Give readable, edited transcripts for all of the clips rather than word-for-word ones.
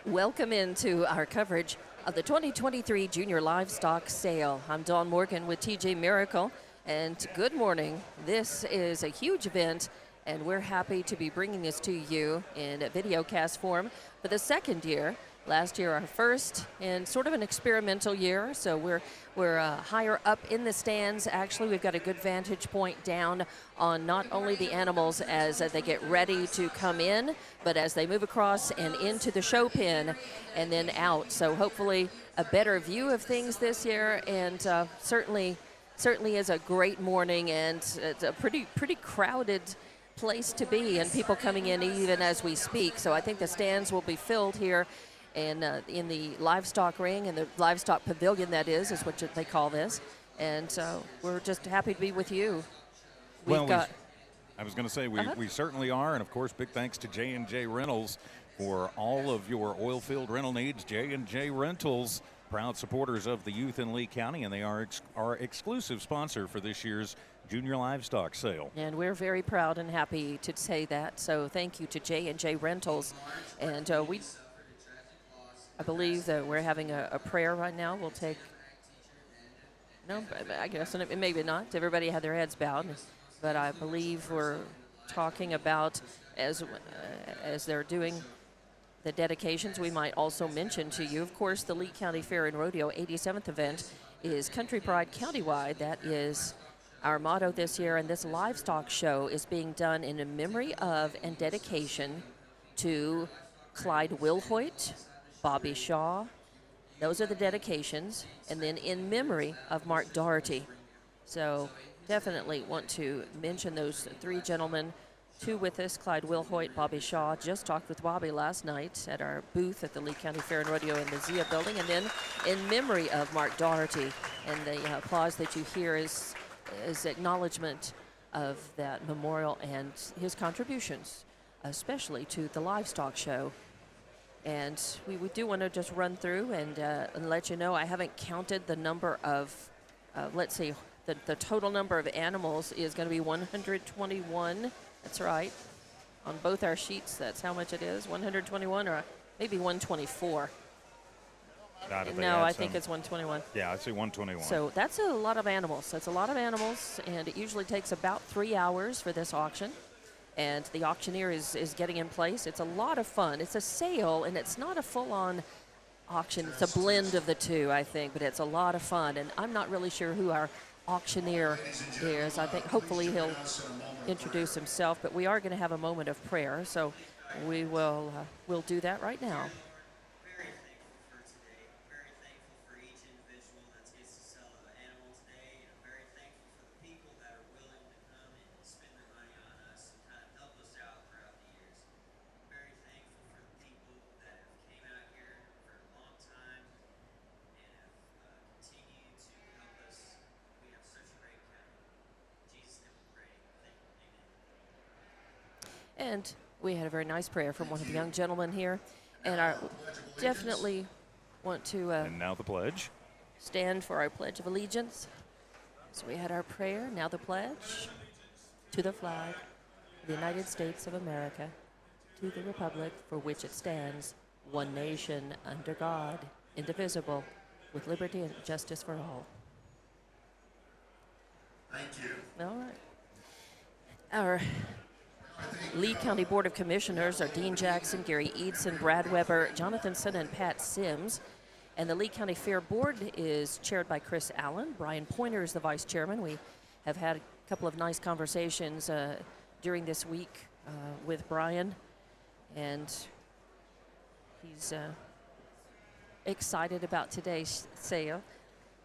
Welcome into our coverage of the 2023 Junior Livestock Sale. I'm Dawn Morgan with TJ Miracle, and good morning. This is a huge event, and we're happy to be bringing this to you in a video cast form for the second year. Last year, our first, and sort of an experimental year, so we're higher up in the stands. Actually, we've got a good vantage point down on not only the animals as they get ready to come in, but as they move across and into the show pen and then out. So hopefully a better view of things this year, and certainly is a great morning, and it's a pretty crowded place to be, and people coming in even as we speak. So I think the stands will be filled here. And in the livestock ring and the livestock pavilion, that is what they call this. And we're just happy to be with you. I was going to say, we certainly are. And, of course, big thanks to J&J Rentals for all of your oil field rental needs. J&J Rentals, proud supporters of the youth in Lee County, and they are our exclusive sponsor for this year's Junior Livestock Sale. And we're very proud and happy to say that. So thank you to J&J Rentals. And I believe that we're having a prayer right now. We'll take, no, I guess, maybe not. Everybody had their heads bowed. But I believe we're talking about, as they're doing the dedications, we might also mention to you, of course, the Lee County Fair and Rodeo 87th event is Country Pride Countywide. That is our motto this year. And this livestock show is being done in memory of and dedication to Clyde Wilhoit, Bobby Shaw. Those are the dedications. And then in memory of Mark Doherty. So definitely want to mention those three gentlemen. Two with us, Clyde Wilhoit, Bobby Shaw. Just talked with Bobby last night at our booth at the Lee County Fair and Rodeo in the Zia building. And then in memory of Mark Doherty. And the applause that you hear is acknowledgement of that memorial and his contributions, especially to the livestock show. And we do want to just run through and let you know, I haven't counted the number of, let's see, the total number of animals is going to be 121. That's right. On both our sheets, that's how much it is, 121 or maybe 124. No, I think it's 121. Yeah, I'd say 121. So that's a lot of animals. That's a lot of animals, and it usually takes about 3 hours for this auction. And the auctioneer is getting in place. It's a lot of fun. It's a sale, and it's not a full-on auction. It's a blend of the two, I think, but it's a lot of fun. And I'm not really sure who our auctioneer is. I think hopefully he'll introduce himself, but we are going to have a moment of prayer, so we'll do that right now. And we had a very nice prayer from one of the young gentlemen here. And I definitely want to and now the pledge. Stand for our Pledge of Allegiance. So we had our prayer, now the pledge. To the flag of the United States of America, to the republic for which it stands, one nation under God, indivisible, with liberty and justice for all. Thank you. All right. Our Lee County Board of Commissioners are Dean Jackson, Gary Eidson, Brad Weber, Jonathan Sun, and Pat Sims. And the Lee County Fair Board is chaired by Chris Allen. Brian Pointer is the vice chairman. We have had a couple of nice conversations during this week with Brian, and he's excited about today's sale.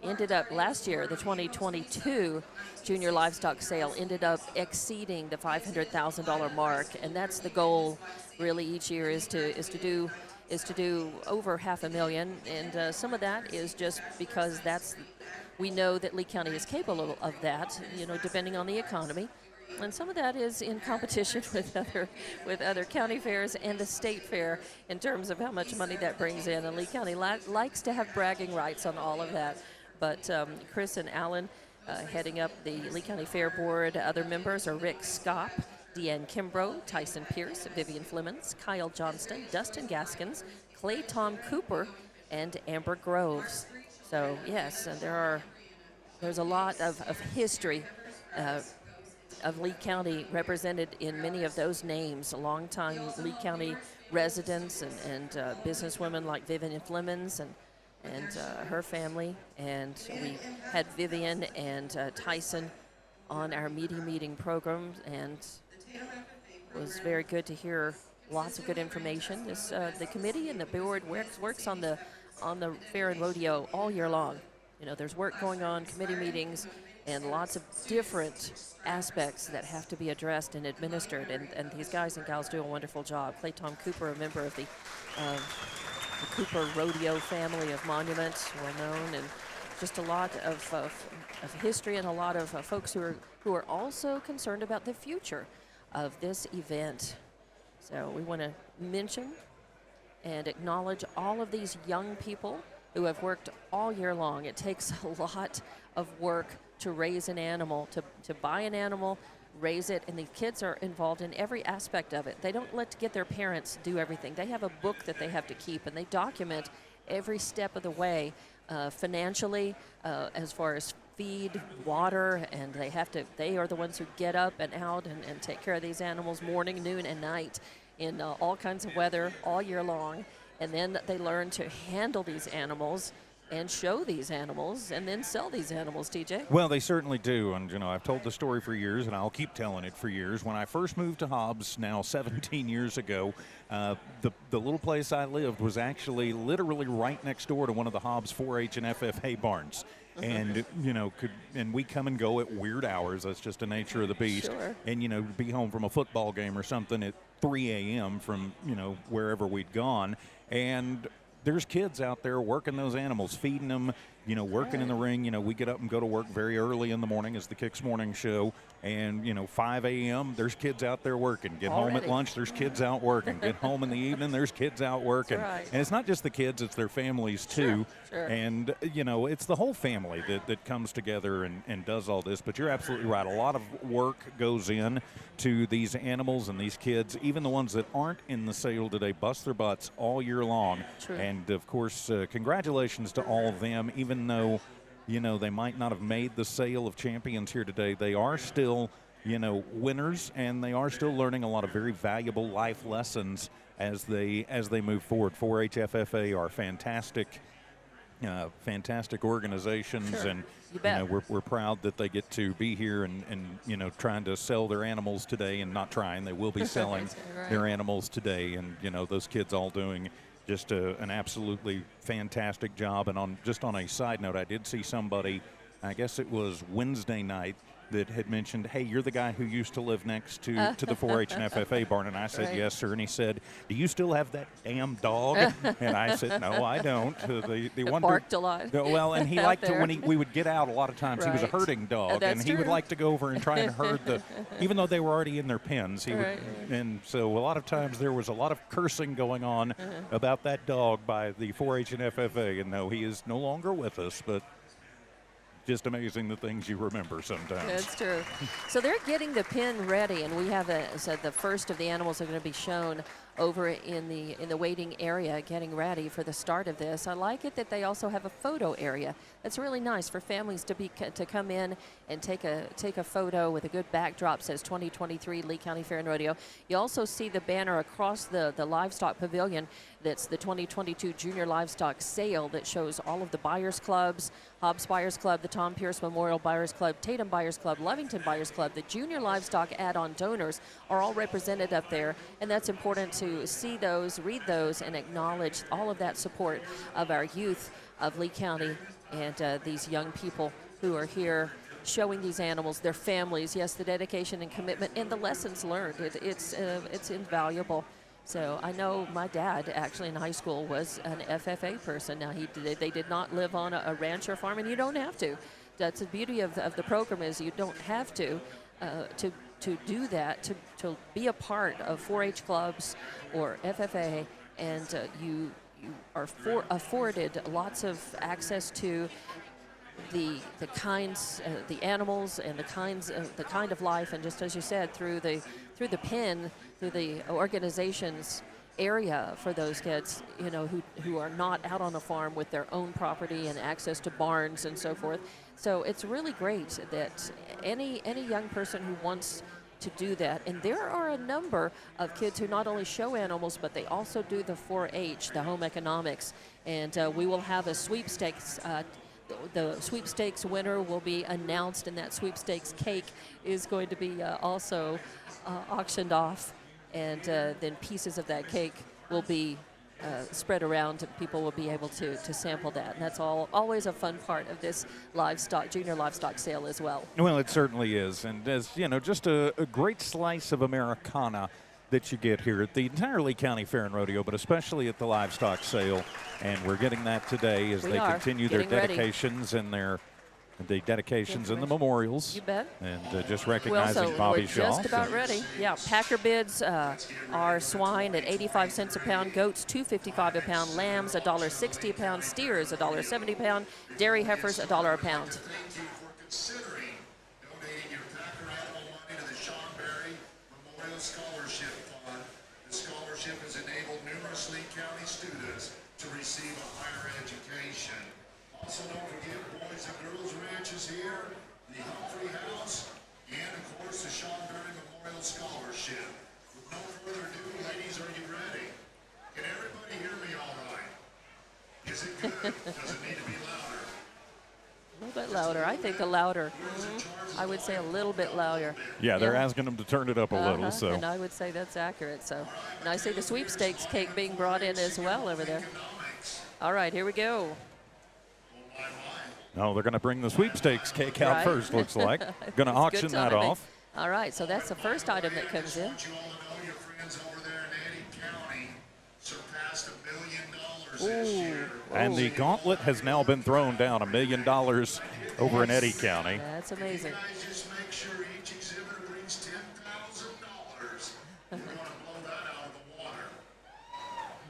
Ended up last year, the 2022 Junior Livestock Sale ended up exceeding the $500,000 mark, and that's the goal really each year is to do over $500,000, and some of that is just because we know that Lee County is capable of that, depending on the economy. And some of that is in competition with other county fairs and the state fair in terms of how much money that brings in. And Lee County likes to have bragging rights on all of that. But Chris and Alan heading up the Lee County Fair Board. Other members are Rick Skopp, Deanne Kimbrough, Tyson Pierce, Vivian Flemons, Kyle Johnston, Dustin Gaskins, Clay Tom Cooper and Amber Groves. So yes, there's a lot of history of Lee County represented in many of those names. Longtime Lee County residents and businesswomen like Vivian Flemons and her family. And we had Vivian and Tyson on our meeting program, and it was very good to hear lots of good information. The committee and the board works on the fair and rodeo all year long. You know, there's work going on, committee meetings, and lots of different aspects that have to be addressed and administered. And these guys and gals do a wonderful job. Clay Tom Cooper, a member of the Cooper Rodeo family of monuments, well known, and just a lot of history and a lot of folks who are also concerned about the future of this event. So we want to mention and acknowledge all of these young people who have worked all year long. It takes a lot of work to raise an animal, to buy an animal, raise it, and the kids are involved in every aspect of it. They don't get their parents do everything. They have a book that they have to keep, and they document every step of the way financially, as far as feed, water, and they are the ones who get up and out and take care of these animals morning, noon, and night in all kinds of weather all year long. And then they learn to handle these animals and show these animals and then sell these animals, TJ. Well, they certainly do. And, you know, I've told the story for years, and I'll keep telling it for years. When I first moved to Hobbs, now 17 years ago, the little place I lived was actually literally right next door to one of the Hobbs 4-H and FFA barns. And, you know, and we come and go at weird hours. That's just the nature of the beast. Sure. And, you know, be home from a football game or something at 3 a.m. from, you know, wherever we'd gone. And there's kids out there working those animals, feeding them, you know, working in the ring. You know, we get up and go to work very early in the morning as the Kicks Morning Show. And, you know, 5 a.m., there's kids out there working. Get home at lunch, there's kids out working. Get home in the evening, there's kids out working. Right. And it's not just the kids, it's their families, too. Sure. And, you know, it's the whole family that comes together and does all this. But you're absolutely right. A lot of work goes in to these animals and these kids. Even the ones that aren't in the sale today bust their butts all year long. True. And, of course, congratulations to all of them, even though, you know, they might not have made the sale of champions here today. They are still, you know, winners, and they are still learning a lot of very valuable life lessons as they move forward. 4-H FFA are fantastic organizations. Sure. And you bet. know, we're proud that they get to be here and you know, trying to sell their animals today, and not trying, they will be selling right. their animals today. And, you know, those kids all doing just an absolutely fantastic job. And on a side note, I did see somebody, I guess it was Wednesday night, that had mentioned, hey, you're the guy who used to live next to the 4-H and FFA barn. And I said, Right. yes, sir. And he said, do you still have that damn dog? And I said, no, I don't. The one Barked a lot. Well, and he out liked to, there. when we would get out a lot of times, he was a Right. herding dog. That's And he would true. like to go over and try and herd even though they were already in their pens. He Right. would, and so a lot of times there was a lot of cursing going on about that dog by the 4-H and FFA. And no, he is no longer with us, but just amazing the things you remember sometimes. That's true. So they're getting the pen ready, and we have the first of the animals are going to be shown over in the waiting area, getting ready for the start of this. I like it that they also have a photo area. That's really nice for families to come in and take a photo with a good backdrop. Says 2023 Lee County Fair and Rodeo. You also see the banner across the livestock pavilion. That's the 2022 Junior Livestock Sale that shows all of the buyers clubs, Hobbs Buyers Club, the Tom Pierce Memorial Buyers Club, Tatum Buyers Club, Lovington Buyers Club. The Junior Livestock add-on donors are all represented up there, and that's important to see those, read those, and acknowledge all of that support of our youth of Lee County and these young people who are here showing these animals, their families, yes, the dedication and commitment, and the lessons learned. It's invaluable. So I know my dad actually in high school was an FFA person. Now they did not live on a ranch or farm, and you don't have to. That's the beauty of the program, is you don't have to do that, to be a part of 4-H clubs or FFA, and you are afforded lots of access to the kinds, the animals, and the kind of life, and just as you said, through the pen, through the organizations area for those kids, you know, who are not out on a farm with their own property and access to barns and so forth. So it's really great that any young person who wants to do that, and there are a number of kids who not only show animals, but they also do the 4-H, the home economics, and we will have a sweepstakes. The sweepstakes winner will be announced, and that sweepstakes cake is going to be also auctioned off, and then pieces of that cake will be spread around, and people will be able to sample that. And that's always a fun part of this junior livestock sale as well. Well, it certainly is. And as you know, just a great slice of Americana that you get here at the entire Lee County Fair and Rodeo, but especially at the livestock sale. And we're getting that today as they continue their dedications and the dedications and the memorials. You bet. And just recognizing Bobby we're Shaw. Just about ready. Yeah, packer bids are swine at 85 cents a pound, goats $2.55 a pound, lambs $1.60 a pound, steers $1.70 a pound, dairy heifers $1 a pound. Thank you for considering donating your packer animal money to the Sean Berry Memorial Scholarship Fund. The scholarship has enabled numerous Lee County students to receive a higher education. Also, don't forget Boys and Girls Ranches here, the Humphrey House, and of course the Sean Berry Memorial Scholarship. With no further ado, ladies, are you ready? Can everybody hear me all right? Is it good? Does it need to be louder? A little bit louder. I think a louder. I would say a little bit louder. Yeah, they're asking them to turn it up a little. So. And I would say that's accurate. So, and I see the sweepstakes cake being brought in as well over there. All right, here we go. No, they're going to bring the sweepstakes cake out Right. first, looks like. Going to auction that timing. off. All right, so that's the first item that comes in. I want you all to know your friends over there in Eddy County surpassed $1 million this year. And the gauntlet has now been thrown down, $1 million over in Eddy County. That's amazing. Guys, just make sure each exhibitor brings $10,000. We're going to blow that out of the water.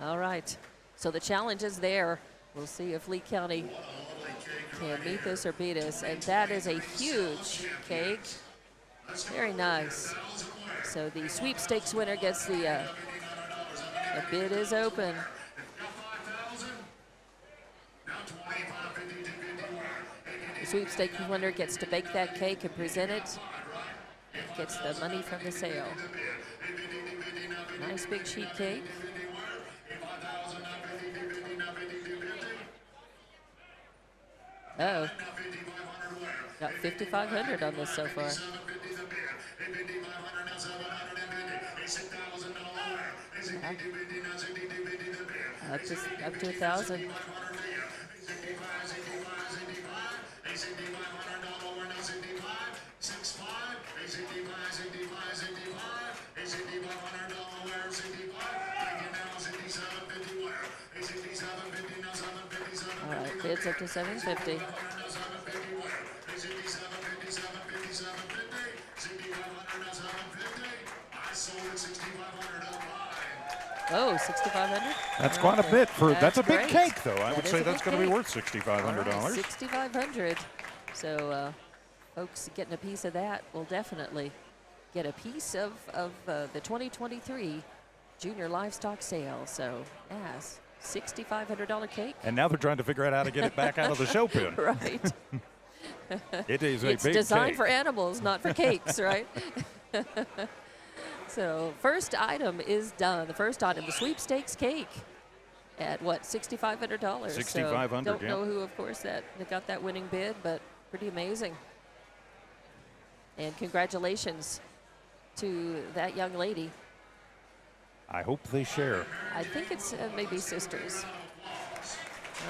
All right, so the challenge is there. We'll see if Lee County can meet this or beat us. And that is a huge cake. Very nice. So the sweepstakes winner gets the bid is open. The sweepstakes winner gets to bake that cake and present it. Gets the money from the sale. Nice big sheet cake. Uh-oh. Got 5,500 on this so far. Up to 1,000. All right, bids up to 750. Oh, 6,500? That's quite a bit for. That's a big great. cake, though. I That would is say a that's big going to be cake. worth $6,500. 6,500. So, folks getting a piece of that will definitely get a piece of the 2023 Junior Livestock Sale. So, yes, $6,500 cake. And now they're trying to figure out how to get it back out of the show pen. Right. It is a It's big designed cake. for animals, not for cakes, right? So first item is done. The first item, the sweepstakes cake, at what, $6,500? $6,500, Don't yeah. know who, of course, that got that winning bid, but pretty amazing. And congratulations to that young lady. I hope they share. I think it's maybe sisters.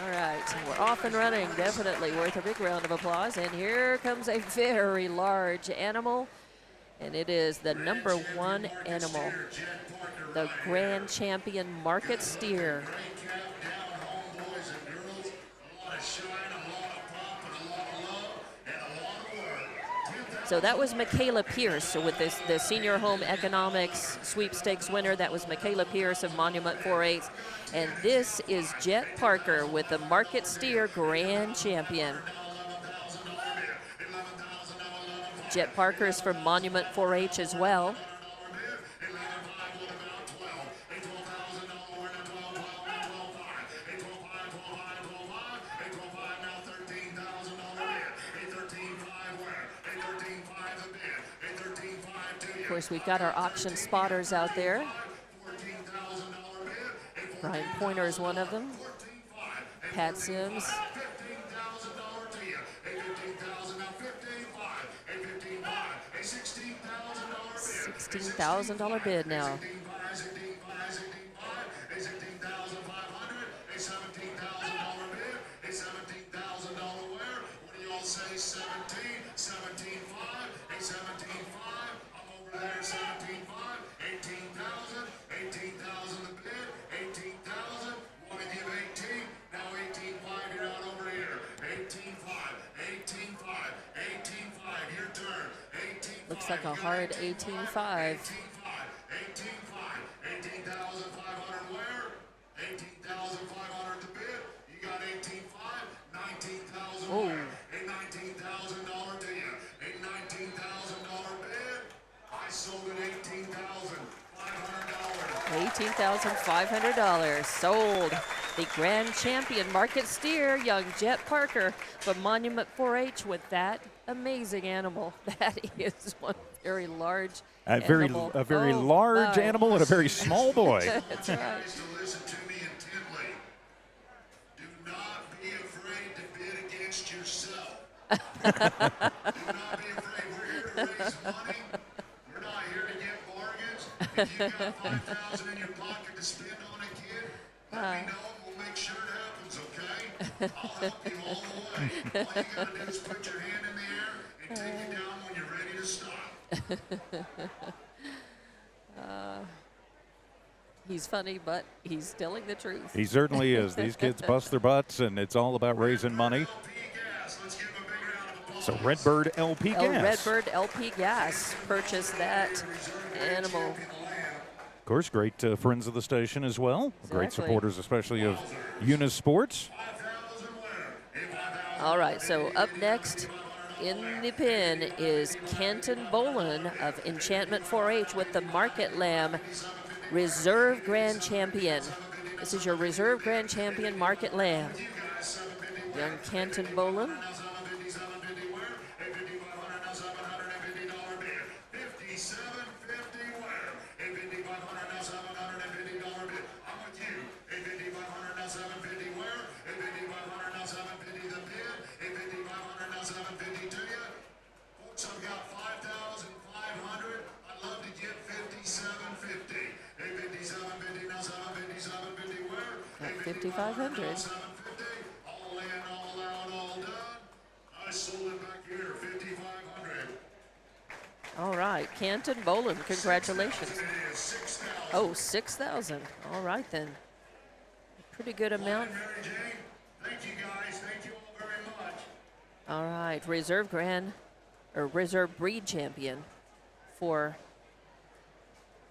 All right, we're off and running, definitely worth a big round of applause. And here comes a very large animal, and it is the #1 animal, the Grand Champion Market Steer. So that was Michaela Pierce. So with the Senior Home Economics Sweepstakes winner, that was Michaela Pierce of Monument 4-H. And this is Jet Parker with the Market Steer Grand Champion. Jet Parker is from Monument 4-H as well. Of course, we've got our auction spotters out there. Brian Pointer is one of them. Pat Sims. $16,000 bid now. Looks like a hard 18.5. Oh. $18,500 sold. The grand champion market steer, young Jet Parker from Monument 4-H with that amazing animal. That is one very large animal. A very large animal and a very small boy. That's right. Listen to me intently. Do not be afraid to bid against yourself. Do not be afraid. We're here to raise money. We're not here to get bargains. If you've got $5,000 in your pocket to spend on a kid, let me know. We'll make sure it happens, okay? I'll help you all the way. All you gotta do is put your hand in the air and take it down when you're ready to stop. He's funny, but he's telling the truth. He certainly is. These kids bust their butts, and it's all about raising money. So Redbird LP Gas. Redbird LP Gas purchased that animal. Of course, great friends of the station as well. Great Exactly. supporters, especially of Eunice Sports. All right, so up next in the pen is Canton Bolin of Enchantment 4-H with the Market Lamb Reserve Grand Champion. This is your Reserve Grand Champion Market Lamb. Young Canton Bolin. At 5,500. All in, all out, all done. I sold it back here, 5,500. All right, Canton Bolin, congratulations. Oh, 6,000. All right then. Pretty good amount. Mary Jane, thank you guys. Thank you all very much. All right, Reserve Breed Champion for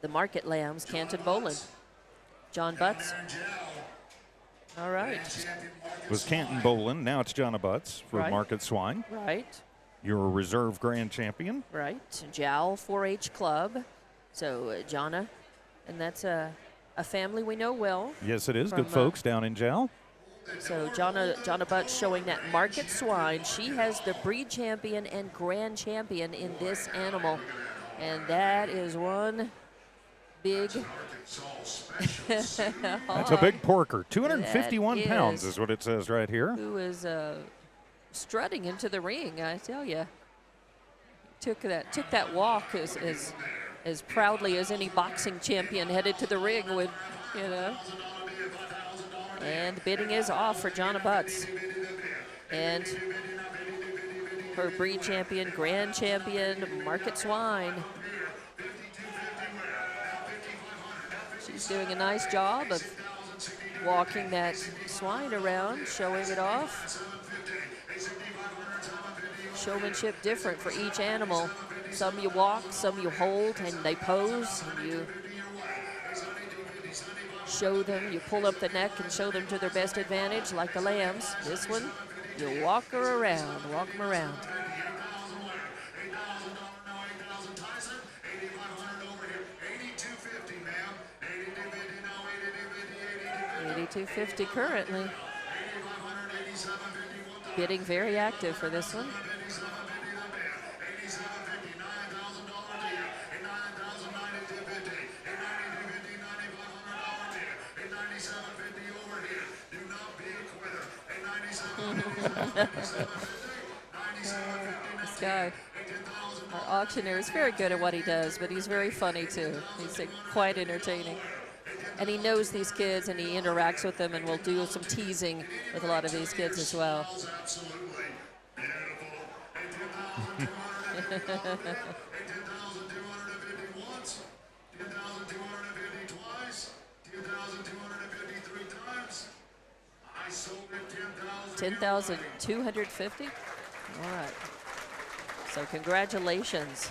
the Market Lambs, Canton Bolin. John Butts. All right. Was Canton Bolin. Now it's John Butts for Right. Market Swine. Right, Your Reserve Grand Champion. right. Jowl 4-H Club. So, Jonna, and that's a family we know well. Yes, it is. From, Good folks down in Jowl. So Jonna Butts showing that Market Swine. She has the breed champion and grand champion in this animal. And that is one big That's a big porker. 251 That pounds is. is what it says right here. who is strutting into the ring, I tell you. Took that walk as proudly as any boxing champion headed to the ring would, you know. And bidding is off for Jonna Butts. And her breed champion, grand champion, Market Swine. She's doing a nice job of walking that swine around, showing it off. Showmanship different for each animal. Some you walk, some you hold, and they pose, and you show them, you pull up the neck and show them to their best advantage, like the lambs. This one, you walk her around, walk them around. $82.50 currently. Bidding very active for this one. This guy, our auctioneer, is very good at what he does, but he's very funny too. He's quite entertaining. And he knows these kids and he interacts with them and will do some teasing with a lot of these kids as well. Absolutely beautiful. 10,250 once, 10,250 twice, 10,253 times. I sold it 10,250? All right. So congratulations.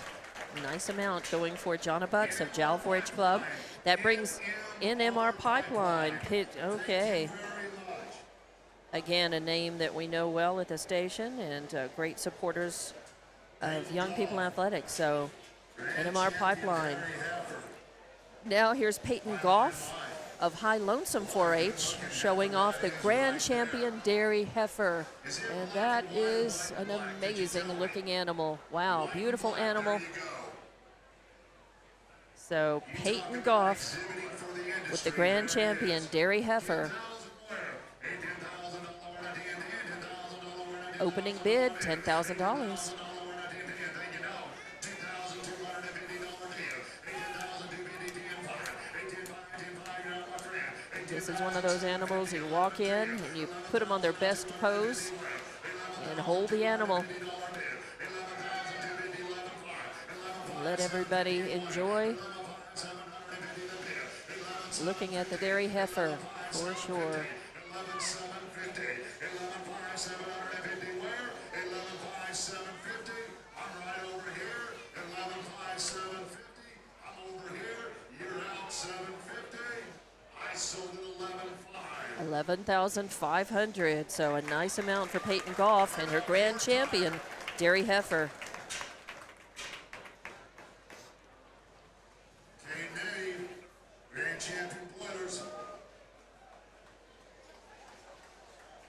Nice amount going for Jonna Butts of Jowl 4-H Club. That brings NMR Pipeline. Okay. Again, a name that we know well at the station and great supporters of young people in athletics. So NMR Pipeline. Now here's Peyton Goff of High Lonesome 4-H showing off the Grand Champion Dairy Heifer. And that is an amazing looking animal. Wow, beautiful animal. So Peyton Goff with the Grand Champion Dairy Heifer. Opening bid, $10,000. This is one of those animals you walk in and you put them on their best pose and hold the animal. And let everybody enjoy looking at the Dairy Heifer for sure. 11,500. So a nice amount for Peyton Goff and her Grand Champion Dairy Heifer. Grand Champion Broilers.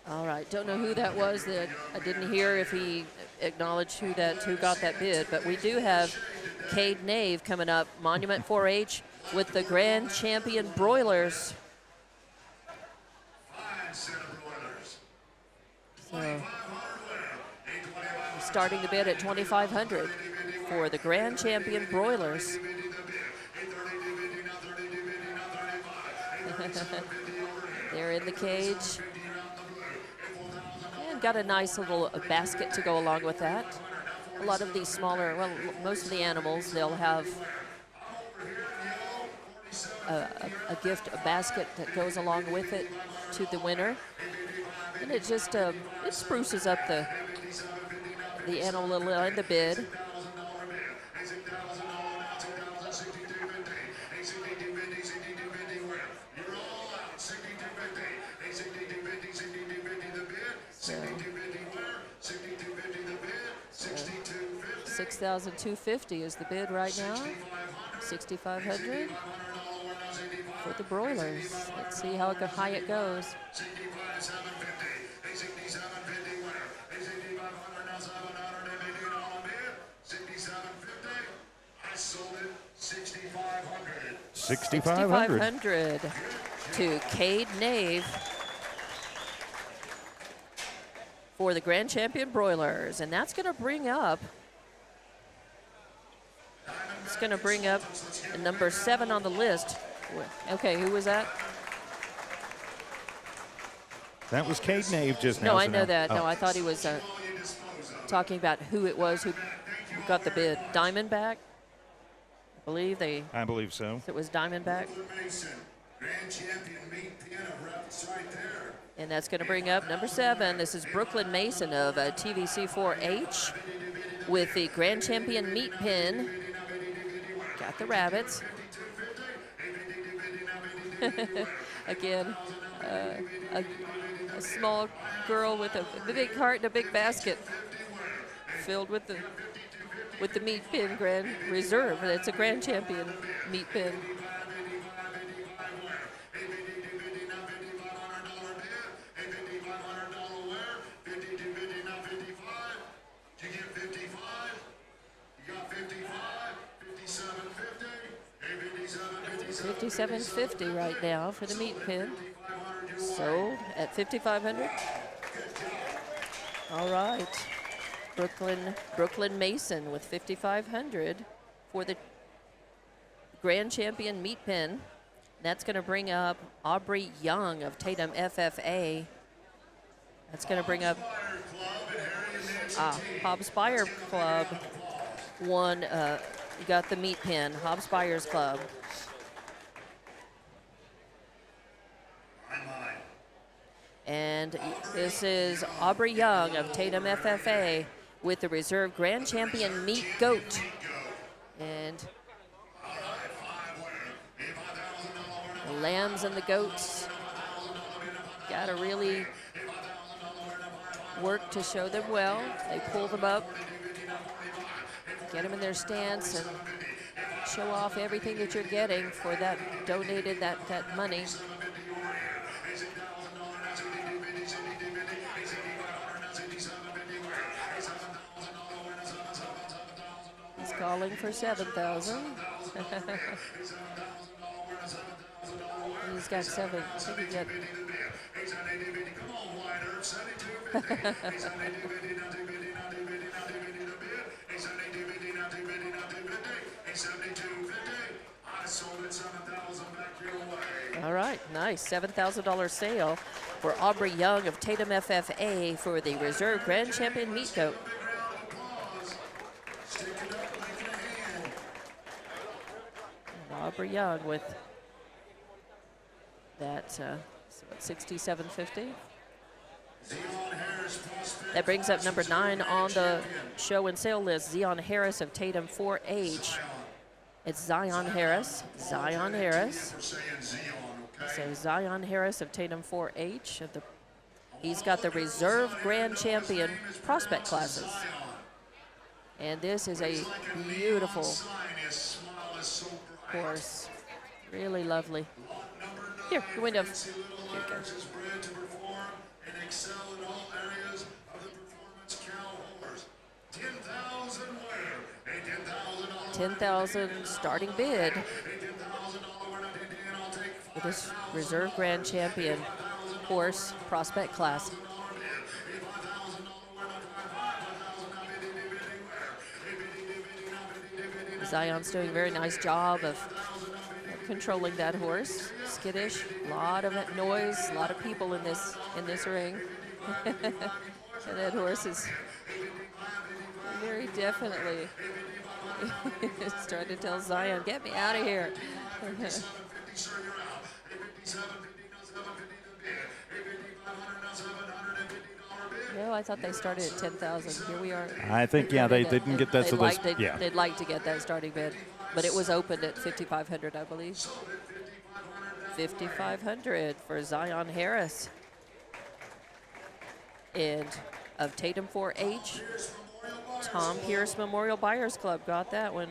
All right, don't know who that was. That I didn't hear if he acknowledged who got that bid, but we do have Cade Nave coming up, Monument 4-H with the Grand Champion Broilers. So, starting the bid at 2,500 for the Grand Champion Broilers. They're in the cage. And got a nice little basket to go along with that. A lot of these smaller, well, most of the animals, they'll have a gift, a basket that goes along with it to the winner. And it just, it spruces up the animal a little in the bid. So, 6,250 is the bid right now. 6,500 for the broilers. Let's see how high it goes. $6,500 to Cade Nave for the Grand Champion Broilers. And that's going to bring up, number 7 on the list. Okay, who was that? That was Cade Nave just now. No, I know that. Oh. No, I thought he was talking about who it was who got the bid. Diamondback? I believe so. It was Diamondback. And that's going to bring up number 7. This is Brooklyn Mason of TVC 4-H with the Grand Champion Meat Pin. Got the rabbits. Again, a small girl with a big heart and a big basket filled with the meat pin Grand Reserve. It's a Grand Champion meat pin. $5,750 right now for the meat pin. Sold at $5,500. All right. Brooklyn Mason with 5,500 for the Grand Champion Meat Pen. That's going to bring up Aubrey Young of Tatum FFA. That's going to bring up Hobbs Fire Club won. You got the meat pen, Hobbs Buyers Club. And this is Aubrey Young of Tatum FFA with the reserve Grand Champion Meat Goat. And the lambs and the goats got to really work to show them well. They pull them up, get them in their stance, and show off everything that you're getting for that donated that money. He's calling for 7,000. He's got 7. I think he got. All right, nice $7,000 sale for Aubrey Young of Tatum FFA for the reserve Grand Champion Meat Goat. And Aubrey Young with that 67.50. That brings up number 9 on the show and sale list, Zion Harris of Tatum 4H. It's Zion Harris. Zion Harris. So Zion Harris of Tatum 4H. He's got the reserve Grand Champion prospect classes. And this is a beautiful horse. Really lovely. Here, your window. Here you go. 10,000 starting bid for this reserve Grand Champion horse prospect class. Zion's doing a very nice job of controlling that horse. Skittish, a lot of noise, a lot of people in this ring. And that horse is very definitely trying to tell Zion, get me out of here. No, I thought they started at 10,000. Here we are. I think, yeah, they didn't get that. They'd like to get that starting bid, but it was opened at 5,500, I believe. 5,500 for Zion Harris. And of Tatum 4H, Tom Pierce Memorial Buyers Club got that one.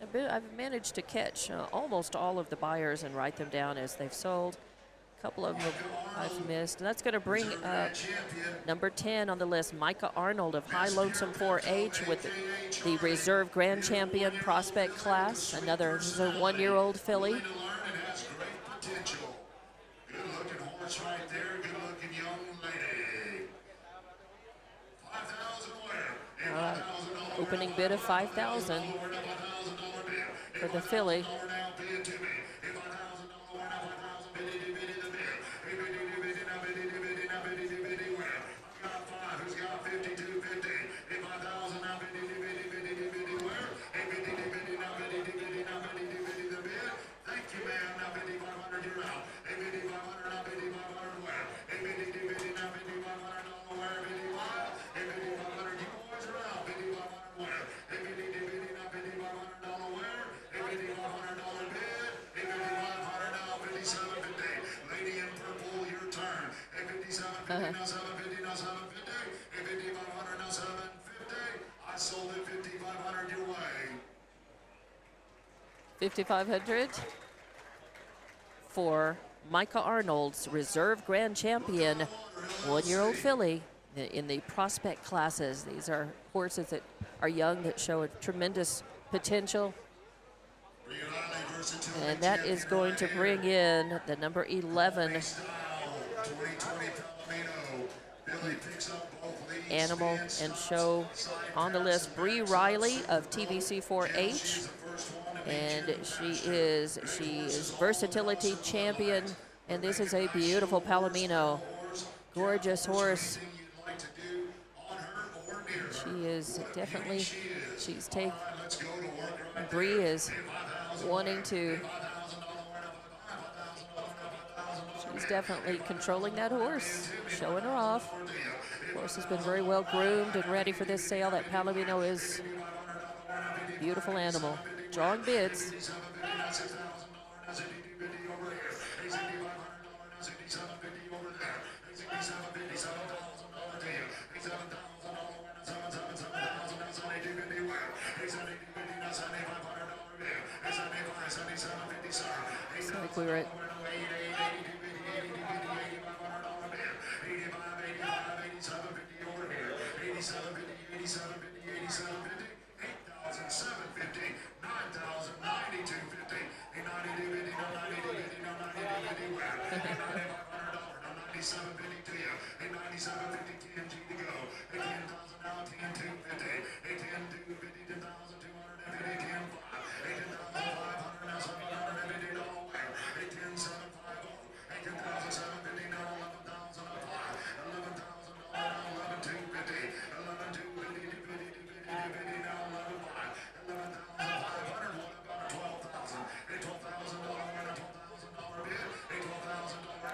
I've managed to catch almost all of the buyers and write them down as they've sold. A couple of them I've missed. And that's going to bring up number 10 on the list, Micah Arnold of High Lonesome 4H with the reserve Grand Champion prospect class. This is a 1-year-old filly. Opening bid of 5,000 for the filly. I sold it 5,500 your way. 5,500 for Micah Arnold's reserve Grand Champion 1-year-old filly in the prospect classes. These are horses that are young that show a tremendous potential. And that is going to bring in the number 11 animal and show on the list, Bree Riley of TVC 4-H. And she is versatility champion, and this is a beautiful Palomino. Gorgeous horse. She is definitely, Bree is wanting to, she's definitely controlling that horse, showing her off. Horse has been very well groomed and ready for this sale. That Palomino is a beautiful animal. Drawing bids. Looks like we were at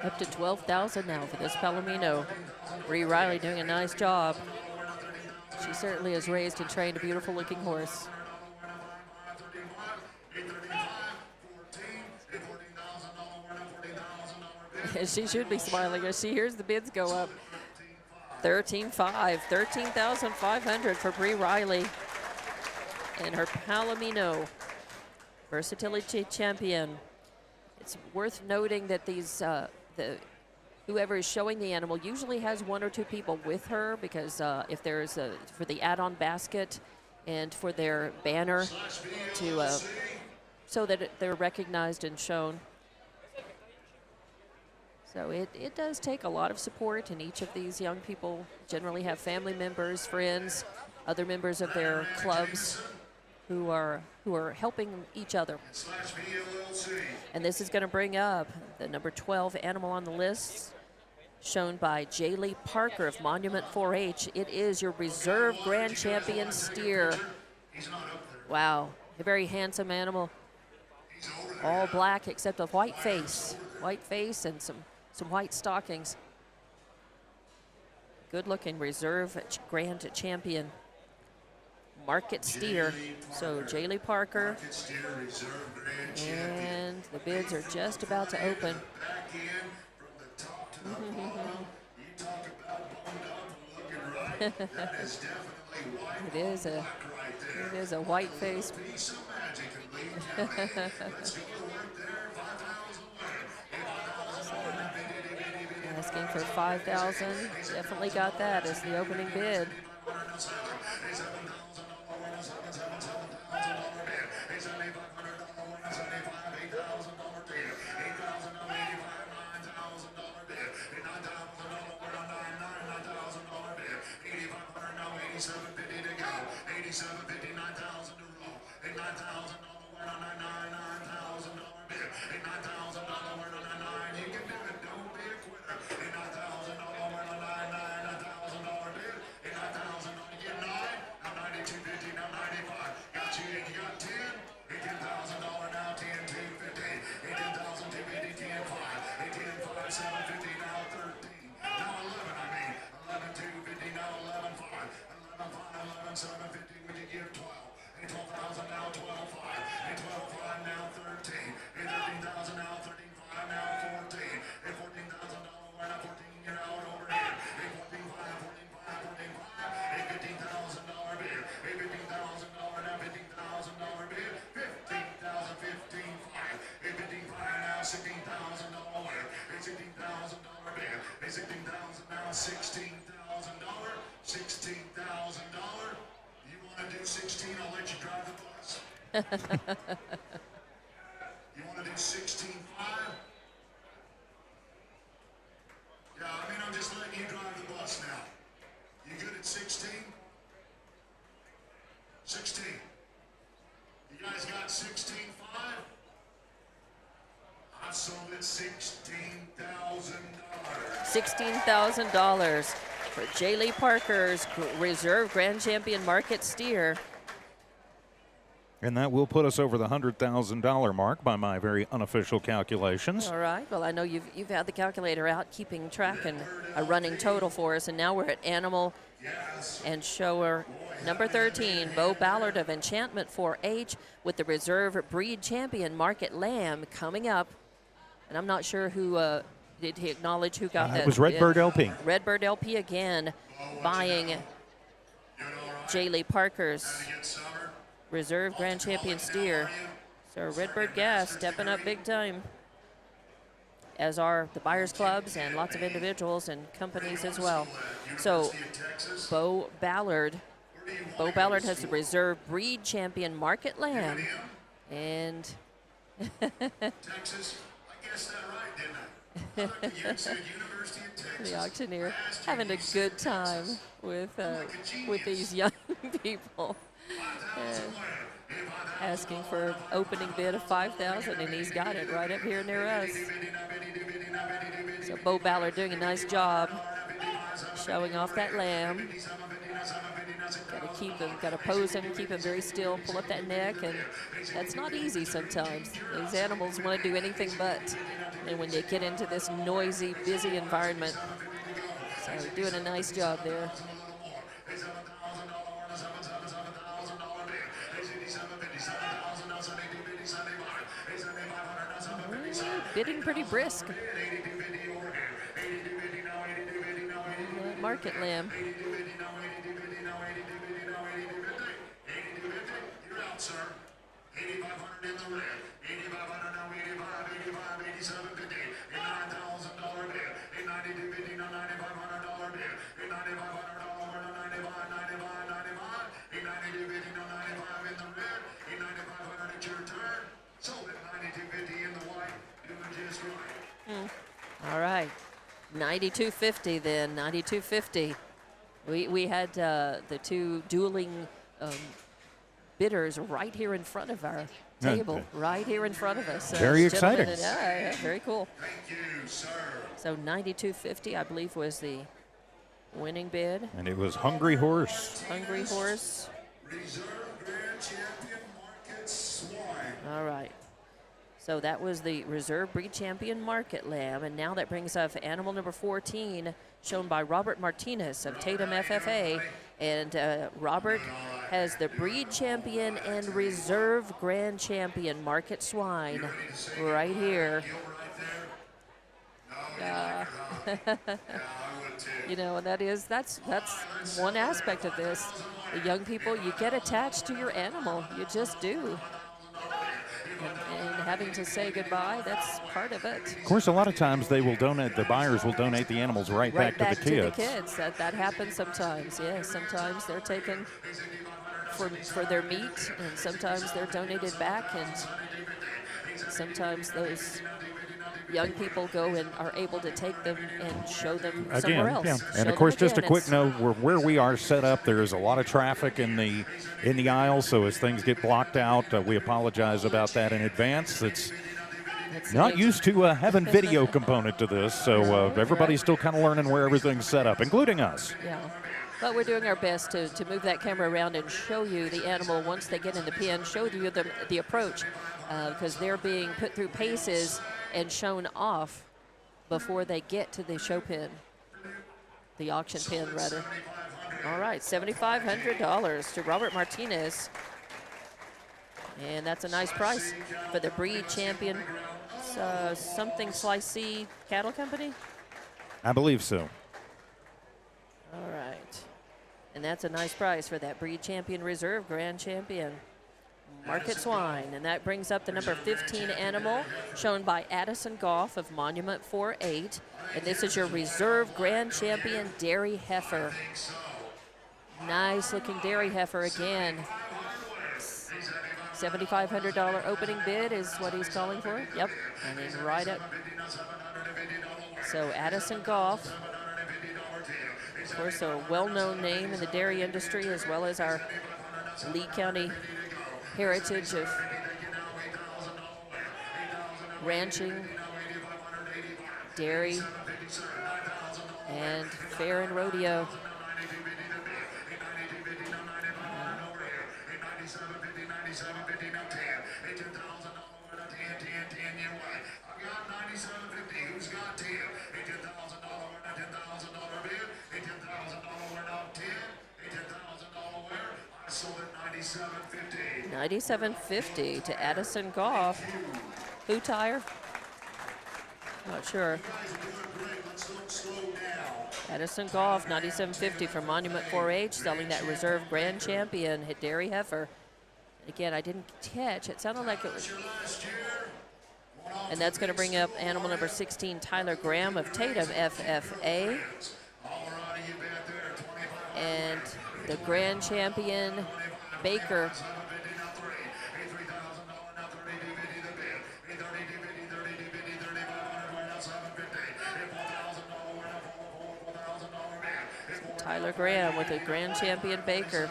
up to $12,000 now for this Palomino. Bree Riley doing a nice job. She certainly has raised and trained a beautiful looking horse. She should be smiling as she hears the bids go up. 13,500 for Bree Riley and her Palomino, versatility champion. It's worth noting that these whoever is showing the animal usually has one or two people with her, because if there's for the add-on basket and for their banner to so that they're recognized and shown. So it does take a lot of support, and each of these young people generally have family members, friends, other members of their clubs who are helping each other. And this is going to bring up the number 12 animal on the list, shown by Jaylee Parker of Monument 4-H. It is your reserve grand champion steer. Wow, a very handsome animal. All black except a white face and some white stockings. Good looking reserve grand champion. Market steer. So Jaylee Parker. And the bids are just about to open. It is a white face. Asking for 5,000. Definitely got that as the opening bid. You want to do 16.5? I'm just letting you drive the bus now. You good at 16? 16. You guys got 16.5? I sold it $16,000. $16,000 for J. Lee Parker's Reserve Grand Champion Market Steer. And that will put us over the $100,000 mark by my very unofficial calculations. All right. Well, I know you've had the calculator out, keeping track and a running total for us. And now we're at Animal and Shower number 13, Bo Ballard of Enchantment 4-H with the Reserve Breed Champion Market Lamb coming up. And I'm not sure who did he acknowledge who got that. It was Redbird LP. Redbird LP again, buying J. Lee Parker's Reserve Grand Champion Steer. So Redbird Gas stepping up big time, as are the buyers clubs and lots of individuals and companies as well. So Bo Ballard has the Reserve Breed Champion Market Lamb. And Texas, I guessed that right, didn't I? You said University of Texas. the auctioneer having a good time with these young people. Asking for opening bid of $5,000, and he's got it right up here near us. So Bo Ballard doing a nice job showing off that lamb. Got to pose him, keep him very still, pull up that neck, and that's not easy sometimes. These animals want to do anything but. And when they get into this noisy, busy environment, so doing a nice job there. Bidding pretty brisk. Market lamb. You're out, sir. 8,500 in the red. 8,500 now, 85, 87, 50. $9,000 bid. $892.50, now $9,500 bid. $9,500 over to 95, 95, 95. $892.50, now 95 in the red. $8,950 it's your turn. Sold at $92.50 in the white. Doing just right. All right. $92.50 then. $92.50. We had the two dueling bidders right here in front of our table, right here in front of us. Very exciting. Yeah, very cool. Thank you, sir. So $92.50, I believe, was the winning bid. And it was Hungry Horse. Hungry Horse. Reserve Grand Champion Market Swine. All right. So that was the Reserve Breed Champion Market Lamb. And now that brings up animal number 14, shown by Robert Martinez of Tatum FFA. And Robert has the Breed Champion and Reserve Grand Champion Market Swine right here. You know, and that's one aspect of this. The young people, you get attached to your animal. You just do. And having to say goodbye, that's part of it. Of course, a lot of times the buyers will donate the animals right back to the kids. That happens sometimes, yes. Sometimes they're taken for their meat, and sometimes they're donated back, and sometimes those young people go and are able to take them and show them somewhere else. Yeah. And Show of course, them just a again. quick note: where we are set up, there is a lot of traffic in the aisle. So as things get blocked out, we apologize about that in advance. It's not used to having video component to this, so everybody's still kind of learning where everything's set up, including us. Yeah. But we're doing our best to move that camera around and show you the animal once they get in the pen, show you the approach, because they're being put through paces and shown off before they get to the show pen, the auction pen, rather. All right, $7,500 to Robert Martinez. And that's a nice price for the Breed Champion, something Slice C Cattle Company. I believe so. All right. And that's a nice price for that Breed Champion Reserve Grand Champion Market Swine. And that brings up the number 15 animal, shown by Addison Goff of Monument 4-8. And this is your Reserve Grand Champion Dairy Heifer. Nice looking dairy heifer again. $7,500 opening bid is what he's calling for. Yep. And then right up. So Addison Goff Of course, a well-known name in the dairy industry, as well as our Lee County heritage of ranching, dairy, and fair and rodeo. $97.50 to Addison Goff. Who tire? Not sure. Addison Goff, $97.50 from Monument 4-H, selling that reserve Grand Champion dairy heifer. Again, I didn't catch. It sounded like it was. And that's going to bring up animal number 16, Tyler Graham of Tatum FFA. And the Grand Champion Baker. Tyler Graham with a Grand Champion Baker.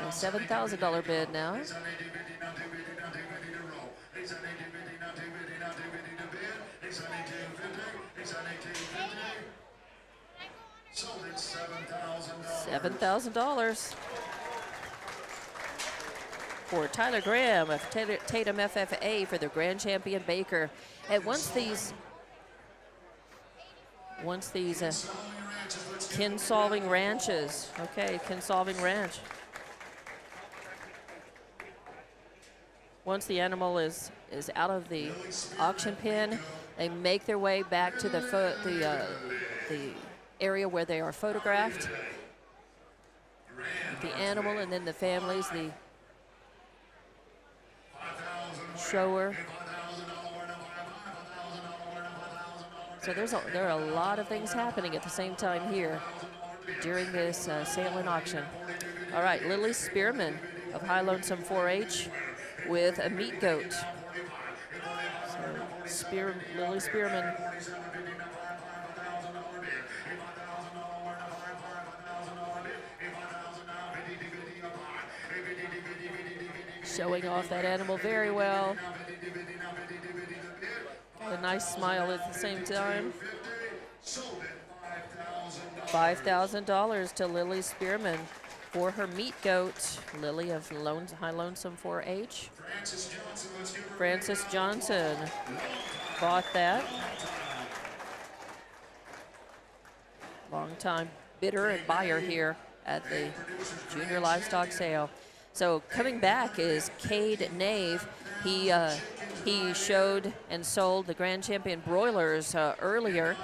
$7,000 bid now. $7,000 for Tyler Graham of Tatum FFA for the Grand Champion Baker. And once these Kinsolving ranches, okay, Kinsolving Ranch. Once the animal is out of the auction pen, they make their way back to the area where they are photographed. The animal and then the families, the shower. So there are a lot of things happening at the same time here during this sale and auction. All right, Lily Spearman of High Lonesome 4-H with a meat goat. So Lily Spearman. Showing off that animal very well. A nice smile at the same time. $5,000 to Lily Spearman for her meat goat. Lily of High Lonesome 4-H. Francis Johnson bought that. Long-time bidder and buyer here at the Junior Livestock Sale. So coming back is Cade Nave. He showed and sold the Grand Champion broilers earlier,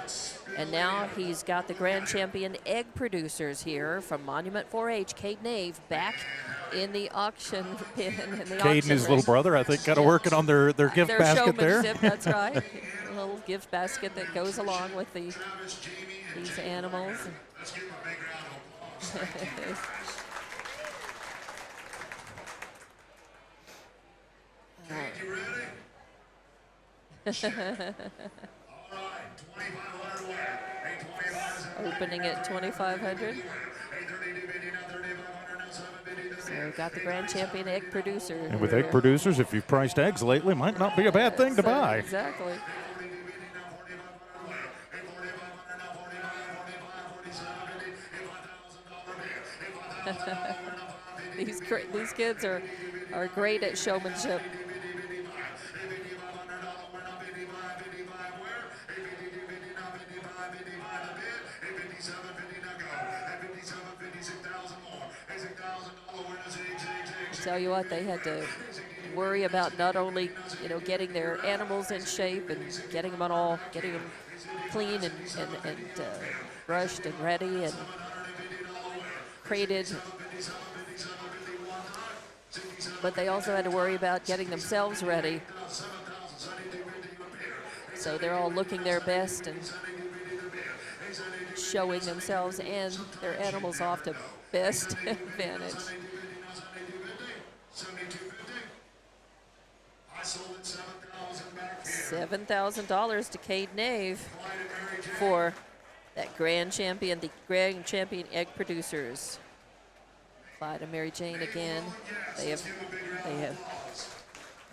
and now he's got the Grand Champion egg producers here from Monument 4-H. Cade Nave back in the auction pin. Cade and his little brother, I think, kind of working on their gift basket there. That's right. A little gift basket that goes along with these animals. Opening at $2,500. So got the Grand Champion egg producer. And with egg producers, if you've priced eggs lately, might not be a bad thing to buy. Exactly. These kids are great at showmanship. Tell you what, they had to worry about not only getting their animals in shape and getting them clean and brushed and ready, and crated, but they also had to worry about getting themselves ready. So they're all looking their best and showing themselves and their animals off to best advantage. $7,000 to Cade Nave for that grand champion, the grand champion egg producers. Clyde and Mary Jane again. They have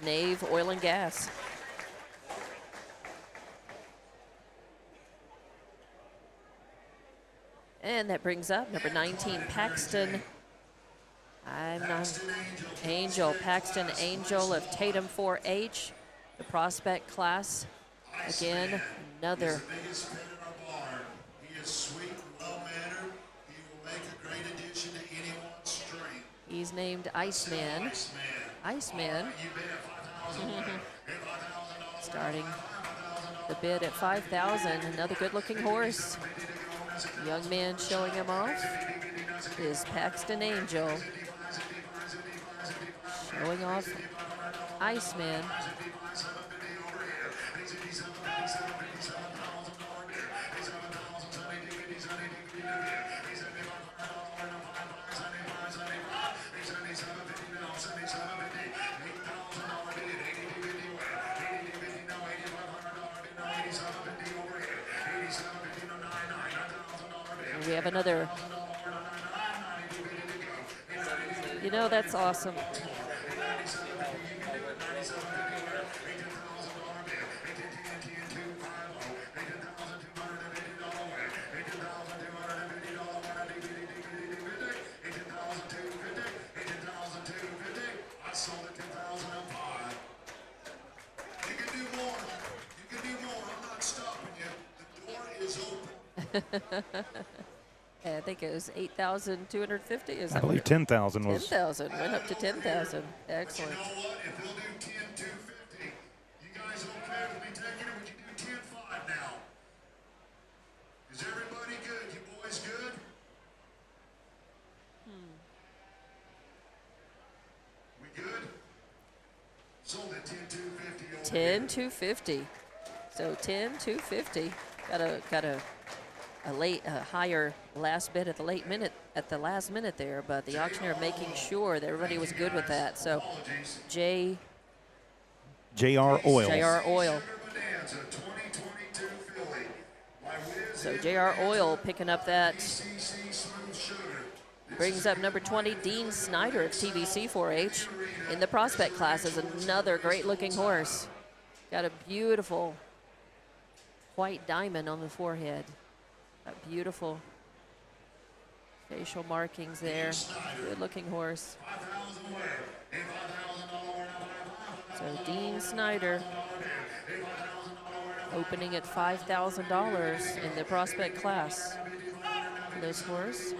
Nave Oil and Gas. And that brings up number 19, Paxton. I'm not Angel. Paxton Angel of Tatum 4-H, the prospect class. Again, another. He is sweet and well-mannered. He will make a great addition to anyone's string. He's named Iceman. Iceman. Starting the bid at $5,000. Another good-looking horse. Young man showing him off is Paxton Angel. Showing off Iceman. We have another. You know, that's awesome. I think it was 8,250. Is I that believe 10,000 was. 10,000 went up to 10,000. Excellent. You know what? If they'll do 10,250, you guys okay with me taking it? Would you do 10,5 now? Is everybody good? You boys good? We good? Sold at 10,250. 10,250. So 10,250. Got a higher last bid at the last minute there, but the auctioneer making sure that everybody was good with that. So JR Oil. JR Oil. So JR Oil picking up that. Brings up number 20, Dean Snyder of TVC 4-H in the prospect class. Is another great looking horse. Got a beautiful white diamond on the forehead. That beautiful facial markings there. Good looking horse. So Dean Snyder opening at $5,000 in the prospect class for this horse.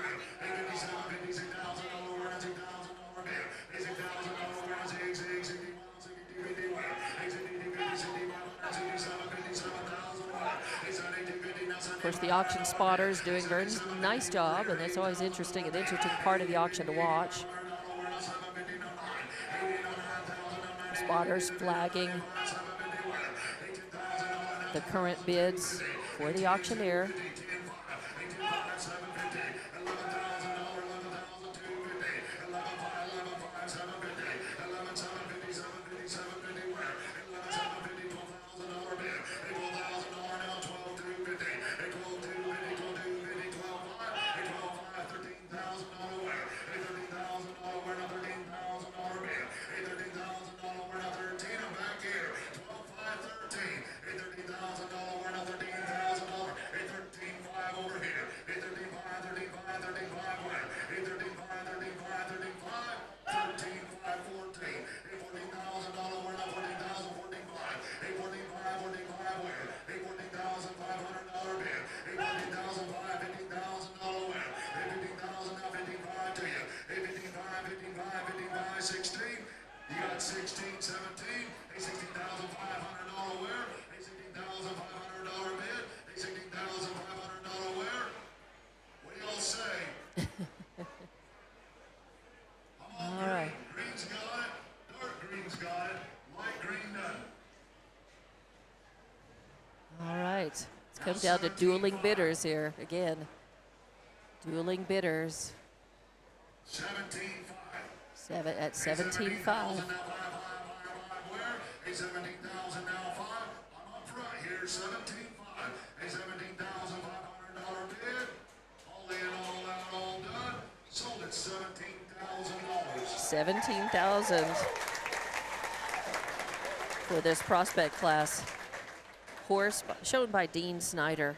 Of course, the auction spotters doing a very nice job, and that's always interesting, an interesting part of the auction to watch. Spotters flagging the current bids for the auctioneer. green's got it. Light green doesn't. All right. It's come down to dueling bidders here again. Dueling bidders. 17.5. At 17.5. Now 5, where? A 17,000 now 5. I'm up front here, 17.5. A $17,500 bid. All in, all out, all done. Sold at $17,000. 17,000 for this prospect class. Horse shown by Dean Snyder.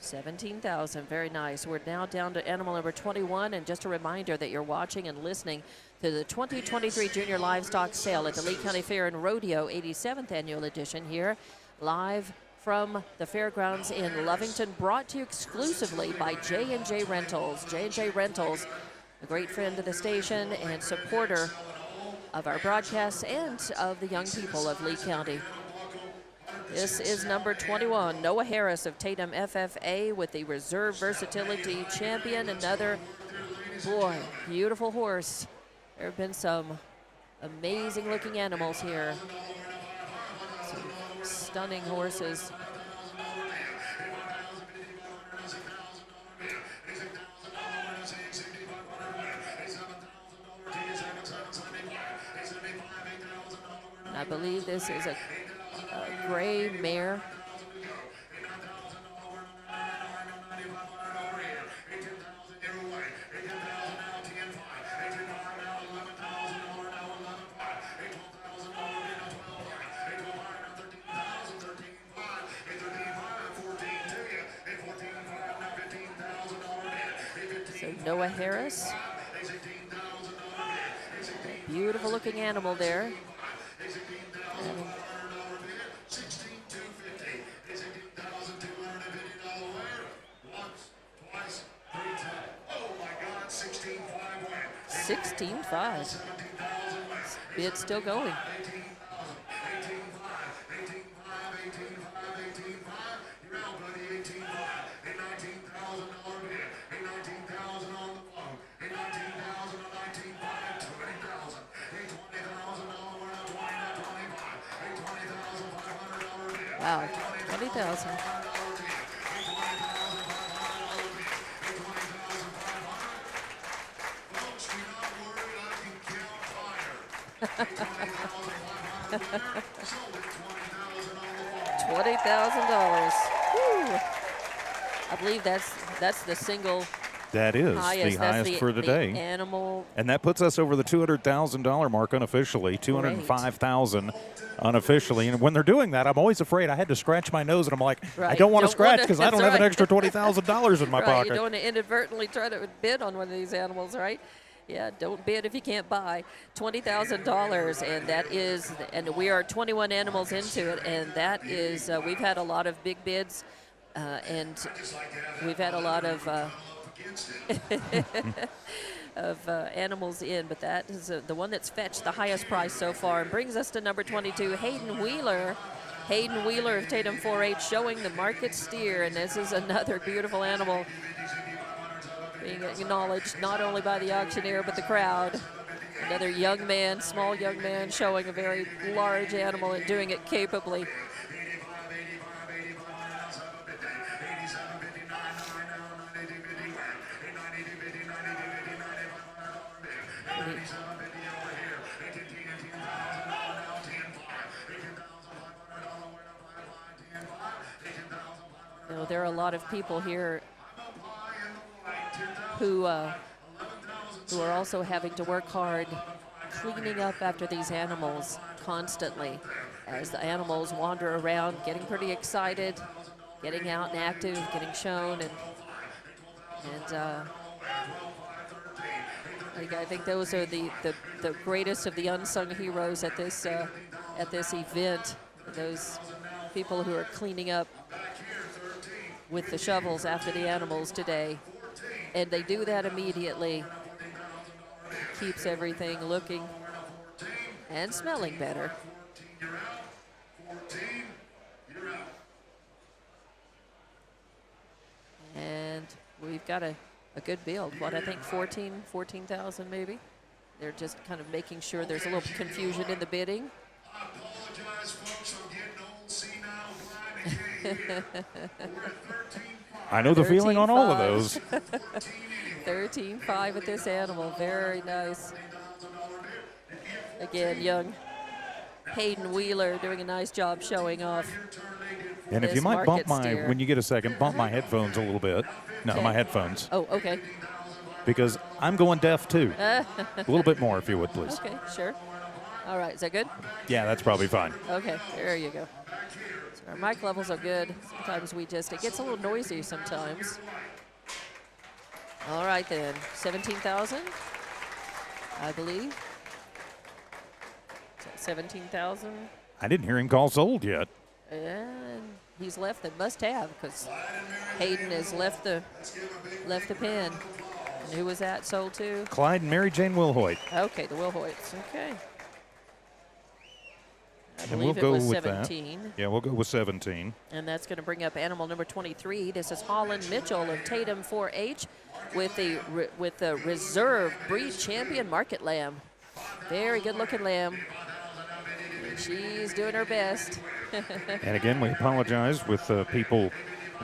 17,000, very nice. We're now down to animal number 21, and just a reminder that you're watching and listening to the 2023 Junior Livestock Sale at the Lee County Fair and Rodeo 87th Annual Edition here, live from the fairgrounds in Lovington, brought to you exclusively by J&J Rentals. J&J Rentals, a great friend of the station and supporter of our broadcasts and of the young people of Lee County. This is number 21, Noah Harris of Tatum FFA with the Reserve Versatility Champion. Another, boy, beautiful horse. There have been some amazing looking animals here. Some stunning horses. And I believe this is a gray mare. So Noah Harris, beautiful looking animal there. $16,500. Bid still going. Wow, 20,000. $20,000. I believe that's the single That is highest. the highest for the day. Animal. And that puts us over the $200,000 mark unofficially, $205,000 unofficially. And when they're doing that, I'm always afraid. I had to scratch my nose, and I'm like, Right. I don't want to Don't scratch wanna- because I don't that's have an right. extra $20,000 in my Right, pocket. you don't want to inadvertently try to bid on one of these animals, right? Yeah, don't bid if you can't buy. $20,000, and that is, and we are 21 animals into it, and that is, we've had a lot of big bids, and we've had a lot of animals in, but that is the one that's fetched the highest price so far, and brings us to number 22, Hayden Wheeler. Hayden Wheeler of Tatum 4-H showing the market steer, and this is another beautiful animal being acknowledged not only by the auctioneer but the crowd. Another young man, small young man, showing a very large animal and doing it capably. You know, there are a lot of people here who are also having to work hard cleaning up after these animals constantly as the animals wander around, getting pretty excited, getting out and active, getting shown, and I think those are the greatest of the unsung heroes at this event. Those people who are cleaning up with the shovels after the animals today. And they do that immediately. Keeps everything looking and smelling better. And we've got a good build. What, I think 14,000 maybe They're just kind of making sure there's a little confusion in the bidding. I apologize, folks. I'm getting old, senile, blind, and can't hear. We're at 13.5. I know the feeling on all of those. 13.5 at this animal. Very nice. Again, young Hayden Wheeler doing a nice job showing off. And if this you might bump market steer. when you get a second, bump my headphones a little bit. No, Okay. my headphones. Oh, okay. Because I'm going deaf too. A little bit more, if you would, please. Okay, sure. All right, is that good? Yeah, that's probably fine. Okay, there you go. So our mic levels are good. Sometimes it gets a little noisy sometimes. All right then, 17,000, I believe. 17,000, I didn't hear him call sold yet. and he's left the must-have because Hayden has left the pen. And who was that sold to? Clyde and Mary Jane Wilhoit. Okay, the Wilhoits. Okay. I And believe we'll go it was with 17. that. Yeah, we'll go with 17. And that's going to bring up animal number 23. This is Holland Mitchell of Tatum 4-H with the reserve breed champion market lamb. Very good looking lamb. And she's doing her best. And again, we apologize with people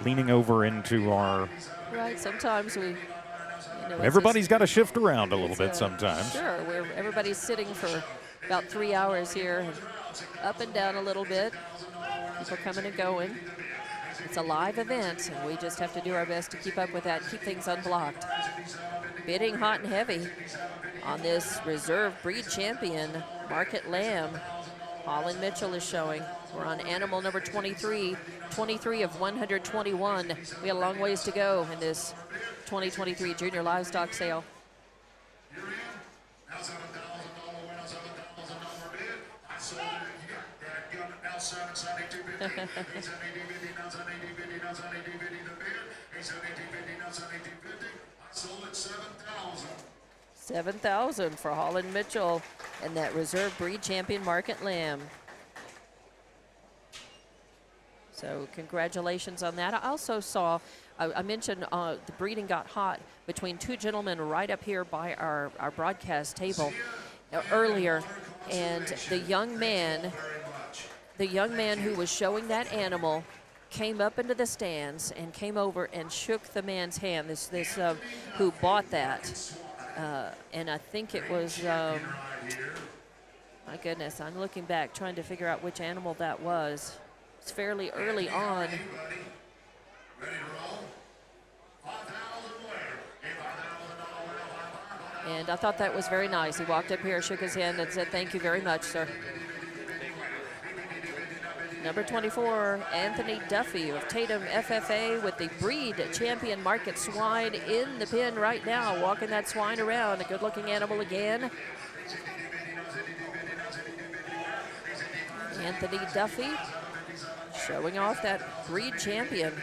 leaning over into our. Right, sometimes we. It's Everybody's got to shift around a little it's, bit sometimes. Sure, everybody's sitting for about 3 hours here, and up and down a little bit. People coming and going. It's a live event, and we just have to do our best to keep up with that, keep things unblocked. Bidding hot and heavy on this reserve breed champion market lamb. Holland Mitchell is showing. We're on animal number 23, 23 of 121. We got a long ways to go in this 2023 junior livestock sale. $7,000 for Holland Mitchell and that reserve breed champion market lamb. So congratulations on that. I also saw, I mentioned the breeding got hot between two gentlemen right up here by our broadcast table earlier, and the young man who was showing that animal came up into the stands and came over and shook the man's hand, this who bought that. And I think it was, my goodness, I'm looking back trying to figure out which animal that was. It's fairly early on. And I thought that was very nice. He walked up here, shook his hand, and said, "Thank you very much, sir." Number 24, Anthony Duffy of Tatum FFA with the breed champion market swine in the pen right now, walking that swine around. A good-looking animal again. Anthony Duffy showing off that breed champion.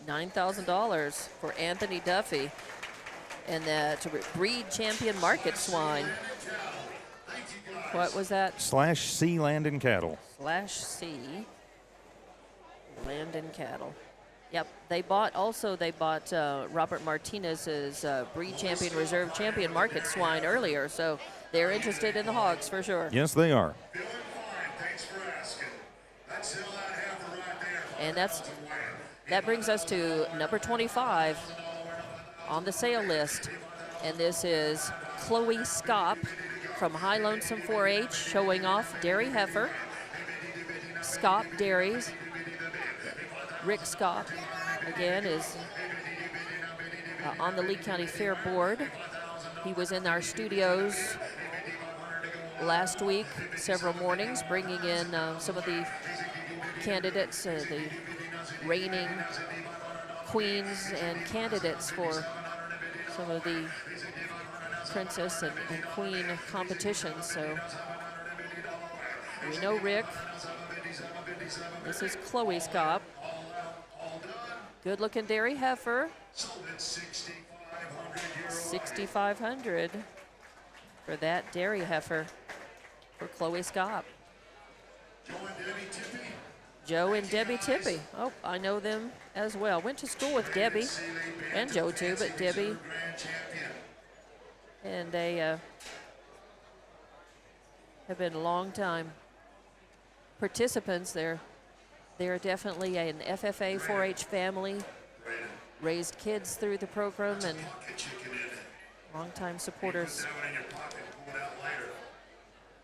$9,000 for Anthony Duffy and that breed champion market swine. What was that? /C Land and Cattle. /C Land and Cattle. Yep, they bought Robert Martinez's breed champion, reserve champion market swine earlier, so they're interested in the hogs for sure. Yes, they are. And that brings us to number 25 on the sale list, and this is Chloe Scott from High Lonesome 4-H showing off dairy heifer. Scott Dairies, Rick Scott again, is on the Lee County Fair Board. He was in our studios last week, several mornings, bringing in some of the candidates, the reigning queens and candidates for some of the princess and queen competitions. So we know Rick. This is Chloe Scott. Good looking dairy heifer. 6,500 for that dairy heifer for Chloe Scott. Joe and Debbie Tippy. Oh, I know them as well. Went to school with Debbie and Joe too, but Debbie, and they have been a long time participants. They're definitely an FFA 4-H family, raised kids through the program, and longtime supporters.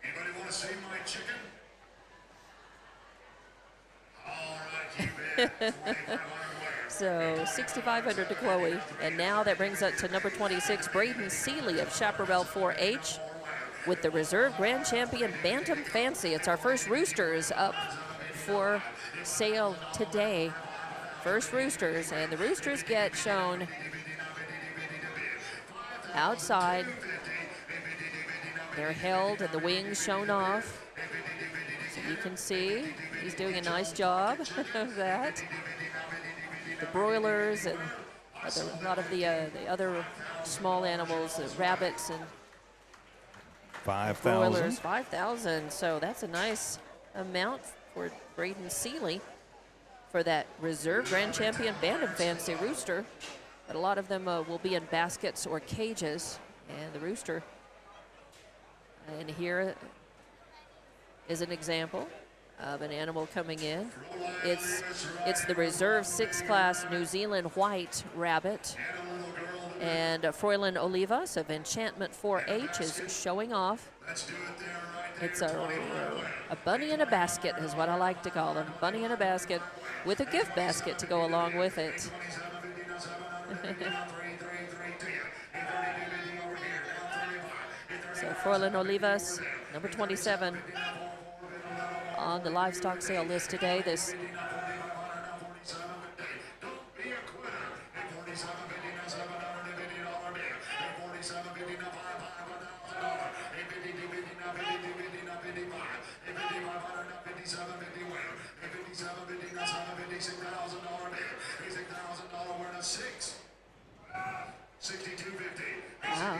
Anybody want to see my chicken? So 6,500 to Chloe. And now that brings us to number 26, Braden Seeley of Chaparral 4-H with the reserve grand champion Bantam Fancy. It's our first roosters up for sale today. First roosters, and the roosters get shown outside. They're held and the wings shown off. So you can see he's doing a nice job of that. The broilers and a lot of the other small animals, the rabbits and 5,000. broilers, 5,000. So that's a nice amount for Braden Seeley for that reserve grand champion Bantam Fancy rooster. But a lot of them will be in baskets or cages, and the rooster. And here is an example of an animal coming in. It's the reserve 6th class New Zealand white rabbit. And Froylan Olivas of Enchantment 4-H is showing off. It's a bunny in a basket is what I like to call them. Bunny in a basket with a gift basket to go along with it. So Froylan Olivas, number 27, on the livestock sale list today. This wow.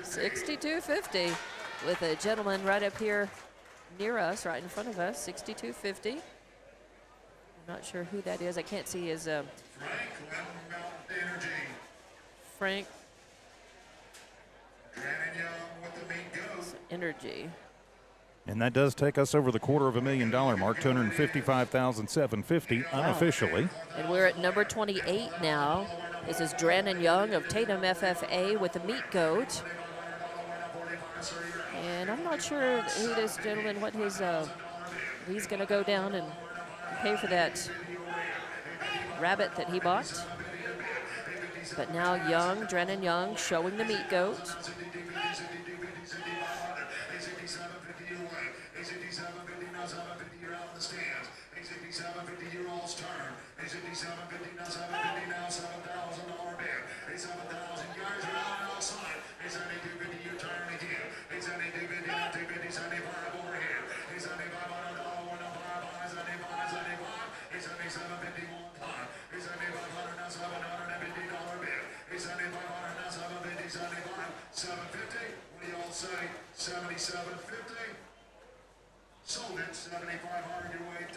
$62.50 with a gentleman right up here near us, right in front of us. $62.50. I'm not sure who that is. I can't see his Frank Energy. And that does take us over the $250,000 mark, $255,750 unofficially. And we're at number 28 now. This is Drannon Young of Tatum FFA with the meat goat. And I'm not sure who this gentleman, what his, he's gonna go down and pay for that rabbit that he bought. But now Young, Drannon Young, showing the meat goat.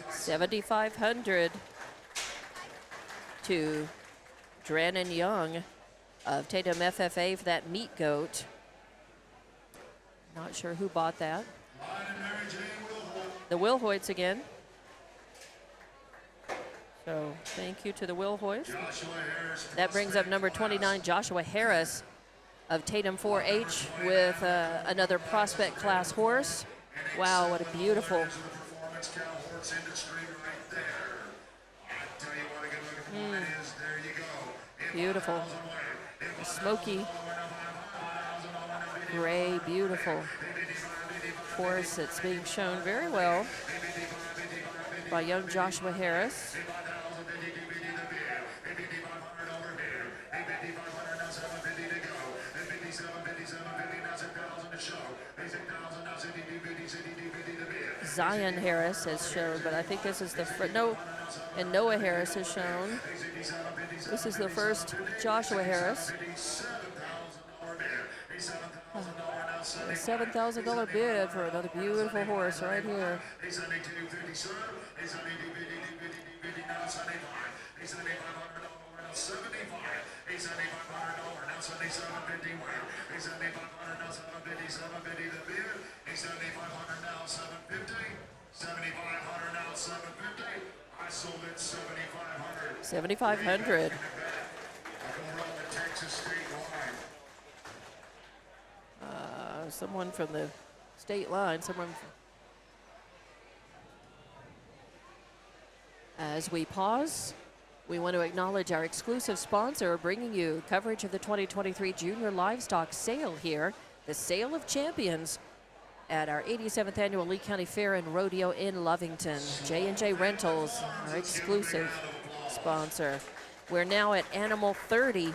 $7,500 to Drannon Young of Tatum FFA for that meat goat. Not sure who bought that. The Wilhoits again. So thank you to the Will Hoist. Joshua Harris. That brings up number 29, Joshua Harris of Tatum 4-H with another prospect class horse. Wow, what a beautiful. The performance cow horse industry right there. I tell you what a good looking one it is. There you go. Beautiful. A smoky, gray, beautiful horse that's being shown very well by young Joshua Harris. Zion Harris has shown, but I think this is the and Noah Harris has shown. This is the first Joshua Harris. A $7,000 bid for another beautiful horse right here. I sold it 7,500. 7,500. Texas state line. Someone from the state line. As we pause, we want to acknowledge our exclusive sponsor bringing you coverage of the 2023 Junior Livestock Sale here, the Sale of Champions at our 87th Annual Lee County Fair and Rodeo in Lovington. J&J Rentals, our exclusive sponsor. We're now at Animal 30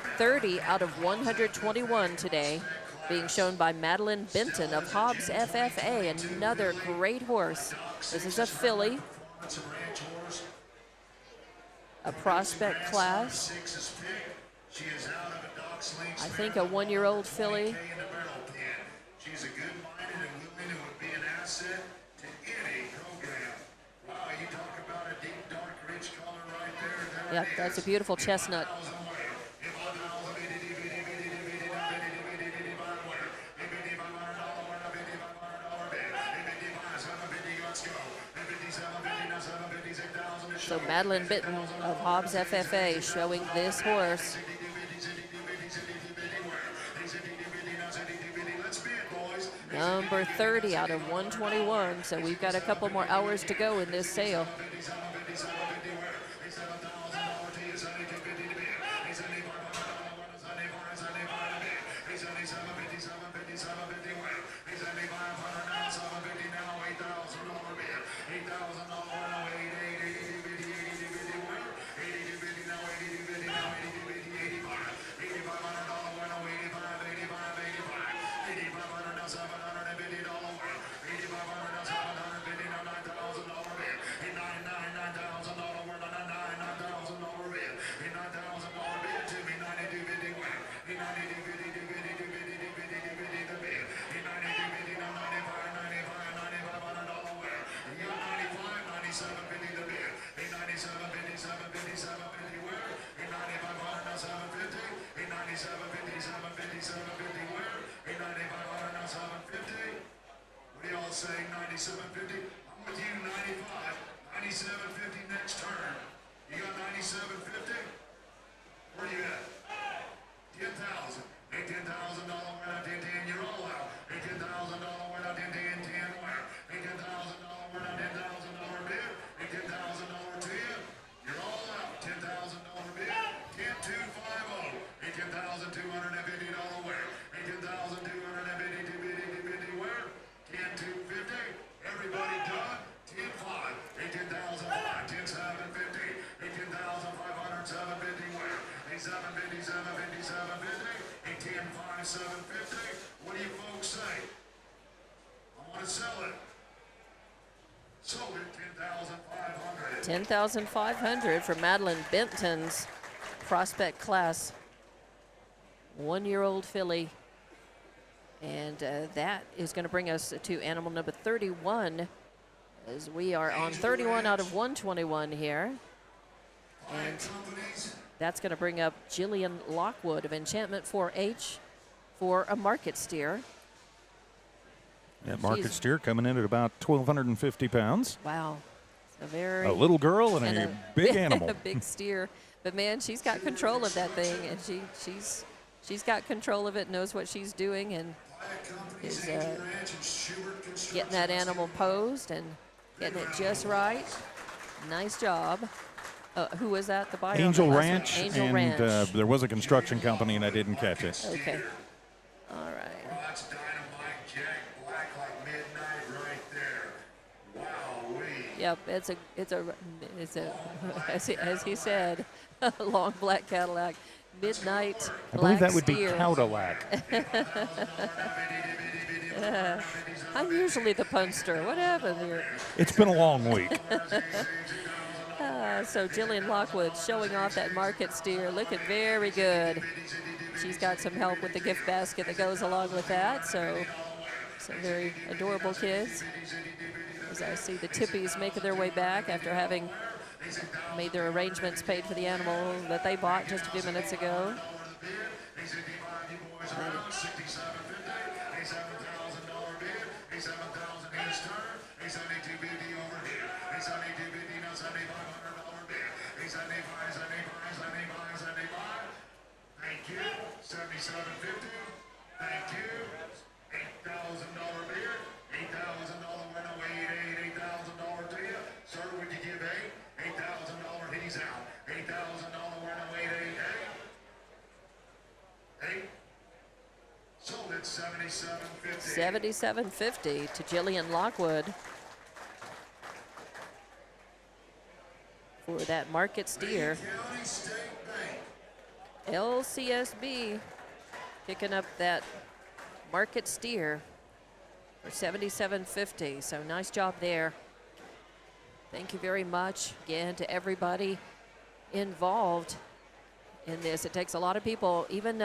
out of 121 today, being shown by Madeline Benton of Hobbs FFA, another great horse. This is a filly, a prospect class. I think a one-year-old filly. She's a good-minded and willing to be an asset to any program. Wow, you talk about a deep, dark, rich color right there. Yep, that's a beautiful chestnut. So Madeline Benton of Hobbs FFA showing this horse. Number 30 out of 121, so we've got a couple more hours to go in this sale. Saying 97.50. I'm with you, 95. 97.50 next turn. You got 97.50? Where you at? 10,000. Hey, $10,000 where not 10, you're all out. Hey, $10,000 where not 10, 10 where? Hey, $10,000 where not $10,000 bid. Hey, $10,000 to you. You're all out. $10,000 bid. 10,250. Hey, $10,250 where? Hey, $10,250 where? 10,250. Everybody done? 10,500. Hey, 10,005. 10,750. Hey, 10,500. 750 where? Hey, 750, 750, 750. Hey, 10,500, 750. What do you folks say? I want to sell it. Sold it 10,500. 10,500 for Madeline Benton's prospect class. One-year-old filly. And that is going to bring us to animal number 31, as we are on 31 out of 121 here. And that's going to bring up Jillian Lockwood of Enchantment 4-H for a market steer. That market steer coming in at about 1,250 pounds. Wow. A very A little girl and, a big animal. a big steer. But man, she's got control of that thing, and she's got control of it, knows what she's doing, and is getting that animal posed and getting it just right. Nice job. Who was that? The buyer? Angel on the last one? Ranch, Angel and Ranch. there was a construction company, and I didn't catch it. Okay. All right. That's Dynamite Jack Black like midnight right there. Wowee. Yep, it's a as he said, a long black Cadillac, midnight I black believe that would steer. be Cadillac. I'm usually the punster. What happened here? It's been a long week. So Jillian Lockwood showing off that market steer, looking very good. She's got some help with the gift basket that goes along with that. So some very adorable kids. As I see the Tippies making their way back after having made their arrangements, paid for the animal that they bought just a few minutes ago. Thank you. $77.50. Thank you. $8,000 bid. $8,000 went away. $8,000 to you. Sir, would you give $8,000? He's out. $8,000 went away. $8. Sold at $77.50. $77.50 to Jillian Lockwood for that market steer. County State Bank. LCSB picking up that market steer for $77.50. So nice job there. Thank you very much again to everybody involved in this. It takes a lot of people, even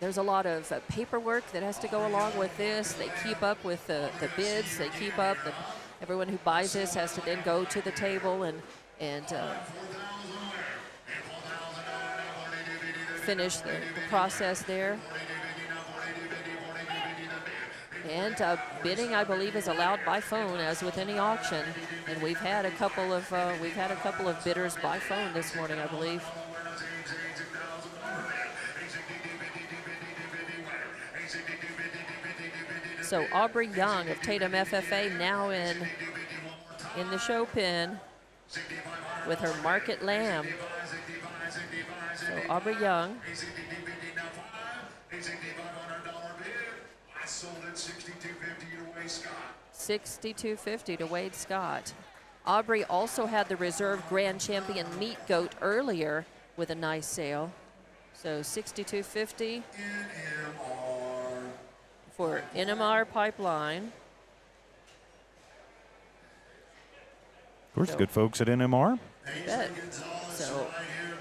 there's a lot of paperwork that has to go along with this. They keep up with the bids. They keep up. Everyone who buys this has to then go to the table and finish the process there. And bidding, I believe, is allowed by phone, as with any auction. And we've had a couple of bidders by phone this morning, I believe. So Aubrey Young of Tatum FFA now in the show pen with her Market Lamb. So Aubrey Young. $62.50 to Wade Scott. Aubrey also had the reserve grand champion meat goat earlier with a nice sale. So $62.50 for NMR Pipeline. Of course, good folks at NMR. You bet. So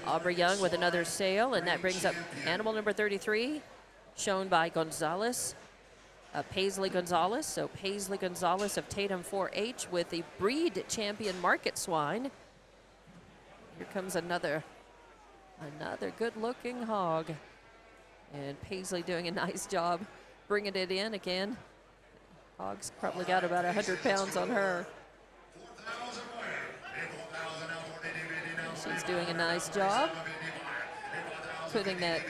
Aubrey Young with another sale, and that brings up animal number 33, shown by Gonzalez, Paisley Gonzalez. So Paisley Gonzalez of Tatum 4-H with the breed champion market swine. Here comes another good-looking hog, and Paisley doing a nice job bringing it in again. Hog's probably got about 100 pounds on her. She's doing a nice job putting that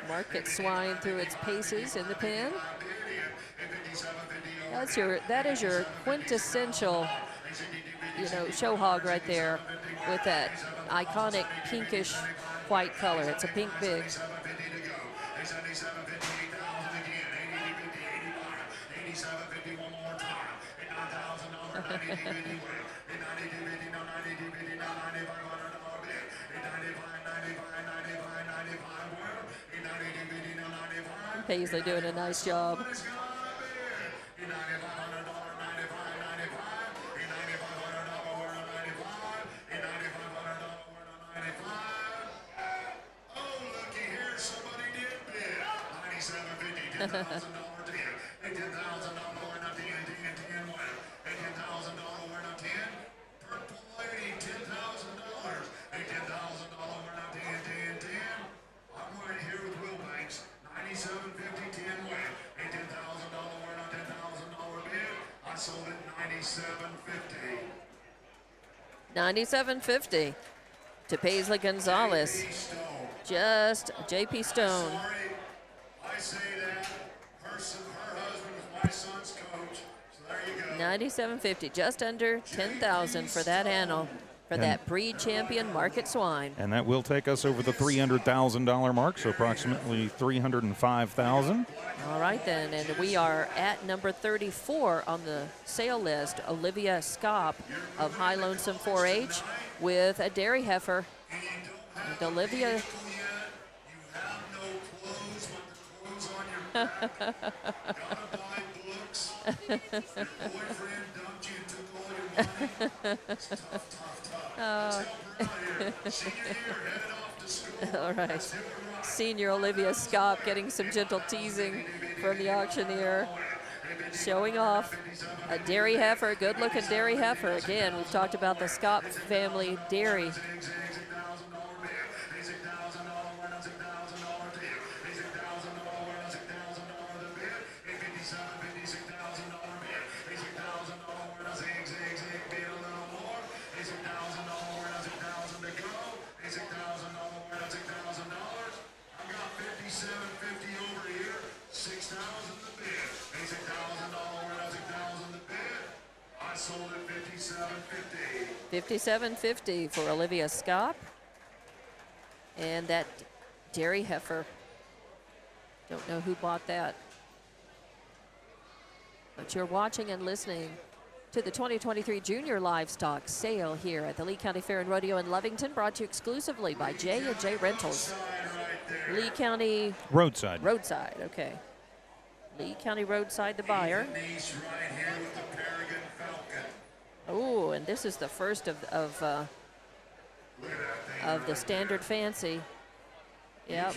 market swine through its paces in the pen. That is your quintessential, show hog right there with that iconic pinkish white color. It's a pink big. Paisley doing a nice job. Sold it $97.50 to Paisley Gonzalez. Just J.P. Stone. I say that. Her husband was my son's coach. So there you go. $97.50, just under $10,000 for that animal, for that breed champion Market Swine. And that will take us over the $300,000 mark, so approximately $305,000. All right then, and we are at number 34 on the sale list, Olivia Scopp of High Lonesome 4-H with a dairy heifer. And Olivia, You have no clothes but the clothes on your back. Gotta buy books. Your boyfriend dumped you and took all your money. It's tough. Let's help her out here. Senior year, headed off to school. all right. Senior Olivia Scopp getting some gentle teasing from the auctioneer, showing off a dairy heifer, good-looking dairy heifer. Again, we've talked about the Scopp family dairy. $57.50 for Olivia Scopp. And that dairy heifer, don't know who bought that. But you're watching and listening to the 2023 Junior Livestock Sale here at the Lee County Fair and Rodeo in Lovington, brought to you exclusively by J&J Rentals. Lee County Roadside. Roadside, okay. Lee County Roadside, the buyer. Oh, and this is the first of the standard fancy. Yep.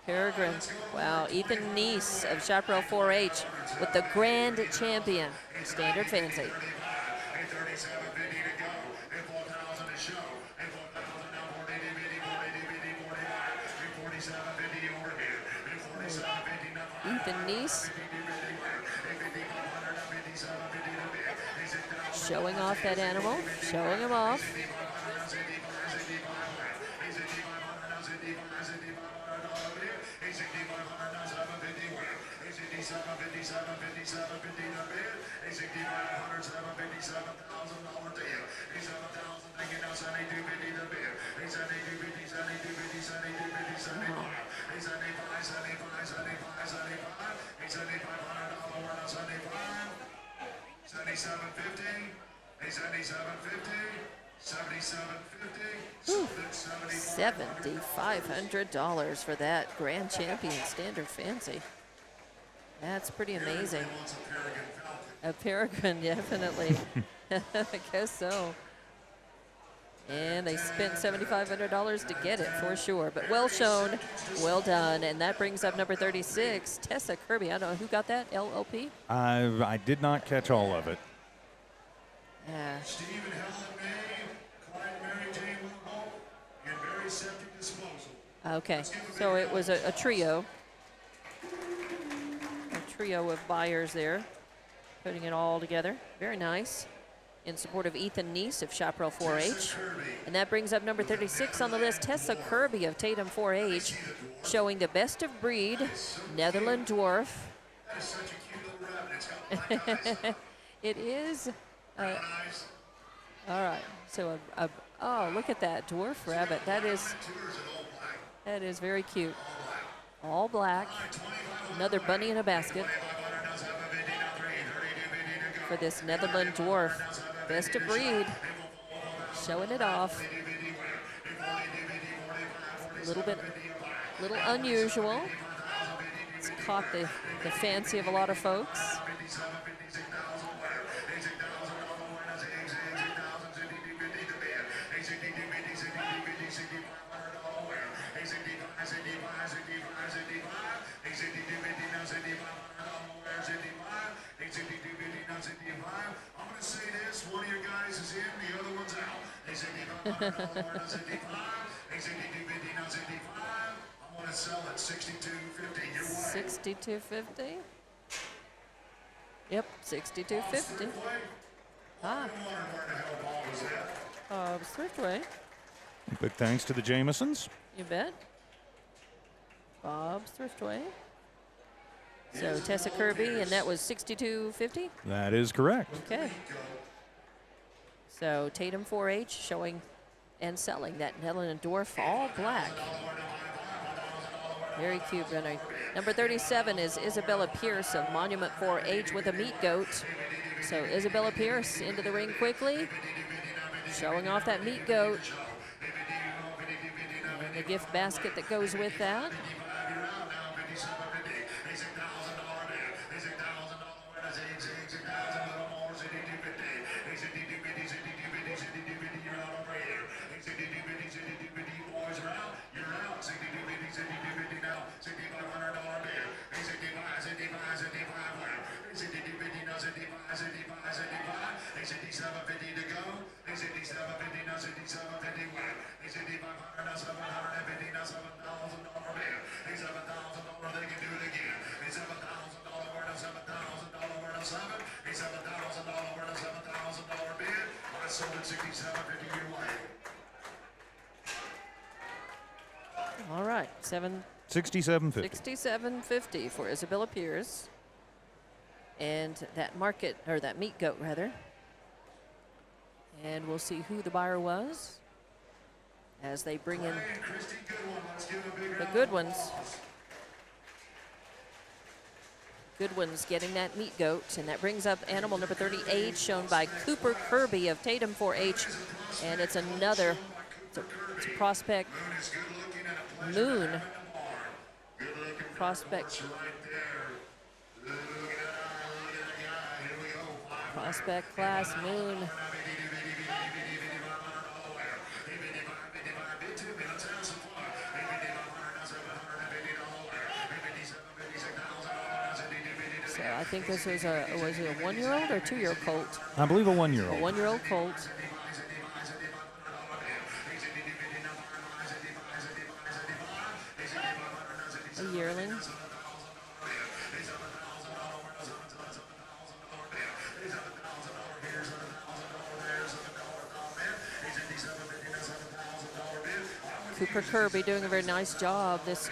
Peregrine. Wow, Ethan Neese of Chaparral 4-H with the grand champion, standard fancy. Ethan Neese showing off that animal, showing him off. $7,500 for that grand champion standard fancy. That's pretty amazing. A Peregrine, definitely. I guess so. And they spent $7,500 to get it for sure. But well shown, well done. And that brings up number 36, Tessa Kirby. I don't know who got that, LLP? I did not catch all of it. Yeah. Stephen Helen May, Clyde Mary Jane Woodhull, and Barry Septic Disposal. Okay, so it was a trio. A trio of buyers there, putting it all together. Very nice. In support of Ethan Neese of Chaparral 4-H. And that brings up number 36 on the list, Tessa Kirby of Tatum 4-H, showing the best of breed, Netherland Dwarf. That is such a cute little rabbit. It's got black eyes. It is. Eyes. All right, so oh, look at that dwarf rabbit. That is Tutors and all black. that is very cute. All black. Another bunny in a basket for this Netherland dwarf. Best of breed. Showing it off. A little unusual. It's caught the fancy of a lot of folks. I'm going to say this, one of your guys is in, the other one's out. I'm going to sell at $62.50. Your way. 62.50. Yep, 62.50. Ah, Where the hell Bob was at? Thriftway. Big thanks to the Jamesons. You bet. Bob's Thriftway. So Tessa Kirby, and that was 62.50. That is correct. Okay. So Tatum 4-H showing and selling that Helen Dorf all black. Very cute, Renner. Number 37 is Isabella Pierce of Monument 4-H with a meat goat. So Isabella Pierce into the ring quickly, showing off that meat goat. And the gift basket that goes with that. All right, 67.50. 67.50 for Isabella Pierce. And that market, or that meat goat rather. And we'll see who the buyer was as they bring in the good ones. Good ones getting that meat goat, and that brings up animal number 38, shown by Cooper Kirby of Tatum 4-H, and it's another, it's a prospect Moon. Prospect class Moon. So I think this was a 1-year-old or 2-year-old colt? I believe a 1-year-old. A 1-year-old colt. A yearling. Cooper Kirby doing a very nice job. This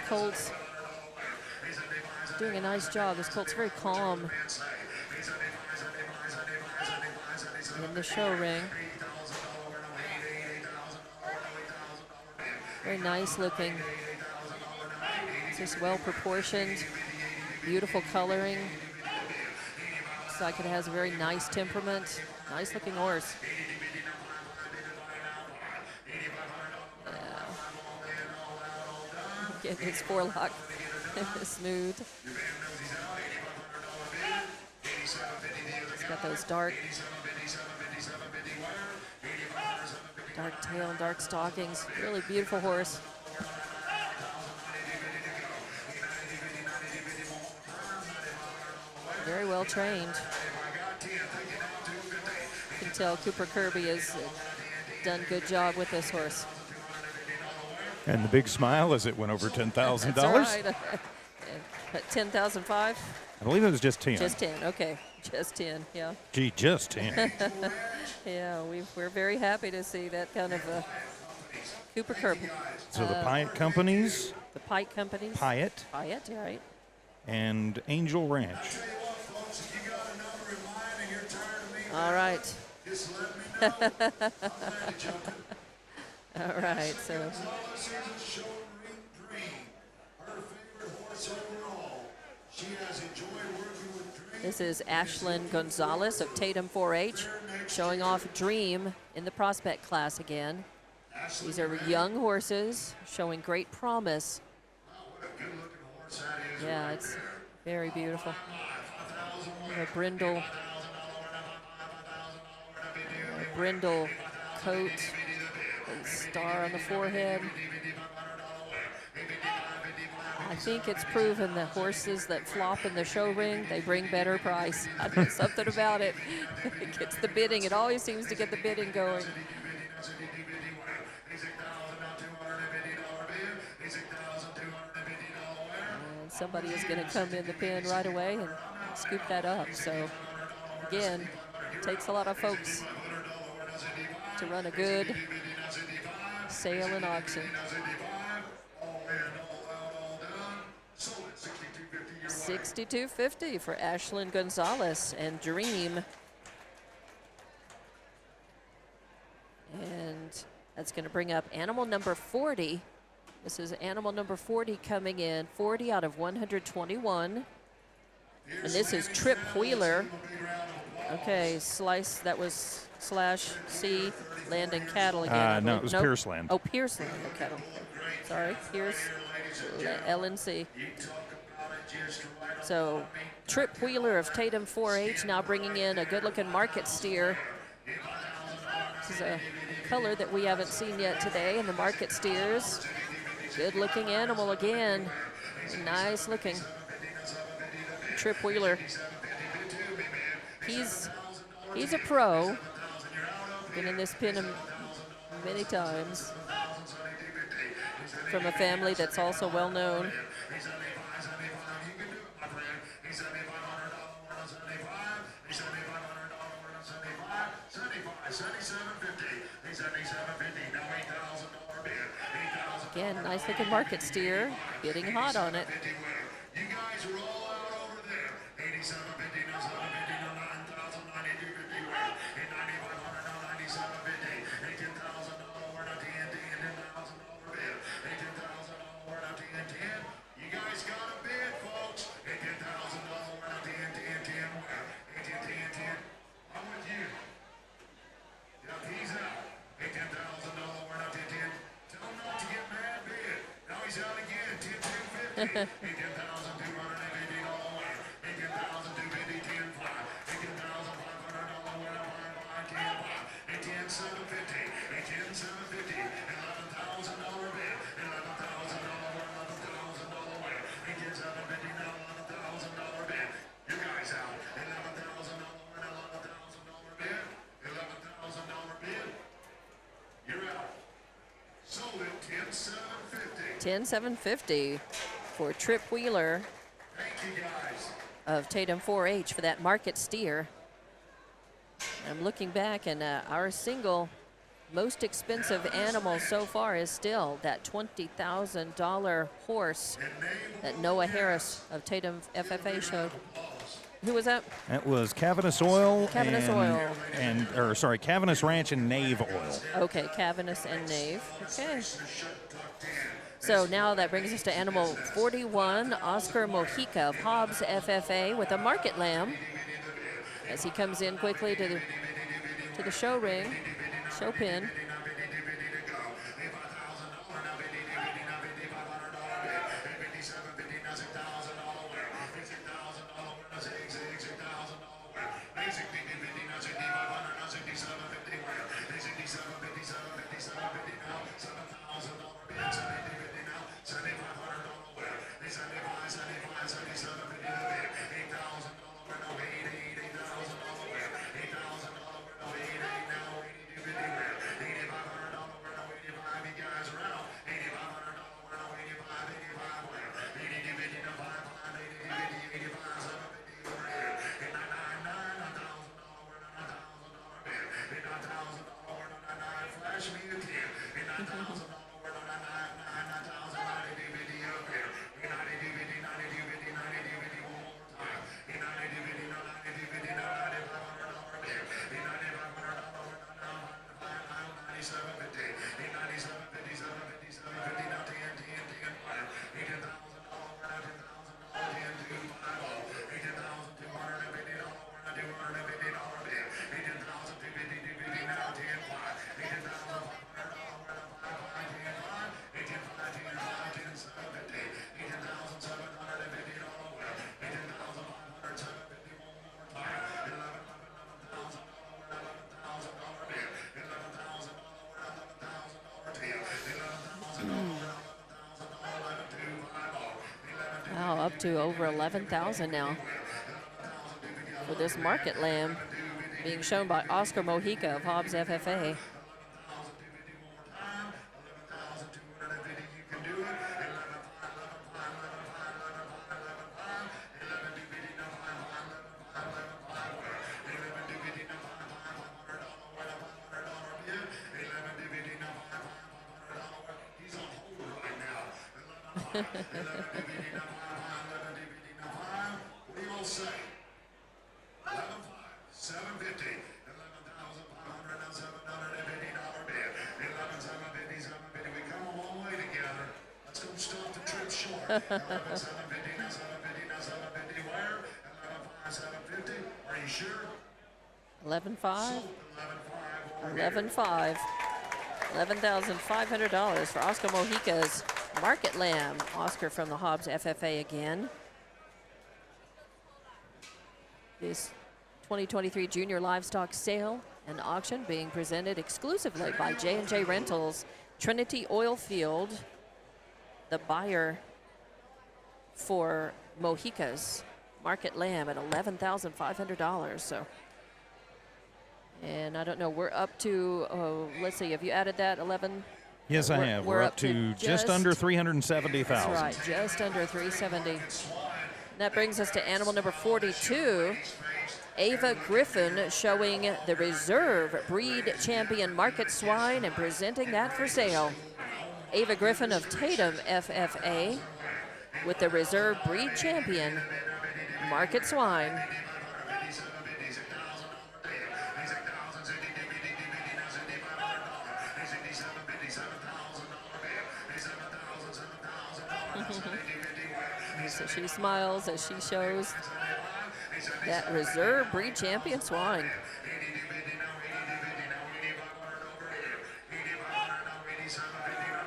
colt's doing a nice job. This colt's very calm in the show ring. Very nice looking. It's just well proportioned, beautiful coloring. Looks like it has a very nice temperament. Nice looking horse. Yeah. Getting his forelock smooth. It's got those dark tail and dark stockings. Really beautiful horse. Very well trained. You can tell Cooper Kirby has done a good job with this horse. And the big smile as it went over $10,000. That's right. 10,005? I believe it was just 10. Just 10, okay. Just 10, yeah. Gee, just 10. Yeah, we're very happy to see that kind of Cooper Kirby. So the Pyatt Companies. The Pike Companies. Pyatt. Pyatt, yeah, right. And Angel Ranch. All right. All right, so. This is Ashlyn Gonzalez of Tatum 4-H, showing off Dream in the prospect class again. These are young horses showing great promise. Yeah, it's very beautiful. A brindle coat, a star on the forehead. I think it's proven that horses that flop in the show ring, they bring better price. I know something about it. It gets the bidding. It always seems to get the bidding going. And somebody is going to come in the pen right away and scoop that up. So, again, it takes a lot of folks to run a good sale and auction. 62.50 for Ashlyn Gonzalez and Dream. And that's going to bring up animal number 40. This is animal number 40 coming in, 40 out of 121. And this is Trip Wheeler. Okay, slice, that was / C, Land and Cattle again. No, it was Pierce Land. Oh, Pierce Land and Cattle. Sorry, Pierce, LNC. So, Trip Wheeler of Tatum 4-H now bringing in a good-looking market steer. This is a color that we haven't seen yet today in the market steers. Good-looking animal again. Nice looking. Trip Wheeler. He's a pro. Been in this pen many times. From a family that's also well known. Again, nice looking market steer, getting hot on it. You guys are all out over there. 87.50, no 7.50, no 9,000, 92.50, and 9,500, no 97.50, $18,000 worth of TNT, and $10,000 bid. $18,000 worth of TNT. You guys got a bid, folks. $10,000 worth of TNT and 10 where? 18 TNT. I'm with you. Yep, he's out. $10,000 worth of TNT. Tell him not to get mad bid. Now he's out again. 10,250. 18,250 all the way. 18,250, 10 5. 18,500 winner, 5 5, 10 5. 18,750. 18,750. $11,000 bid. $11,000 $11,000 winner. 18,750 now $11,000 bid. You guys out. $11,000 winner, $11,000 bid. $11,000 bid. You're out. Sold it 10,750. 10,750 for Trip Wheeler Thank you guys. of Tatum 4-H for that market steer. I'm looking back, and our single most expensive animal so far is still that $20,000 horse that Noah Harris of Tatum FFA showed. Who was that? That was Cavernous Oil. Cavernous Oil. Cavernous Ranch and Nave Oil. Okay, Cavernous and Nave. Okay. So now that brings us to animal 41, Oscar Mojica of Hobbs FFA with a market lamb as he comes in quickly to the show ring, show pin. to over 11,000 now for this market lamb being shown by Oscar Mojica of Hobbs FFA. Are you sure? 11.5. 11.5. $11,500 for Oscar Mojica's market lamb. Oscar from the Hobbs FFA again. This 2023 Junior Livestock Sale and Auction being presented exclusively by J&J Rentals, Trinity Oil Field, the buyer for Mojica's market lamb at $11,500. So, and I don't know, we're up to, let's see, have you added that 11? Yes, I have. We're up to just under 370,000. That's right, just under 370. That brings us to animal number 42, Ava Griffin, showing the Reserve Breed Champion Market Swine and presenting that for sale. Ava Griffin of Tatum FFA with the Reserve Breed Champion Market Swine. So she smiles as she shows that Reserve Breed Champion swine.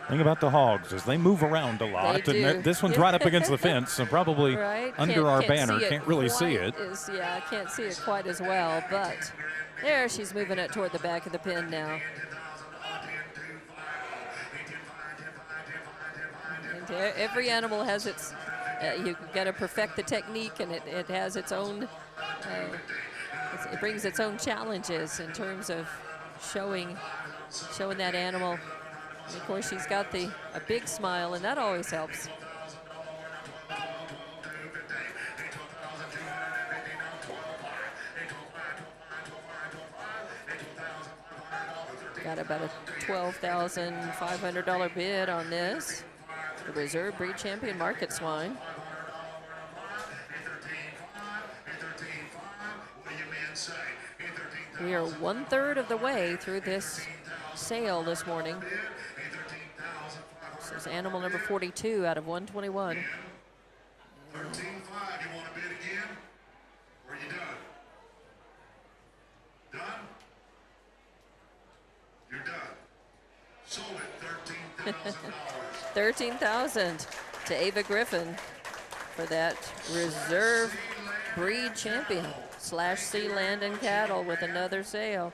Thing about the hogs is they move around a lot, They do. and this one's right up against the fence, so probably Right? under our banner, can't really see it. Yeah, I can't see it quite as well, but there she's moving it toward the back of the pen now. And every animal has its, you got to perfect the technique, and it has its own, it brings its own challenges in terms of showing that animal. And of course, she's got a big smile, and that always helps. Got about a $12,500 bid on this. The Reserve Breed Champion Market Swine. We are 1/3 of the way through this sale this morning. This is animal number 42 out of 121. 13.5. You want to bid again? Or are you done? Done? You're done. Sold it. $13,000. $13,000 to Ava Griffin for that Reserve Breed Champion /C Land and Cattle with another sale.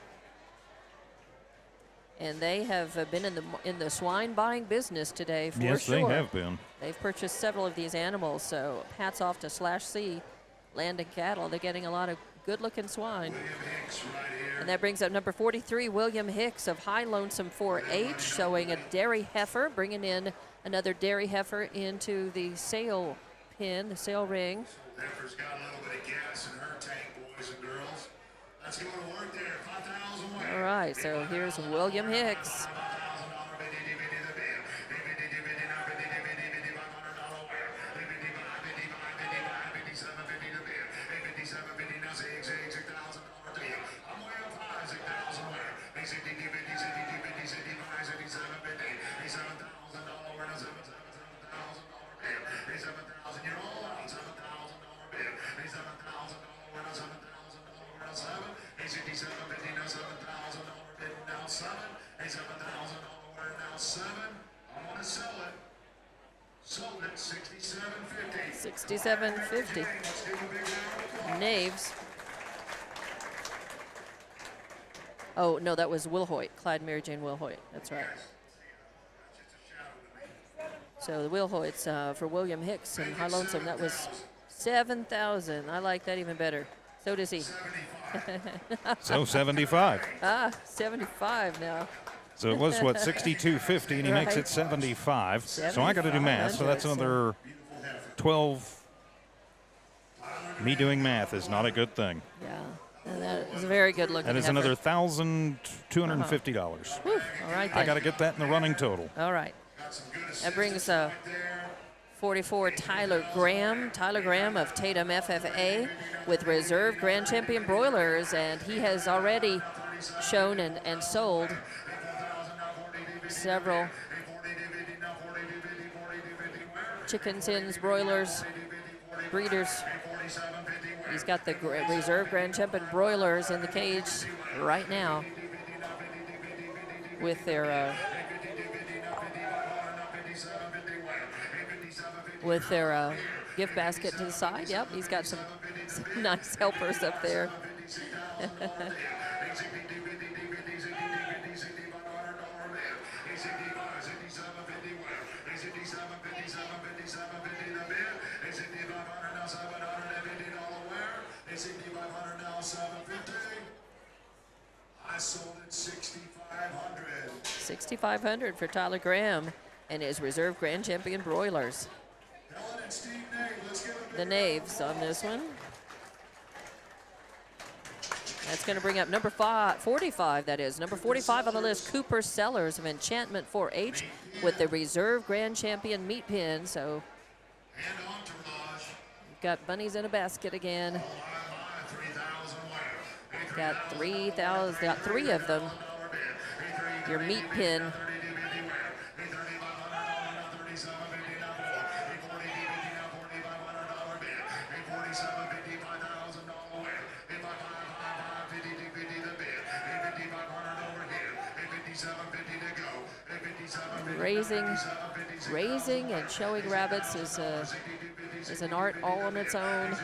And they have been in the swine buying business today for yes, sure. Yes, they have been. They've purchased several of these animals, so hats off to /C Land and Cattle. They're getting a lot of good-looking swine. And that brings up number 43, William Hicks of High Lonesome 4-H, showing a dairy heifer, bringing in another dairy heifer into the sale pin, the sale ring. Heifer's got a little bit of gas in her tank, boys and girls. Let's go to work there. 5,000 away. All right, so here's William Hicks. $67.50. Knaves. Oh, no, that was Wilhoit, Clyde Mary Jane Wilhoit. That's right. So the wheel hoits for William Hicks and High Lonesome, that was 7,000. I like that even better. So does he. So 75. 75 now. So it was, what, 62.50, and he makes Right. it 75. So I got to do math, so that's 7,500, another 12. Me doing math is not a good thing. Yeah, and that is a very good looking. That is heifer. another $1,250. Whew, all right, I then. got to get that in the running total. All right. That brings 44 Tyler Graham. Tyler Graham of Tatum FFA with reserve Grand Champion broilers, and he has already shown and sold several chickens, hens, broilers, breeders. He's got the reserve Grand Champion broilers in the cage right now with their gift basket to the side. Yep, he's got some nice helpers up there. I sold it 6,500. 6,500 for Tyler Graham and his reserve Grand Champion broilers. Helen and Steve Nave, let's give them The Knaves on this one. That's going to bring up number 45, that is. Number 45 on the list, Cooper Sellers of Enchantment 4-H with the reserve Grand Champion meat pin. So and entourage. you've got bunnies in a basket again. 3,000 left. Got 3,000, got 3 of them. Your meat pin. Raising and showing rabbits is an art all on its own.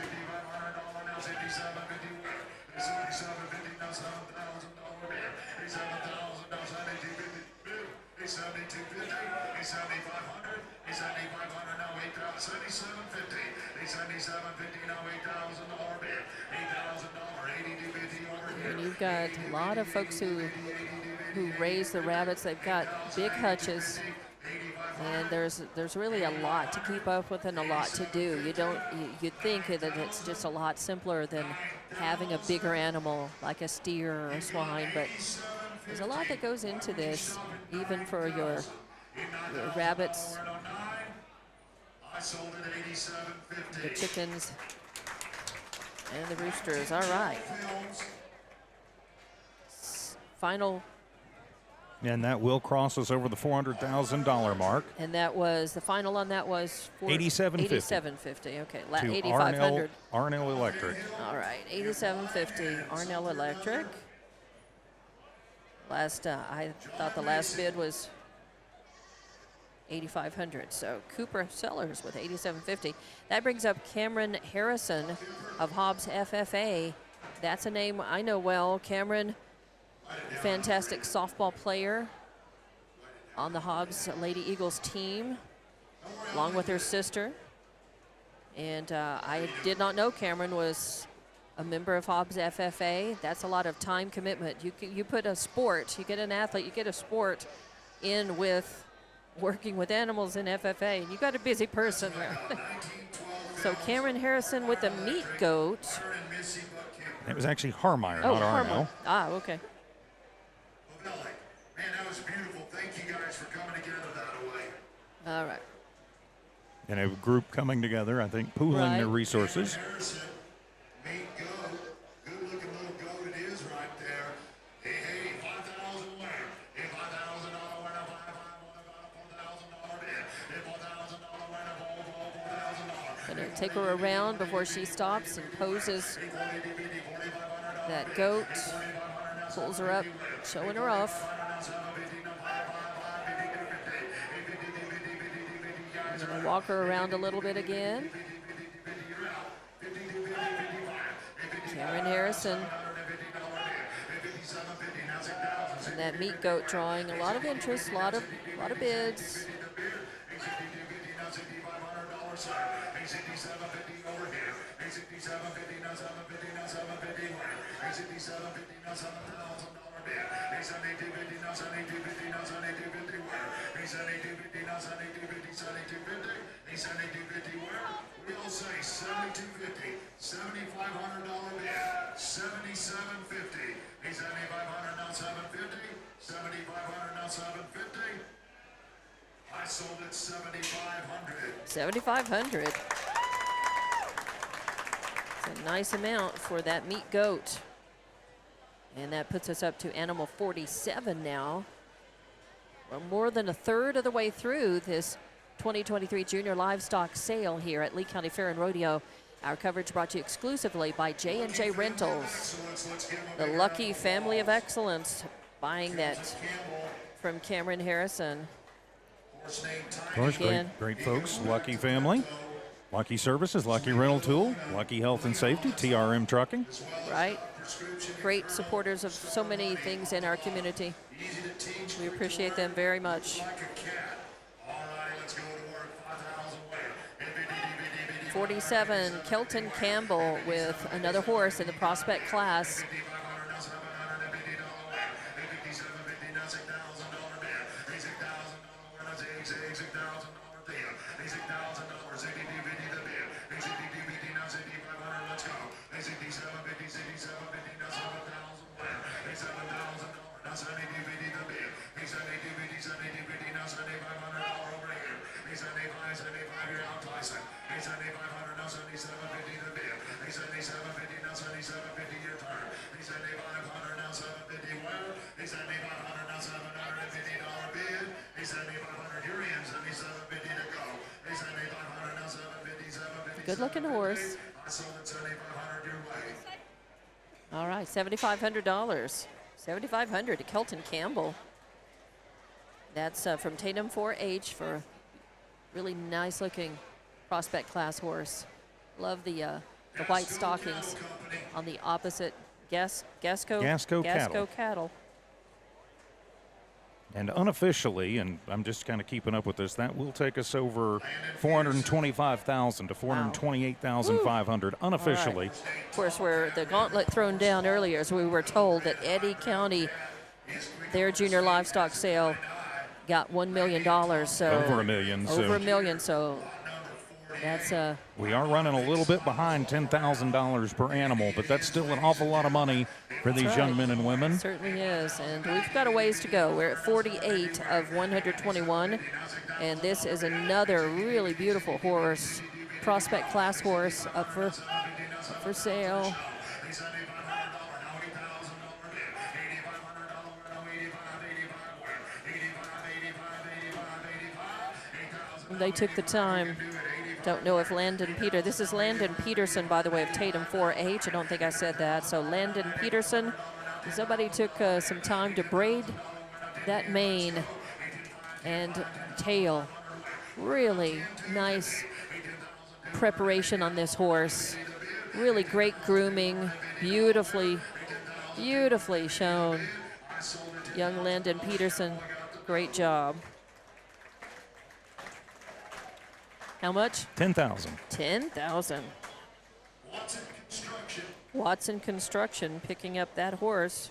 And you've got a lot of folks who raise the rabbits. They've got big hutches, and there's really a lot to keep up with and a lot to do. You'd think that it's just a lot simpler than having a bigger animal like a steer or a swine, but there's a lot that goes into this, even for your rabbits, the chickens, and the roosters. All right. Final. And that will cross us over the $400,000 mark. And that was, the final on that was $87.50. $87.50, okay. To 8,500. Arnell Electric. All right, $87.50, Arnell Electric. I thought the last bid was $8,500. So Cooper Sellers with $87.50. That brings up Cameron Harrison of Hobbs FFA. That's a name I know well. Cameron, fantastic softball player on the Hobbs Lady Eagles team, along with her sister. And I did not know Cameron was a member of Hobbs FFA. That's a lot of time commitment. You put a sport, you get an athlete, you get a sport in with working with animals in FFA, and you got a busy person there. So Cameron Harrison with the meat goat. It was actually Harmeyer, Oh, not Arnell. Harmon. Ah, okay. Man, that was beautiful. Thank you guys for coming together that way. All right. And a group coming together, I think, pooling Right. their resources. Harrison, meat goat, good looking little goat it is right there. Hey, 5,000 where? Hey, $5,000 where? $4,000 bid. Hey, $4,000 where? $4,000. Gonna take her around before she stops and poses that goat. Pulls her up, showing her off. I'm gonna walk her around a little bit again. Cameron Harrison. And that meat goat drawing a lot of interest, a lot of bids. sir. ACT 750 over here. ACT 750 now 750 now 750 where? ACT 750 now $7,000 bid. ACT 250 now 7250 now 7250 where? ACT 250 now 7250 7250. ACT 250 where? We all say 7250. $7,500 bid. 7750. ACT 500 now 750. 7,500 now 750. I sold it 7,500. 7,500. It's a nice amount for that meat goat. And that puts us up to animal 47 now. We're more than a third of the way through this 2023 Junior Livestock Sale here at Lee County Fair and Rodeo. Our coverage brought to you exclusively by J&J Rentals. The Lucky Family of Excellence, buying that from Cameron Harrison. Of course, Again. great folks. Lucky Family, Lucky Services, Lucky Rental Tool, Lucky Health and Safety, TRM Trucking. Right? Great supporters of so many things in our community. We appreciate them very much. 47, Kelton Campbell with another horse in the prospect class. Good looking horse. All right, $7,500. $7,500 to Kelton Campbell. That's from Tatum 4-H for a really nice looking prospect class horse. Love the white stockings on the opposite Gasco cattle. And unofficially, and I'm just kind of keeping up with this, that will take us over 425,000 to 428,500 unofficially. Right. Of course, where the gauntlet thrown down earlier, as we were told that Eddy County, their junior livestock sale got $1 million. So Over $1 million. Over $1 million. So that's we are running a little bit behind $10,000 per animal, but that's still an awful lot of money for these young men and women. It certainly is, and we've got a ways to go. We're at 48 of 121, and this is another really beautiful horse, prospect class horse up for sale. They took the time. Don't know if this is Landon Peterson, by the way, of Tatum 4-H. I don't think I said that. So Landon Peterson, somebody took some time to braid that mane and tail. Really nice preparation on this horse. Really great grooming, beautifully shown. Young Landon Peterson, great job. How much? 10,000. 10,000. Watson Construction picking up that horse.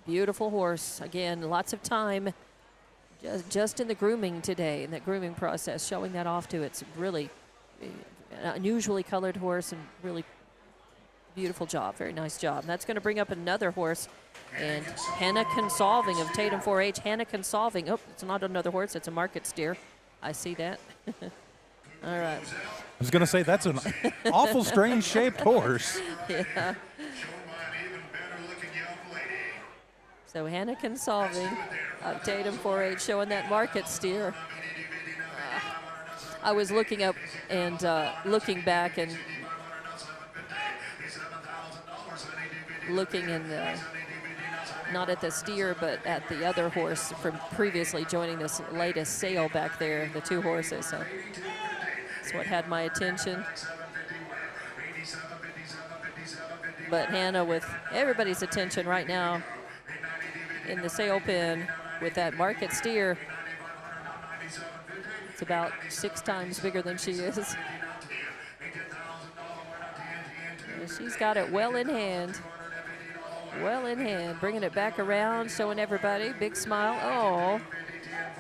Beautiful horse. Again, lots of time just in the grooming today, in that grooming process, showing that off to it's really unusually colored horse and really beautiful job. Very nice job. And that's going to bring up another horse. And Hannah Consolving of Tatum 4-H. Hannah Consolving. Oh, it's not another horse. It's a market steer. I see that. All right. I was going to say, that's an awful strange shaped horse. Yeah. So Hannah Consolving of Tatum 4-H showing that market steer. I was looking up and looking back and looking in the, not at the steer, but at the other horse from previously joining this latest sale back there, the two horses. So that's what had my attention. But Hannah with everybody's attention right now in the sale pen with that market steer. It's about 6 times bigger than she is. And she's got it well in hand. Well in hand, bringing it back around, showing everybody, big smile. Oh,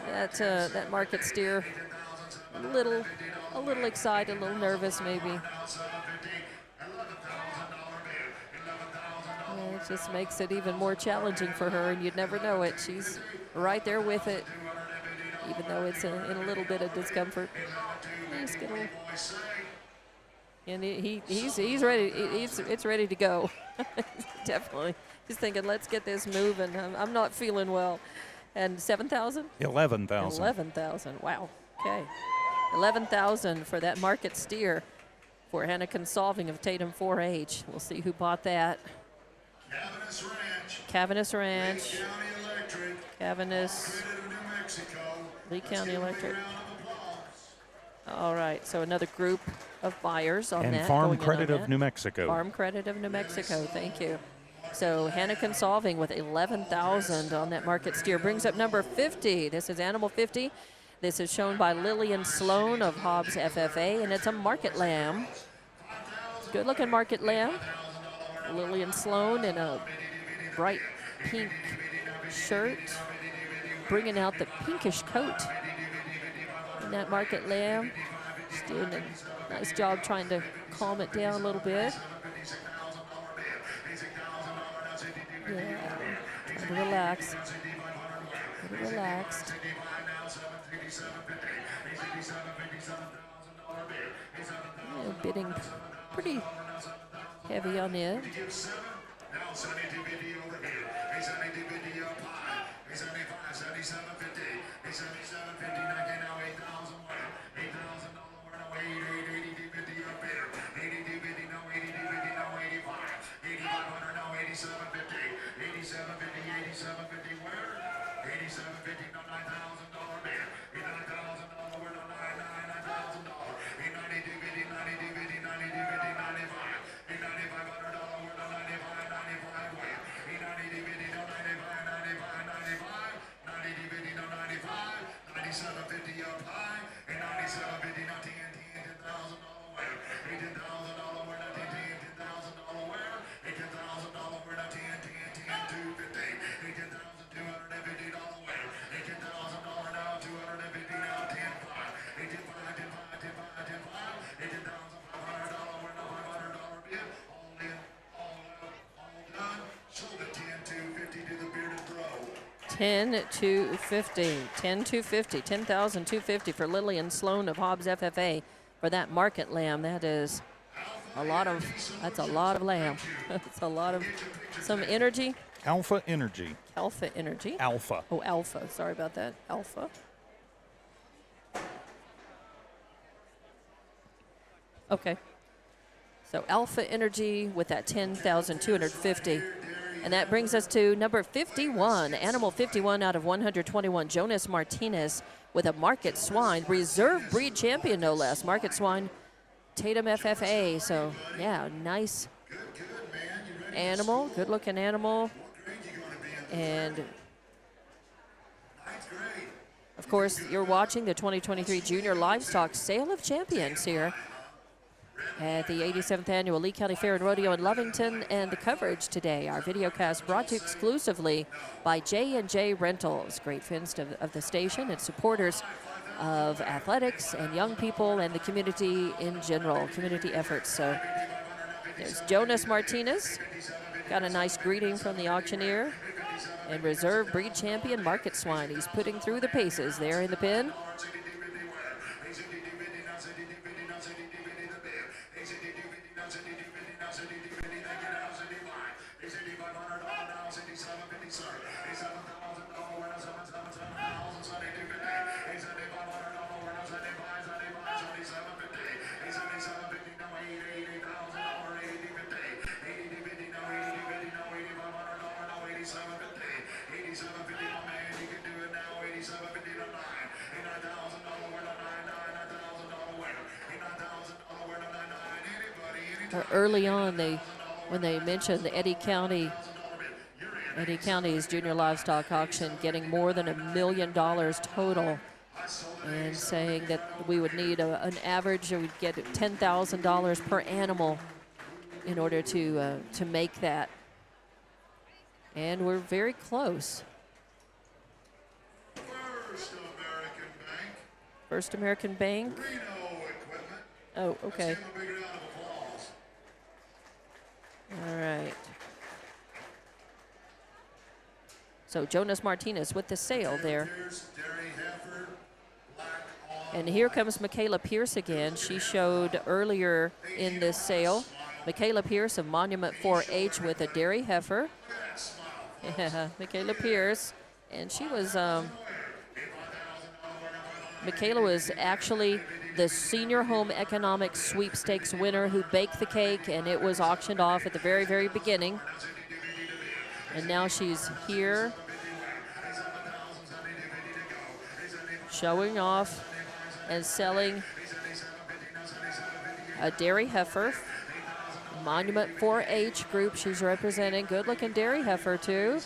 that market steer, a little excited, a little nervous maybe. Well, it just makes it even more challenging for her, and you'd never know it. She's right there with it, even though it's in a little bit of discomfort. He's gonna, and he's ready. It's ready to go. Definitely. He's thinking, let's get this moving. I'm not feeling well. And 7,000? 11,000. 11,000. Wow. Okay. 11,000 for that market steer for Hannah Consolving of Tatum 4-H. We'll see who bought that. Cavanis Ranch. Cavanis. Lee County Electric. All right. So another group of buyers on that. And Farm Credit of New Mexico. Farm Credit of New Mexico. Thank you. So Hannah Consolving with 11,000 on that market steer brings up number 50. This is Animal 50. This is shown by Lillian Sloan of Hobbs FFA, and it's a market lamb. Good looking market lamb. Lillian Sloan in a bright pink shirt, bringing out the pinkish coat in that market lamb. She's doing a nice job trying to calm it down a little bit. Yeah, trying to relax. A little relaxed. Yeah, bidding pretty heavy on it. $10,250, $10,250 for Lillian Sloan of Hobbs FFA for that market lamb. That's a lot of lamb. That's a lot of some energy. Alpha Energy. Alpha Energy. Alpha. Oh, Alpha. Sorry about that. Alpha. Okay. So Alpha Energy with that 10,250. And that brings us to number 51, Animal 51 out of 121, Jonas Martinez with a Market Swine, reserve breed champion no less. Market Swine, Tatum FFA. So, yeah, nice animal, good looking animal. And, of course, you're watching the 2023 Junior Livestock Sale of Champions here at the 87th Annual Lee County Fair and Rodeo in Lovington, and the coverage today, our video cast brought to you exclusively by J&J Rentals, great fans of the station and supporters of athletics and young people and the community in general, community efforts. So there's Jonas Martinez, got a nice greeting from the auctioneer, and reserve breed champion Market Swine. He's putting through the paces there in the pen. Early on, when they mentioned the Eddy County's Junior Livestock Auction getting more than $1 million total and saying that we would need an average, or we'd get $10,000 per animal in order to make that. And we're very close. First American Bank. Oh, okay. All right. So Jonas Martinez with the sale there. And here comes Michaela Pierce again. She showed earlier in this sale. Michaela Pierce of Monument 4-H with a dairy heifer. Yeah, Michaela Pierce. And she was, Michaela was actually the Senior Home Economics Sweepstakes winner who baked the cake, and it was auctioned off at the very, very beginning. And now she's here showing off and selling a dairy heifer. Monument 4-H group she's representing. Good looking dairy heifer too.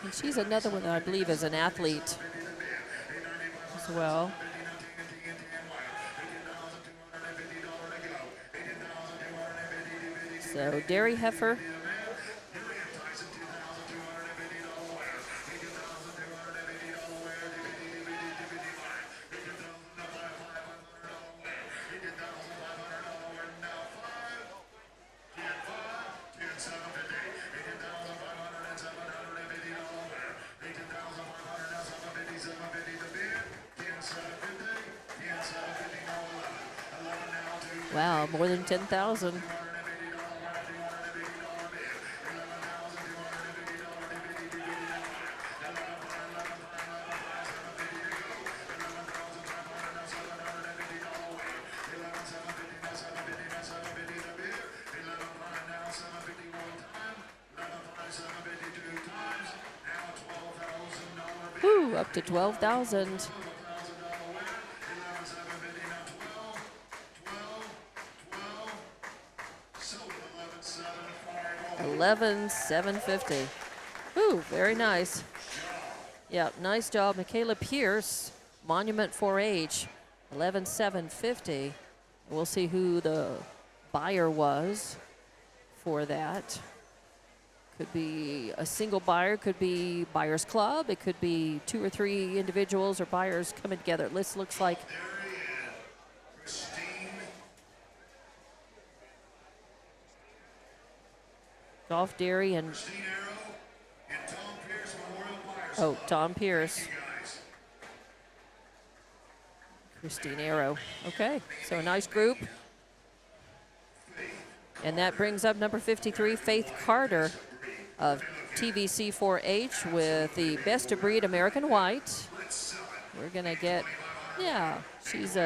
And she's another one that I believe is an athlete as well. So dairy heifer. Wow, more than 10,000. Woo, up to 12,000. 11,750. Ooh, very nice. Yeah, nice job, Michaela Pierce, Monument 4-H, 11,750. We'll see who the buyer was for that. Could be a single buyer, could be buyer's club, it could be 2 or 3 individuals or buyers coming together. This looks like Golf Dairy and Tom Pierce. Christine Arrow. Okay, so a nice group. And that brings up number 53, Faith Carter of TVC 4-H with the Best of Breed American White. We're gonna get, yeah, she's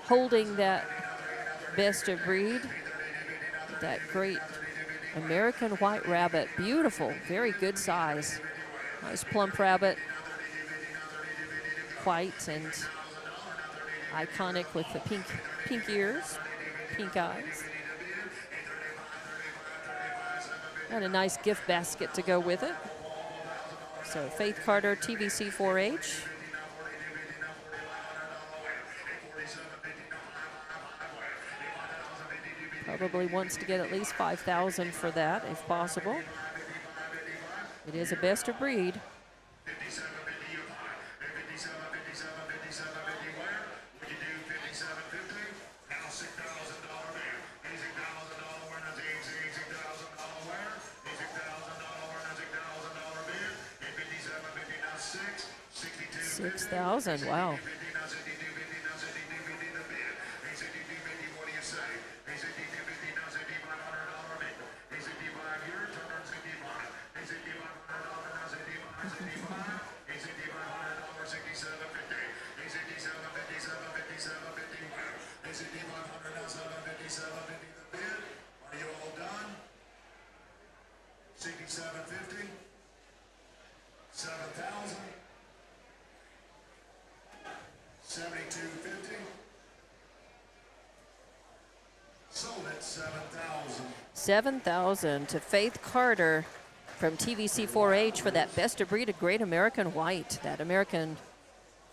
holding that Best of Breed, that great American White rabbit. Beautiful, very good size. Nice plump rabbit, white and iconic with the pink ears, pink eyes. And a nice gift basket to go with it. So Faith Carter, TVC 4-H. Probably wants to get at least 5,000 for that, if possible. It is a best of breed. $6,000, wow. 7,000. 7,000 to Faith Carter from TVC 4-H for that Best of Breed of Great American White. That American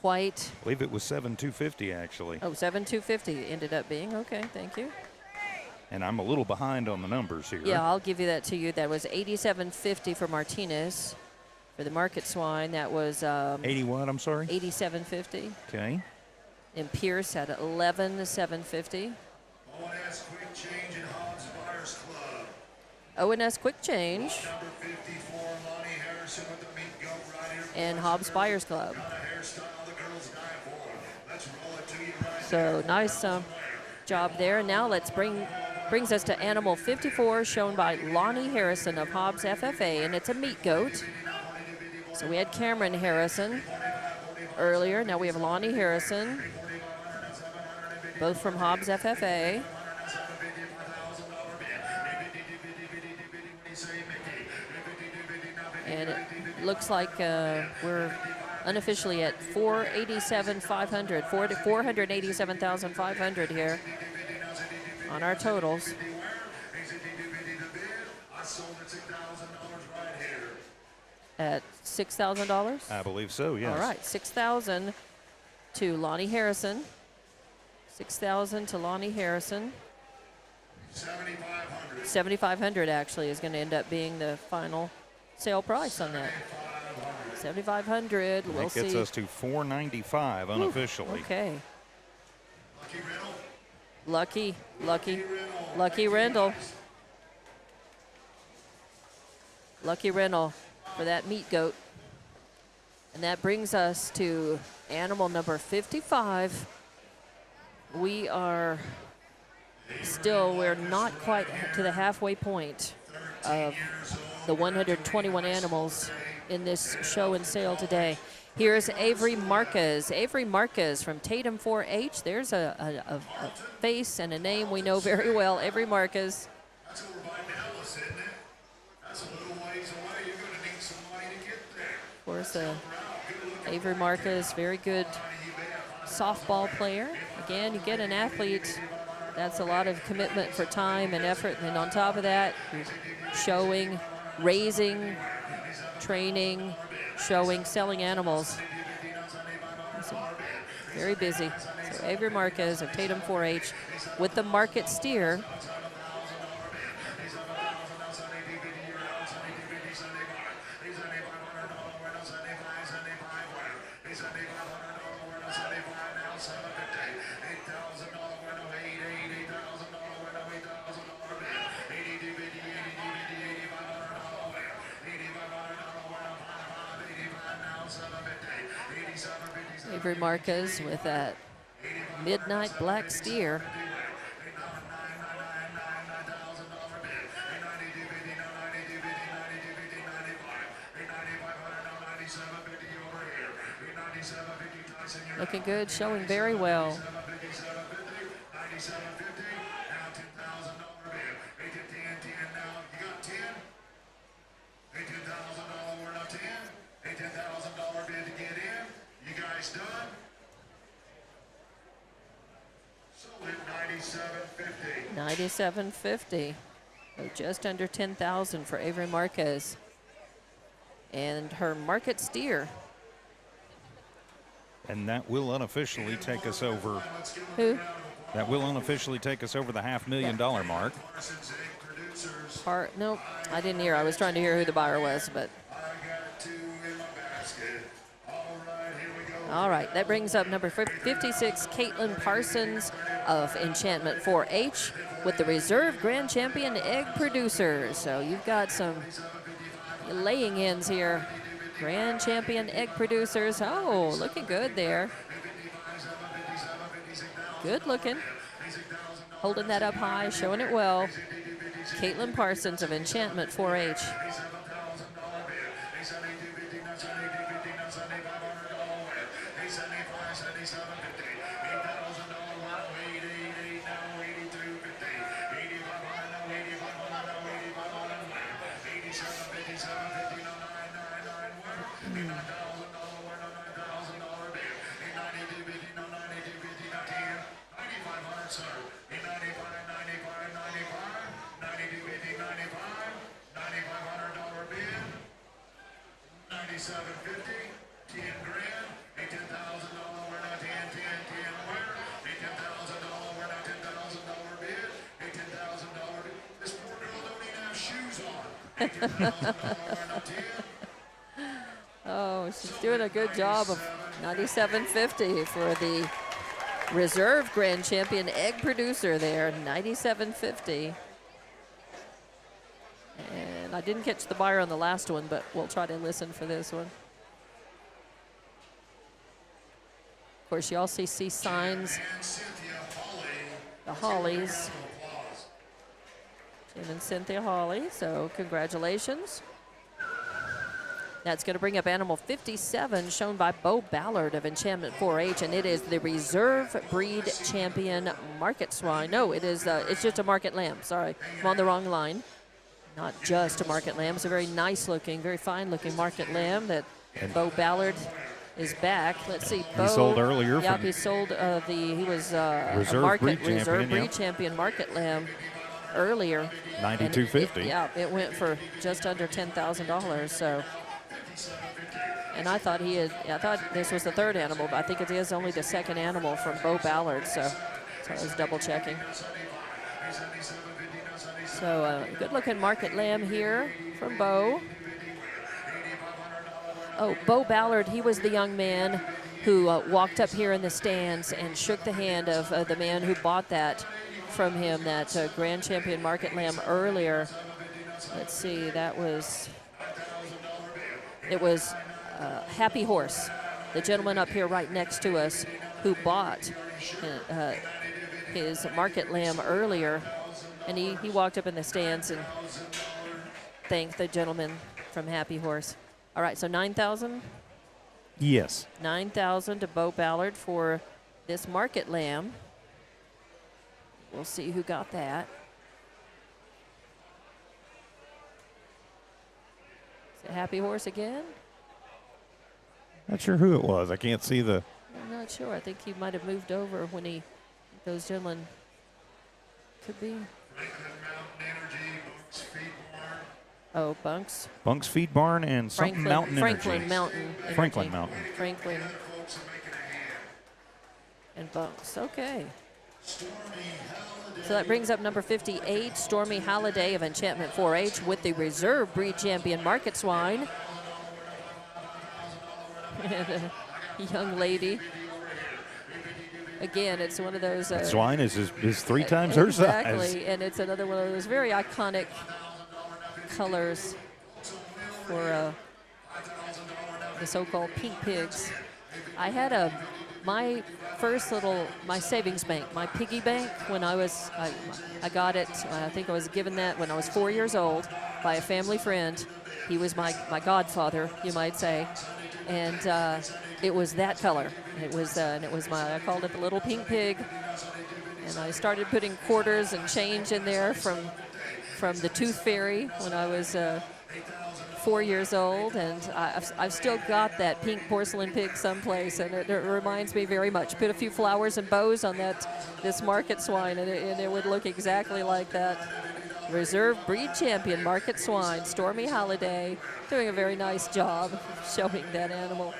White. I believe it was 7,250 actually. Oh, 7,250 ended up being. Okay, thank you. And I'm a little behind on the numbers here. Yeah, I'll give you that to you. That was 87.50 for Martinez. For the Market Swine, that was 80 what? I'm sorry. 87.50. Okay. And Pierce had 11,750. O&S Quick Change in Hobbs Buyers Club. O&S Quick Change Number 54, Lonnie Harrison with the meat goat right here. and Hobbs Buyers Club. Got a hairstyle the girls die for. Let's roll it to you right So nice job there. And now let's brings us to animal 54, shown by Lonnie Harrison of Hobbs FFA, and it's a meat goat. So we had Cameron Harrison earlier. Now we have Lonnie Harrison, both from Hobbs FFA. And it looks like we're unofficially at 487,500, 487,500 here on our totals. I sold it $6,000 right here. At $6,000? I believe so, yes. All right, 6,000 to Lonnie Harrison. 6,000 to Lonnie Harrison. 7,500. 7,500 actually is going to end up being the final sale price on that. 7,500. We'll That gets see. us to 495 unofficially. Okay. Lucky Riddle. Lucky Rendell. Lucky Rendell for that meat goat. And that brings us to animal number 55. We're not quite to the halfway point of the 121 animals in this show and sale today. Here's Avery Marquez. Avery Marquez from Tatum 4-H. There's a face and a name we know very well. Avery Marquez. That's over by Dallas, isn't it? That's a little ways away. You're going to need some money to get there. Of course, Avery Marquez, very good softball player. Again, you get an athlete, that's a lot of commitment for time and effort. And on top of that, showing, raising, training, showing, selling animals. So very busy. So Avery Marquez of Tatum 4-H with the Market Steer. Avery Marquez with that Midnight Black Steer. Looking good, showing very well. $97.50. So just under 10,000 for Avery Marquez. And her Market Steer. And that will unofficially take us over. Who? That will unofficially take us over the $500,000 mark. Nope, I didn't hear. I was trying to hear who the buyer was, but. All right, that brings up number 56, Caitlin Parsons of Enchantment 4-H with the reserve grand champion egg producers. So you've got some laying hens here. Grand champion egg producers. Oh, looking good there. Good looking. Holding that up high, showing it well. Caitlin Parsons of Enchantment 4-H. 97.50, 10 grand, a $10,000 winner, 10, 10, 10 winner, a $10,000 winner, $10,000 bid, a $10,000 bid. This poor girl don't even have shoes on. A $10,000 winner, 10. Oh, she's doing a good job of 97.50 for the reserve grand champion egg producer there, 97.50. And I didn't catch the buyer on the last one, but we'll try to listen for this one. Of course, you also see signs, And Cynthia Hawley. the Hollies, Round of applause. Jim and Cynthia Hawley, so congratulations. That's going to bring up animal 57, shown by Bo Ballard of Enchantment 4-H, and it is the reserve breed champion market swine. No, it's just a market lamb. Sorry, I'm on the wrong line. Not just a market lamb. It's a very nice-looking, very fine-looking market lamb that Bo Ballard is back. Let's see, Bo. He sold earlier. Yeah, from he sold he was Reserve a breed reserve champion, breed yeah. champion market lamb earlier. And $92.50. Yeah, it went for just under $10,000. So, and I thought I thought this was the third animal, but I think it is only the second animal from Bo Ballard. So I was double checking. So good-looking market lamb here from Bo. Oh, Bo Ballard, he was the young man who walked up here in the stands and shook the hand of the man who bought that from him, that Grand Champion Market Lamb earlier. Let's see, it was Happy Horse, the gentleman up here right next to us who bought his Market Lamb earlier. And he walked up in the stands and thanked the gentleman from Happy Horse. All right, so 9,000? Yes. 9,000 to Bo Ballard for this market lamb. We'll see who got that. Is it Happy Horse again? Not sure who it was. I can't see the. I'm not sure. I think he might have moved over when those gentlemen could be. Franklin Mountain Energy, Bunk's Feed Barn. Oh, Bunks. Bunk's Feed Barn and something Mountain Franklin Energy. Mountain. Energy. Franklin Mountain. Franklin Folks are making a hand. and Bunks. Okay. Stormy Halliday. So that brings up number 58, Stormy Halliday of Enchantment 4-H with the reserve breed champion market swine. And a young lady. Again, it's one of those. Swine is 3 times her size. Exactly, and it's another one of those very iconic colors for the so-called pink pigs. I had my savings bank, my piggy bank, when I got it. I think I was given that when I was 4 years old by a family friend. He was my godfather, you might say, and it was that color. It was I called it the little pink pig, and I started putting quarters and change in there from the Tooth Fairy when I was 4 years old, and I've still got that pink porcelain pig someplace, and it reminds me very much. Put a few flowers and bows on this market swine, and it would look exactly like that. Reserve breed champion market swine, Stormy Halliday, doing a very nice job showing that animal.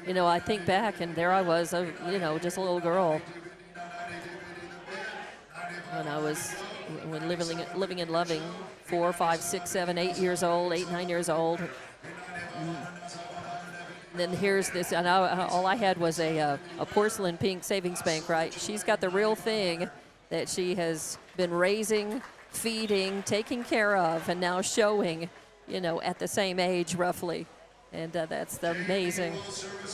You know, I think back, and there I was, just a little girl when living and loving, 4, 5, 6, 7, 8 years old, 8, 9 years old. And then here's this, and all I had was a porcelain pink savings bank, right? She's got the real thing that she has been raising, feeding, taking care of, and now showing, at the same age roughly. And that's amazing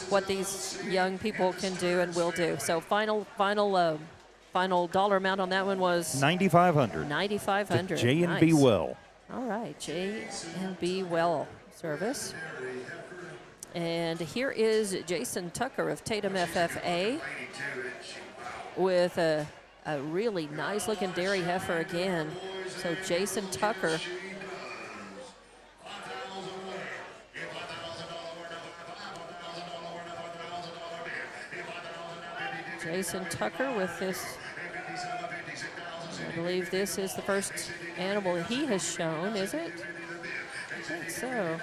what these young people can do and will do. So final dollar amount on that one was $9,500. $9,500. J&B Nice. Well. All right, J&B Well service. And here is Jason Tucker of Tatum FFA with a really nice looking dairy heifer again. So Jason Tucker. Jason Tucker with this. I believe this is the first animal he has shown, is it? I think so.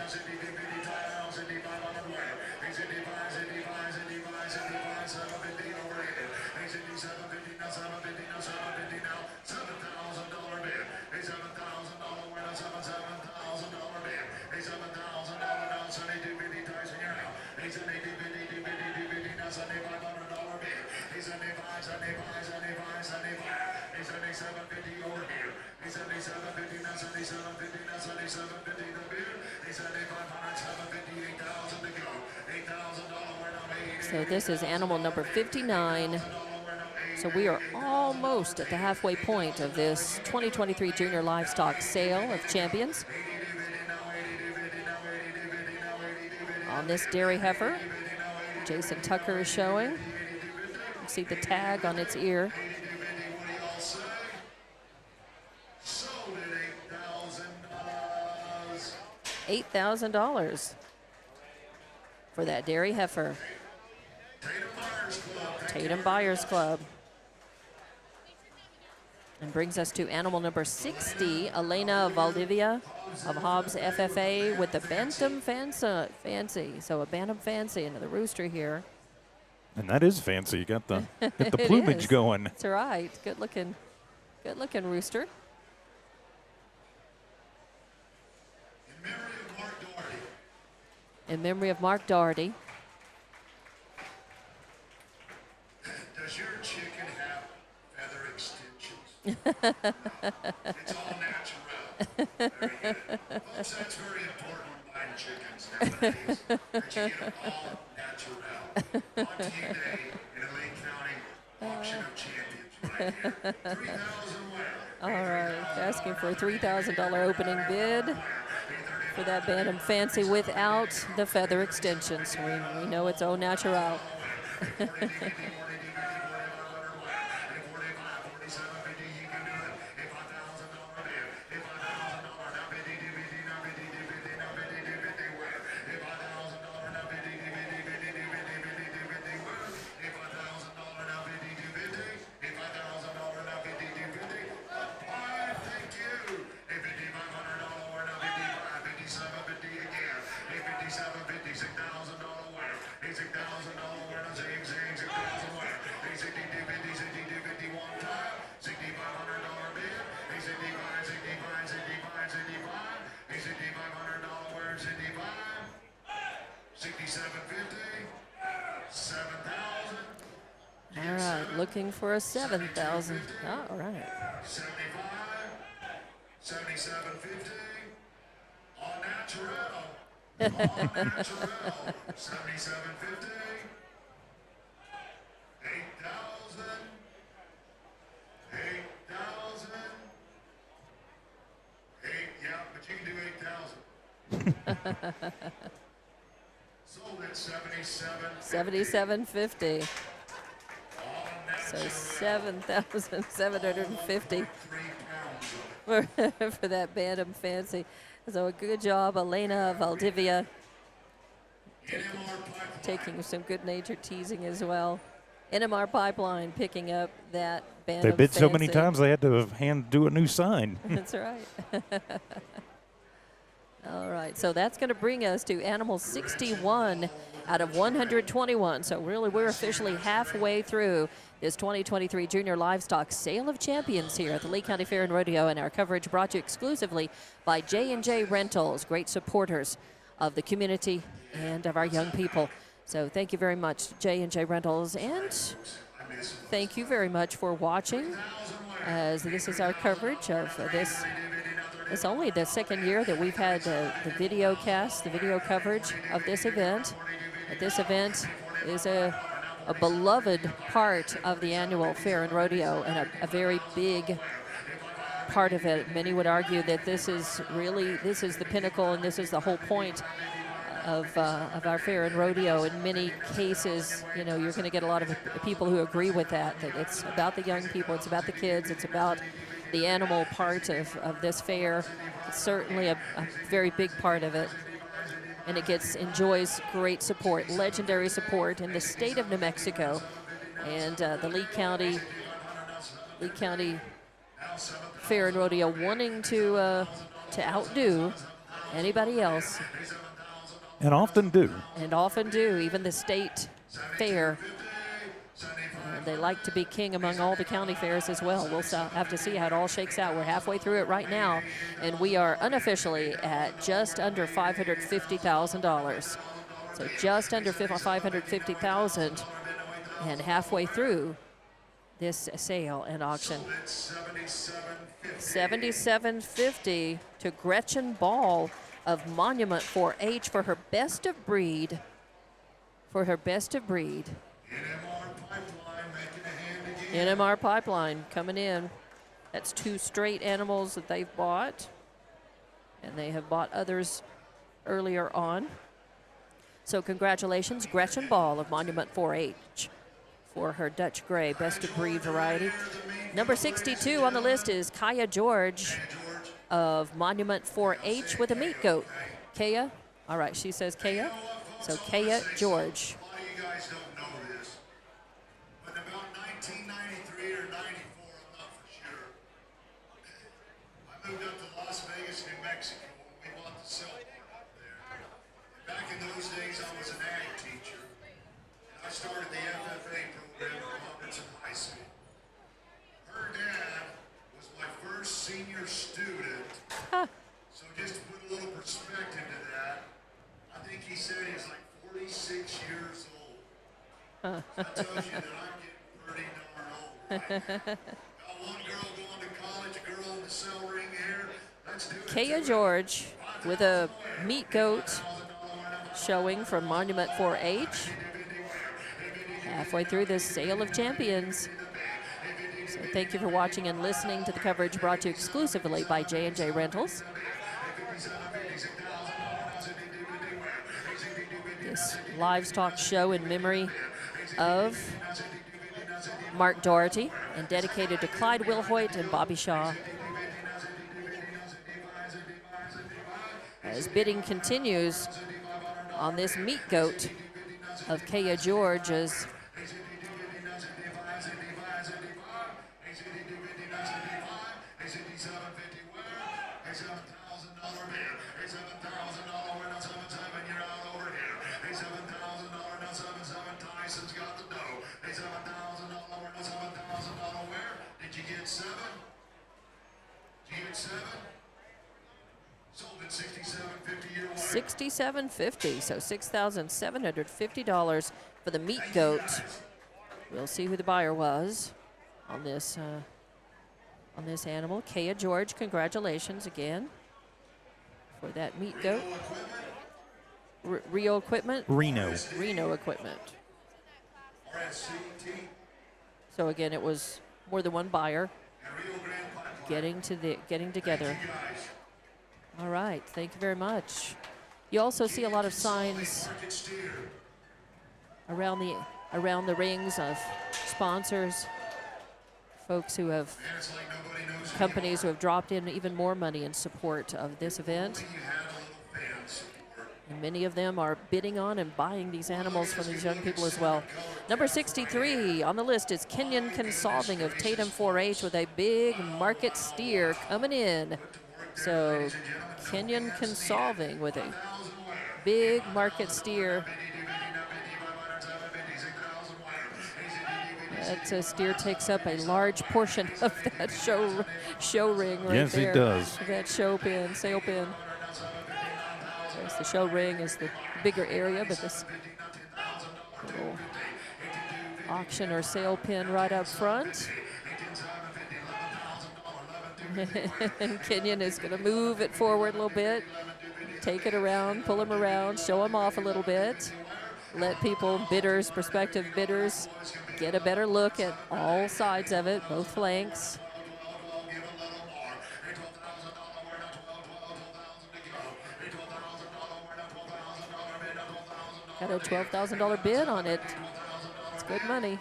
So this is animal number 59. So we are almost at the halfway point of this 2023 Junior Livestock Sale of Champions. On this dairy heifer, Jason Tucker is showing. You see the tag on its ear. $8,000 for that dairy heifer. Tatum Buyers Club. And brings us to animal number 60, Elena Valdivia of Hobbs FFA with the Bantam Fancy. So a Bantam Fancy into the rooster here. And that is fancy. You got the plumage going. That's right. Good looking rooster. In memory of Mark Doherty. Does your chicken have feather extensions? It's all natural. Very good. Folks, that's very important when buying chickens nowadays. That you get them all natural. On team day in a Lake County auction of champions right here. 3,000 well. All right, asking for a $3,000 opening bid for that Bantam Fancy without the feather extensions. We know it's au natural. All right, looking for a 7,000. All right. 75, 77.50. All natural. All natural. 77.50. 8,000. 8,000. 8. Yeah, but you can do 8,000. Sold at 77. 77.50. So 7,750 for that Bantam Fancy. So a good job, Elena Valdivia, taking some good-natured teasing as well. NMR Pipeline picking up that Bantam They bid Fancy. so many times they had to do a new sign. That's right. All right, so that's going to bring us to animal 61 out of 121. So really, we're officially halfway through this 2023 Junior Livestock Sale of Champions here at the Lee County Fair and Rodeo, and our coverage brought to you exclusively by J&J Rentals, great supporters of the community and of our young people. So thank you very much, J&J Rentals, and thank you very much for watching, as this is our coverage of this. It's only the second year that we've had the video cast, the video coverage of this event. This event is a beloved part of the annual Fair and Rodeo, and a very big part of it. Many would argue that this is the pinnacle, and this is the whole point of our Fair and Rodeo. In many cases, you know, you're going to get a lot of people who agree with that it's about the young people, it's about the kids, it's about the animal part of this fair. It's certainly a very big part of it. And it enjoys great support, legendary support in the state of New Mexico. and the Lee County Fair and Rodeo wanting to outdo anybody else, And often do. and often do, even the state fair. They like to be king among all the county fairs as well. We'll have to see how it all shakes out. We're halfway through it right now, and we are unofficially at just under $550,000. So just under $550,000, and halfway through this sale and auction. $77.50 to Gretchen Ball of Monument 4-H for her best of breed. NMR Pipeline coming in. That's 2 straight animals that they've bought, and they have bought others earlier on. So congratulations, Gretchen Ball of Monument 4-H for her Dutch Gray best of breed variety. Number 62 on the list is Kaya George of Monument 4-H with a meat goat. Kaya, all right, she says Kaya. So Kaya George. A lot of you guys don't know this, but in about 1993 or 94, I'm not for sure, I moved up to Las Vegas, New Mexico, when we bought the cell phone up there. Back in those days, I was an ag teacher, and I started the FFA program at Robertson High School. Her dad was my first senior student, so just to put a little perspective to that, I think he said he was like 46 years old. That tells you that I'm getting pretty darn old. Right? Got one girl going to college, a girl in the cell ring here. Let's do it. Kaya George with a meat goat showing from Monument 4-H. Halfway through this sale of champions. So thank you for watching and listening to the coverage brought to you exclusively by J&J Rentals. This livestock show in memory of Mark Doherty and dedicated to Clyde Wilhoit and Bobby Shaw. As bidding continues on this meat goat of Kaya George, as $67.50, so $6,750 for the meat goat. We'll see who the buyer was on this animal. Kaya George, congratulations again for that meat goat. Rio Equipment? Reno. Reno Equipment. So again, it was more than one buyer getting together. All right, thank you very much. You also see a lot of signs around the rings of sponsors, folks who have, companies who have dropped in even more money in support of this event. And many of them are bidding on and buying these animals from these young people as well. Number 63 on the list is Kenyon Consolving of Tatum 4-H with a big market steer coming in. So Kenyon Consolving with a big market steer. That steer takes up a large portion of that show ring right yes, there. Yes, it does. That show pin, sale pin. So the show ring is the bigger area, but this little auction or sale pin right up front. And Kenyon is going to move it forward a little bit, take it around, pull him around, show him off a little bit, let people, bidders, prospective bidders, get a better look at all sides of it, both flanks. Got a $12,000 bid on it. It's good money.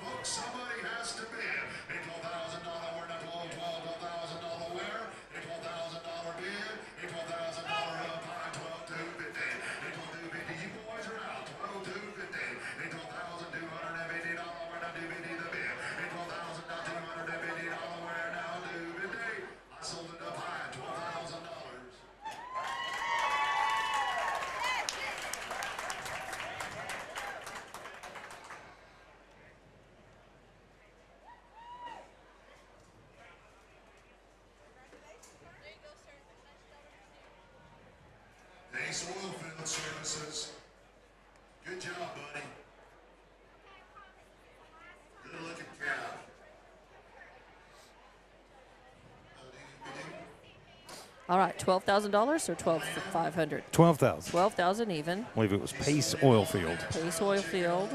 All right, $12,000 or 12,500? 12,000. 12,000 even. I believe it was Pace Oilfield. Pace Oilfield.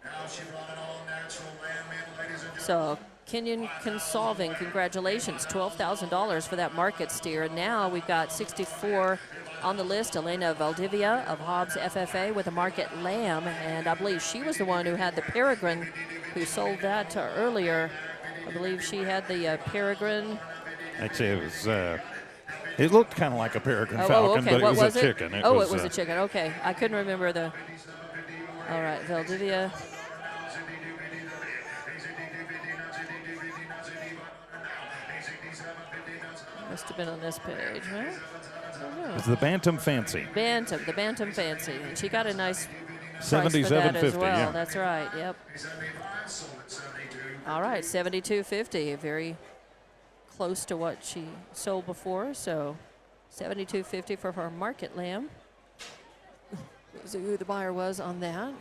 Now she brought an all-natural lamb in, ladies and gentlemen. So Kenyon Consolving, congratulations, $12,000 for that market steer. And now we've got 64 on the list. Elena Valdivia of Hobbs FFA with a market lamb, and I believe she was the one who had the Peregrine, who sold that earlier. I believe she had the Peregrine. Actually, it was. It looked kind of like a peregrine Oh, falcon, okay. but it What was a chicken. it was a chicken. Okay, I couldn't remember the. All right, Valdivia. Must have been on this page, huh? I don't know. It's the Bantam Fancy. Bantam, the Bantam Fancy, and she got a nice price for that as 77.50. well. Yeah. That's right. Yep. All right, 72.50, very close to what she sold before. So, 72.50 for her market lamb. See who the buyer was on that.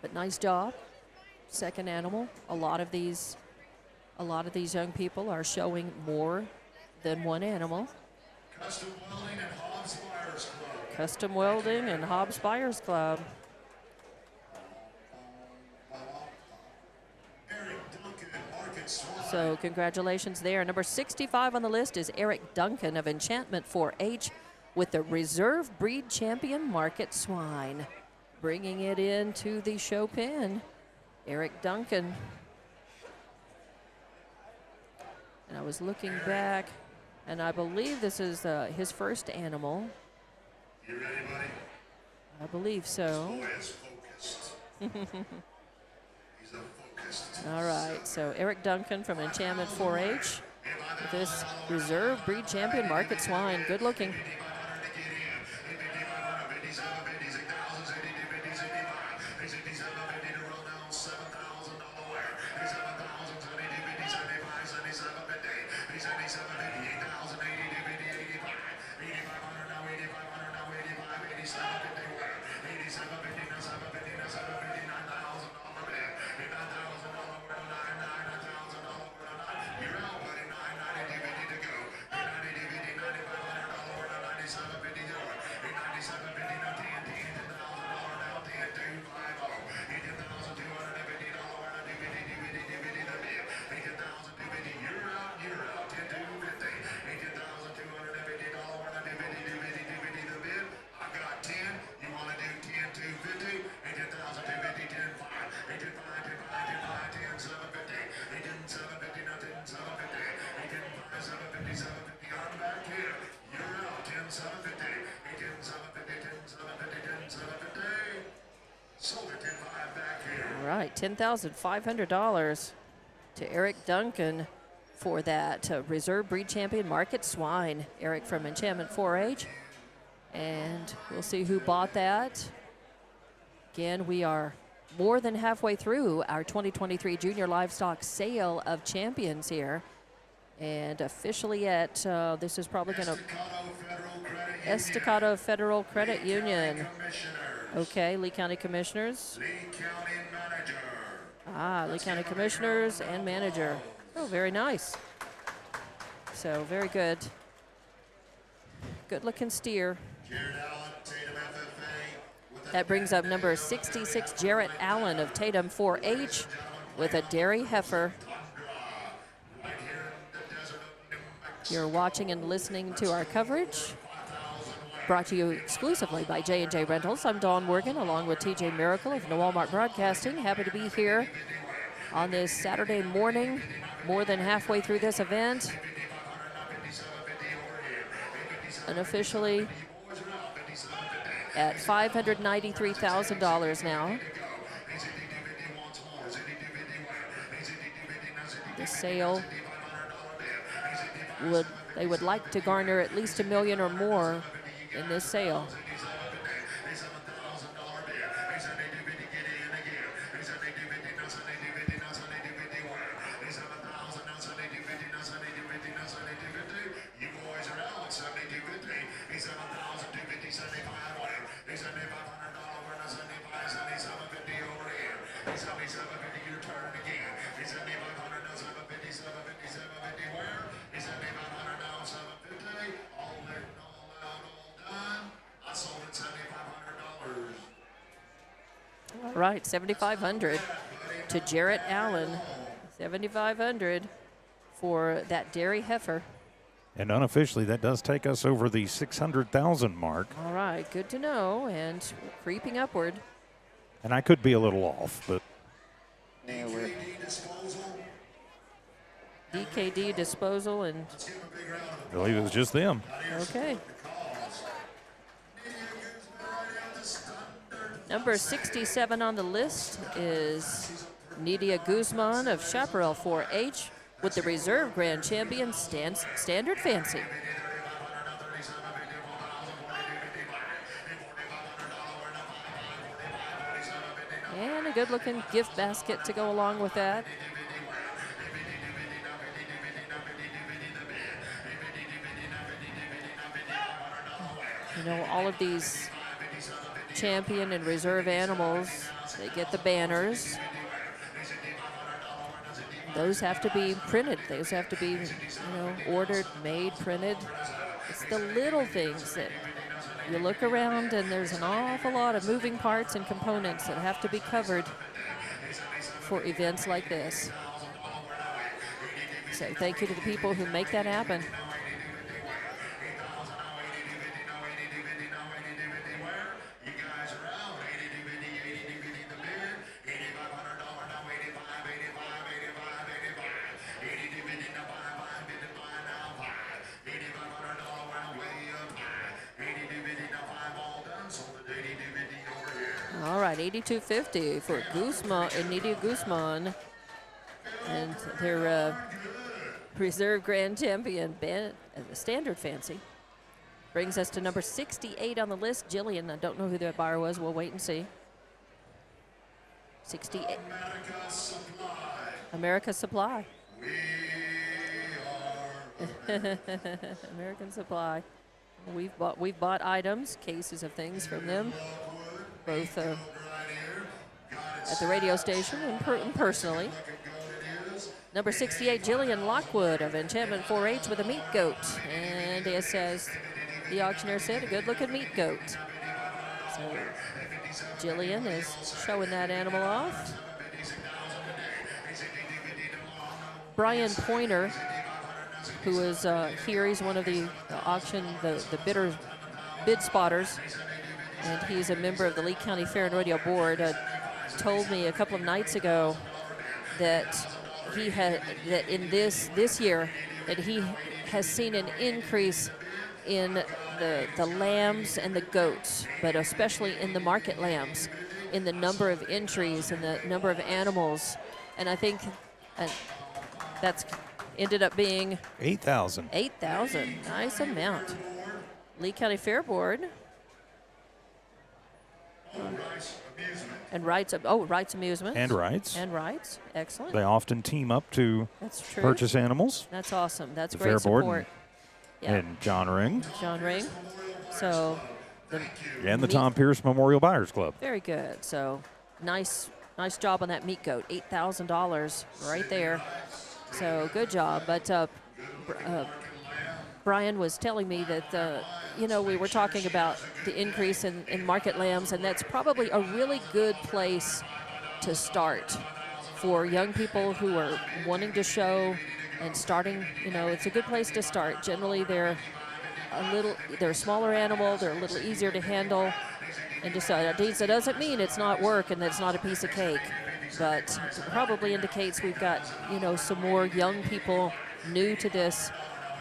But nice job. Second animal. A lot of these young people are showing more than one animal. Custom Welding and Hobbs Buyers Club. Custom Welding and Hobbs Buyers Club. Eric Duncan, Market Swine. So congratulations there. Number 65 on the list is Eric Duncan of Enchantment 4-H with the Reserve Breed Champion Market Swine. Bringing it into the show pen, Eric Duncan. And I was looking back, and I believe this is his first animal. You ready, buddy? I believe so. Boy is focused. He's a focused. All right, so Eric Duncan from Enchantment 4-H with this Reserve Breed Champion Market Swine. Good looking. All right, $10,500 to Eric Duncan for that Reserve Breed Champion Market Swine. Eric from Enchantment 4-H. And we'll see who bought that. Again, we are more than halfway through our 2023 Junior Livestock Sale of Champions here. And officially at, this is probably going to, Estacado Federal Credit Union. Okay, Lee County Commissioners. Lee County Manager. Ah, Lee County Commissioners and Manager. Oh, very nice. So, very good. Good looking steer. Jared Allen, Tatum FFA. With That brings up number 66, Jarrett Allen of Tatum 4-H with a dairy heifer. right here in the desert of New Mexico. You're watching and listening to our coverage. Brought to you exclusively by J&J Rentals. I'm Dawn Morgan along with TJ Miracle of Walmart Broadcasting. Happy to be here on this Saturday morning, more than halfway through this event. Unofficially at $593,000 now. The sale they would like to garner at least $1 million or more in this sale. Right, 7,500 to Jarrett Allen. 7,500 for that dairy heifer. And unofficially, that does take us over the 600,000 mark. All right, good to know, and creeping upward. And I could be a little off, but Yeah, we're DKD disposal, and I believe it was just them. okay. Number 67 on the list is Nidia Guzman of Chaparral 4-H with the reserve grand champion Standard Fancy. And a good-looking gift basket to go along with that. You know, all of these champion and reserve animals, they get the banners. Those have to be printed. Those have to be, ordered, made, printed. It's the little things that you look around and there's an awful lot of moving parts and components that have to be covered for events like this. So thank you to the people who make that happen. All right, 82.50 for Guzman and Nidia Guzman, and their reserve grand champion, the Standard Fancy. Brings us to number 68 on the list. Jillian, I don't know who that buyer was. We'll wait and see. 68. America Supply. American Supply. We've bought items, cases of things from them, both at the radio station and personally. Number 68, Jillian Lockwood of Enchantment 4-H with a meat goat. And as says the auctioneer said, a good-looking meat goat. So Jillian is showing that animal off. Brian Pointer, who is here, he's one of the auction, the bid spotters, and he's a member of the Lee County Fair and Rodeo Board, told me a couple of nights ago that he had, that in this year, that he has seen an increase in the lambs and the goats, but especially in the market lambs, in the number of entries and the number of animals. And I think that's ended up being 8,000. 8,000, nice amount. Lee County Fair Board. And Wright's Amusement. And Wright's. And Wright's, excellent. They often team up to That's true. purchase animals. That's awesome. That's The great Fair Board support. And John Ring. John Ring. So And the Tom Pierce Memorial Buyers Club. very good. So nice job on that meat goat. $8,000 right there. So good job. But Brian was telling me that, we were talking about the increase in market lambs, and that's probably a really good place to start for young people who are wanting to show and starting. It's a good place to start. Generally, they're a smaller animal, they're a little easier to handle, and just that doesn't mean it's not work and that it's not a piece of cake, but it probably indicates we've got some more young people new to this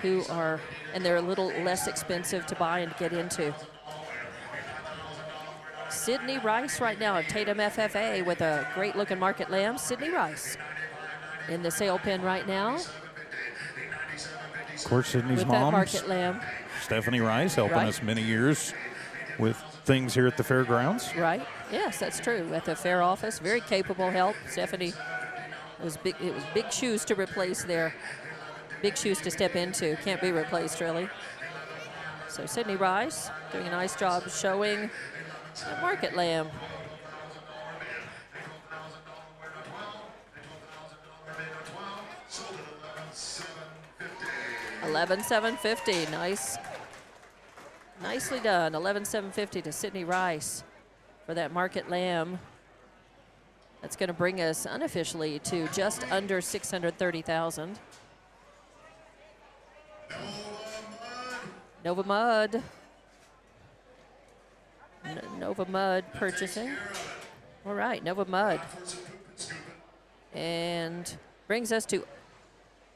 who are, and they're a little less expensive to buy and get into. Sydney Rice right now of Tatum FFA with a great looking market lamb. Sydney Rice in the sale pen right now. Of course, Sydney's with mom, that market lamb. Stephanie Rice, helping Right. us many years with things here at the fairgrounds. Right. Yes, that's true. At the fair office, very capable help. Stephanie, it was big shoes to replace there. Big shoes to step into. Can't be replaced, really. So Sydney Rice doing a nice job showing the market lamb. $11,750. Nice. Nicely done. $11,750 to Sydney Rice for that market lamb. That's going to bring us unofficially to just under 630,000. Nova Mud. Nova Mud purchasing. All right, Nova Mud. And brings us to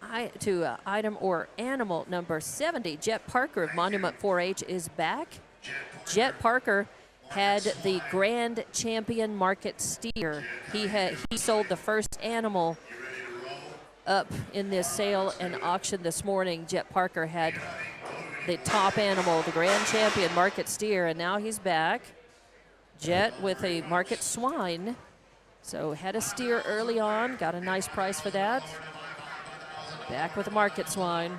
item or animal number 70. Jet Parker of Monument 4-H is back. Jet Parker had the Grand Champion Market Steer. He sold the first animal up in this sale and auction this morning. Jet Parker had the top animal, the Grand Champion Market Steer, and now he's back. Jet with a Market Swine. So had a steer early on, got a nice price for that. Back with a Market Swine.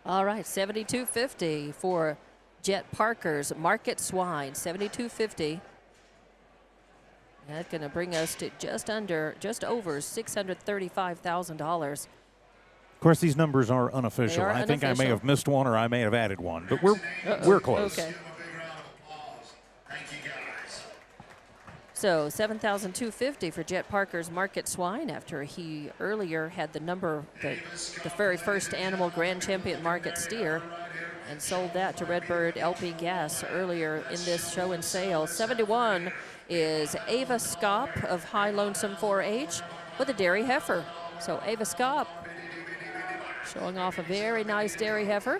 All right, $72.50 for Jet Parker's Market Swine, $72.50. That's going to bring us to just over $635,000. Of course, these numbers are unofficial. They are I think I may unofficial. have missed one or I may have added one, but we're close. Okay. Give him a big round of applause. Thank you, guys. So $7,250 for Jet Parker's Market Swine after he earlier had the very first animal Grand Champion Market Steer and sold that to Redbird LP Gas earlier in this show and sale. 71 is Ava Skop of High Lonesome 4-H with a dairy heifer. So Ava Skop showing off a very nice dairy heifer.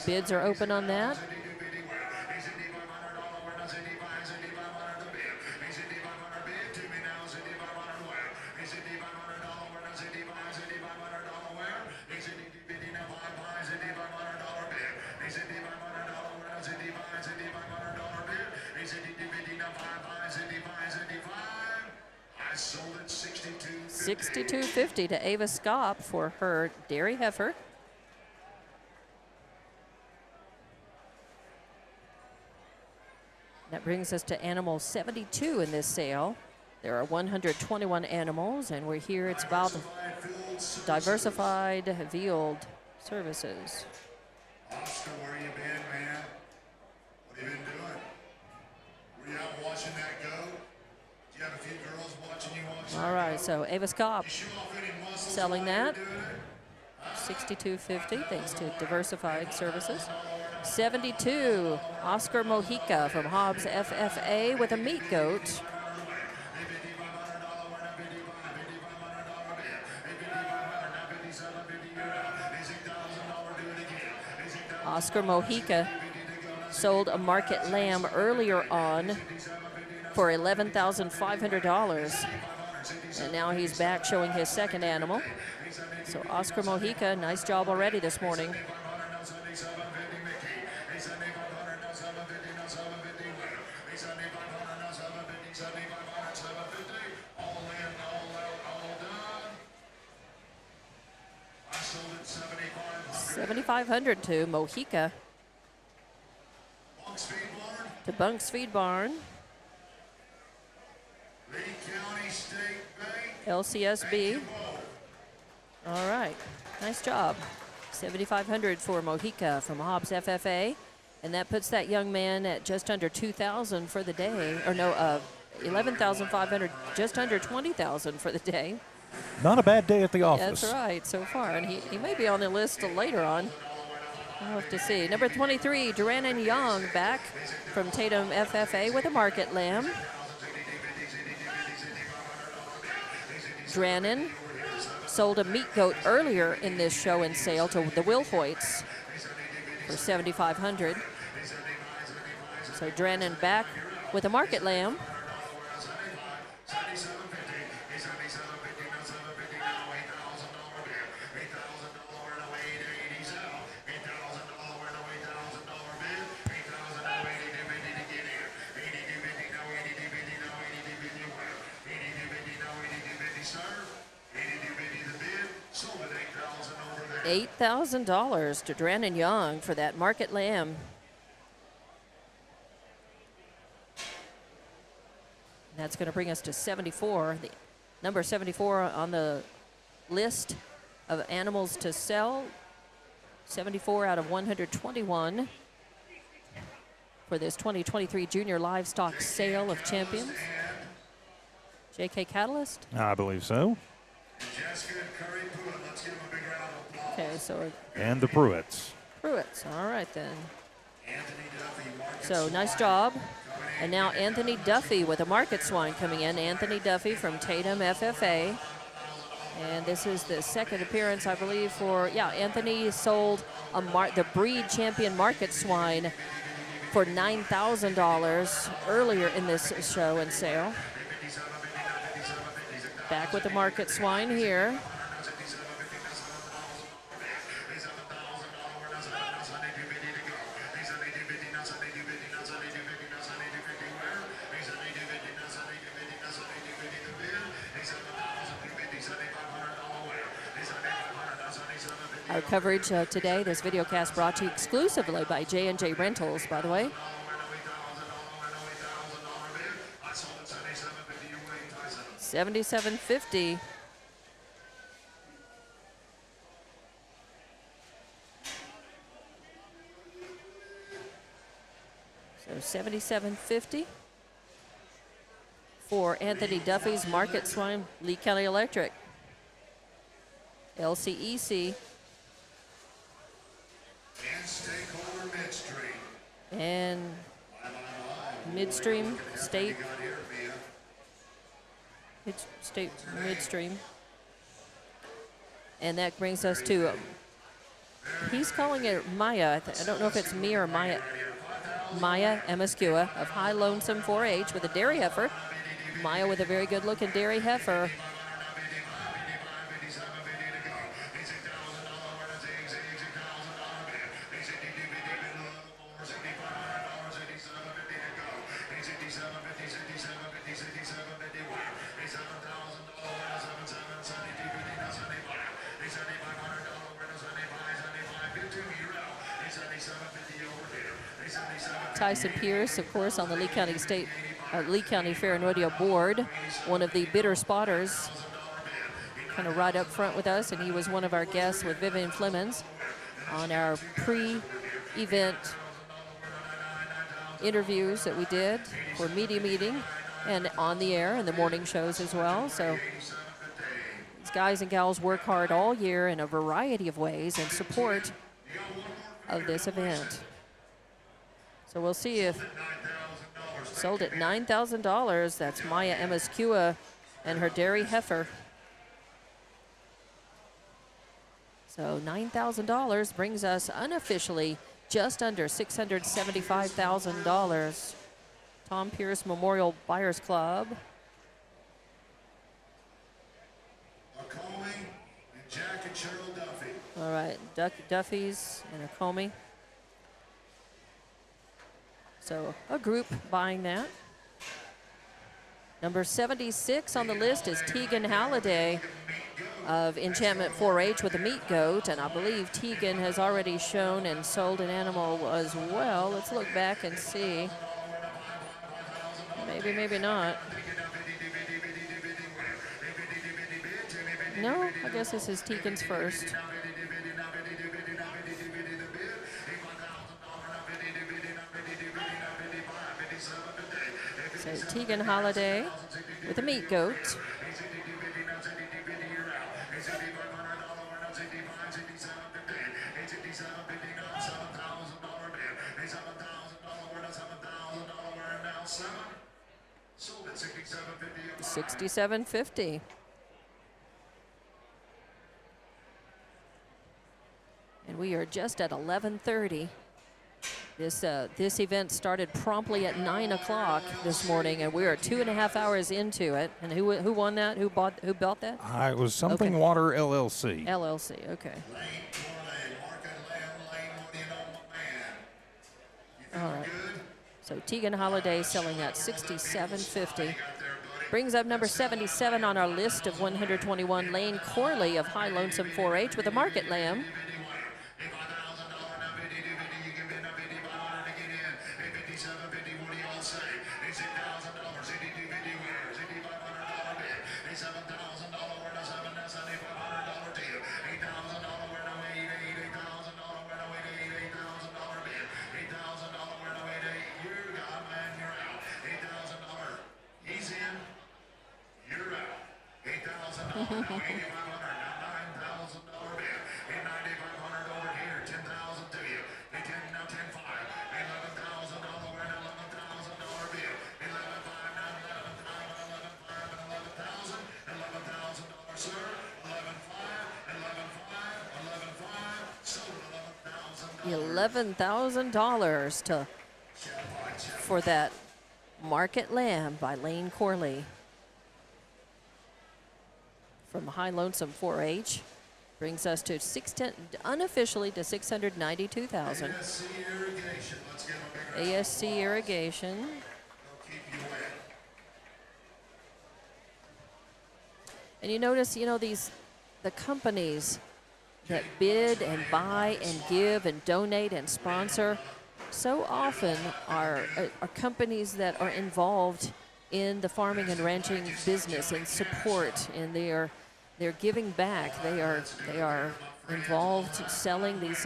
Bids are open on that. $62.50 to Ava Skop for her dairy heifer. That brings us to animal 72 in this sale. There are 121 animals, and we're here. It's about Diversified Field Services. Oscar, where you been, man? What have you been doing? Were you out watching that go? Do you have a few girls watching you watch? All right, so Ava Skop Show off any muscles selling while you're that. doing it? $62.50 thanks to Diversified Services. 72, Oscar Mojica from Hobbs FFA with a meat goat. Oscar Mojica sold a market lamb earlier on for $11,500. And now he's back showing his second animal. So Oscar Mojica, nice job already this morning. $7,500 to Mojica. To Bunk's Feed Barn. Lee County State Bank. LCSB. All right, nice job. $7,500 for Mojica from Hobbs FFA, and that puts that young man at just under $2,000 for the day, or no, $11,500, just under $20,000 for the day. Not a bad day at the office. That's right, so far, and he may be on the list later on. We'll have to see. Number 23, Duran Young, back from Tatum FFA with a market lamb. sold a meat goat earlier in this show and sale to the Wilhoits for $7,500. So Drennan back with a market lamb. $8,000 to Drennan Young for that market lamb. That's going to bring us to 74, the number 74 on the list of animals to sell. 74 out of 121 for this 2023 Junior Livestock Sale of Champions. J.K. Catalyst? I believe so. Okay, so. And the Pruitts. Pruitts, all right then. So nice job. And now Anthony Duffy with a market swine coming in. Anthony Duffy from Tatum FFA. And this is the second appearance, I believe, for, yeah, Anthony sold the breed champion market swine for $9,000 earlier in this show and sale. Back with the market swine here. Our coverage today, this video cast brought to you exclusively by J&J Rentals, by the way. $7,750. So $7,750 for Anthony Duffy's market swine, Lee County Electric. LCEC. And Midstream State. Midstream. And that brings us to, he's calling it Maya. I don't know if it's me or Maya. Maya Emascua of High Lonesome 4-H with a dairy heifer. Maya with a very good looking dairy heifer. Tyson Pierce, of course, on the Lee County Fair and Rodeo Board, one of the bidder spotters, kind of right up front with us, and he was one of our guests with Vivian Flemons on our pre-event interviews that we did for Media Meeting and on the air and the morning shows as well. So these guys and gals work hard all year in a variety of ways in support of this event. So we'll see if sold at $9,000. That's Maya Emascua and her dairy heifer. So $9,000 brings us unofficially just under $675,000. Tom Pierce Memorial Buyers Club. All right, Duffy's and a Comey. So a group buying that. Number 76 on the list is Tegan Halliday of Enchantment 4-H with a meat goat, and I believe Tegan has already shown and sold an animal as well. Let's look back and see. Maybe, maybe not. No, I guess this is Tegan's first. So Tegan Halliday with a meat goat. $6,750. we are just at 11:30. This event started promptly at 9 o'clock this morning, and we are 2.5 hours into it. And who won that? Who built that? It was Something Okay. Water LLC. LLC. Okay. All right. So Tegan Holiday selling at $67.50. Brings up number 77 on our list of 121, Lane Corley of High Lonesome 4-H with a market lamb. $11,000 for that market lamb by Lane Corley from High Lonesome 4-H. Brings us to unofficially to 692,000. ASC Irrigation. And you notice, the companies that bid and buy and give and donate and sponsor so often are companies that are involved in the farming and ranching business and support, and they're giving back. They are involved selling these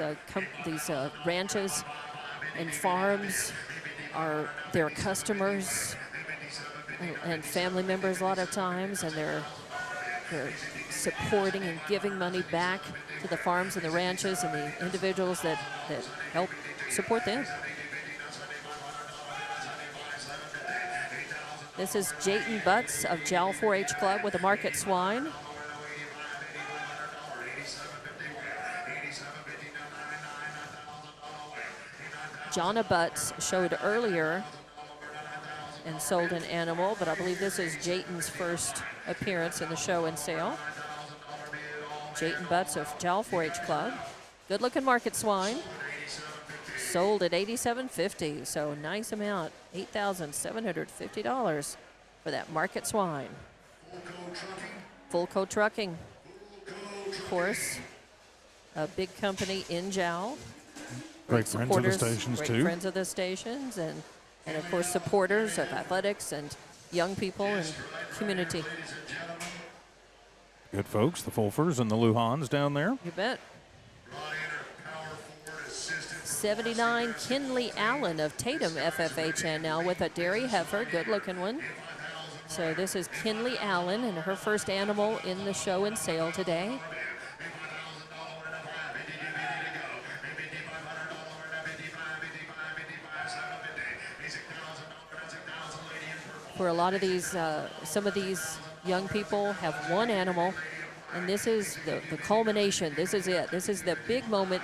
ranches and farms are their customers and family members a lot of times, and they're supporting and giving money back to the farms and the ranches and the individuals that help support them. This is Jayton Butts of Jowl 4-H Club with a market swine. Jonna Butts showed earlier and sold an animal, but I believe this is Jayton's first appearance in the show and sale. Jayton Butts of Jowl 4-H Club. Good looking market swine. Sold at $87.50, so nice amount, $8,750 for that market swine. Full Coat Trucking, of course, a big company in Jowl. Great friends of the stations, great too. Friends of the stations, and of course supporters of athletics and young people and community. Good folks, the Fulfers and the Luhans down there. You bet. 79, Kinley Allen of Tatum FFHN now with a dairy heifer, good looking one. So this is Kinley Allen and her first animal in the show and sale today. For a lot of these, some of these young people have one animal, and this is the culmination. This is it. This is the big moment.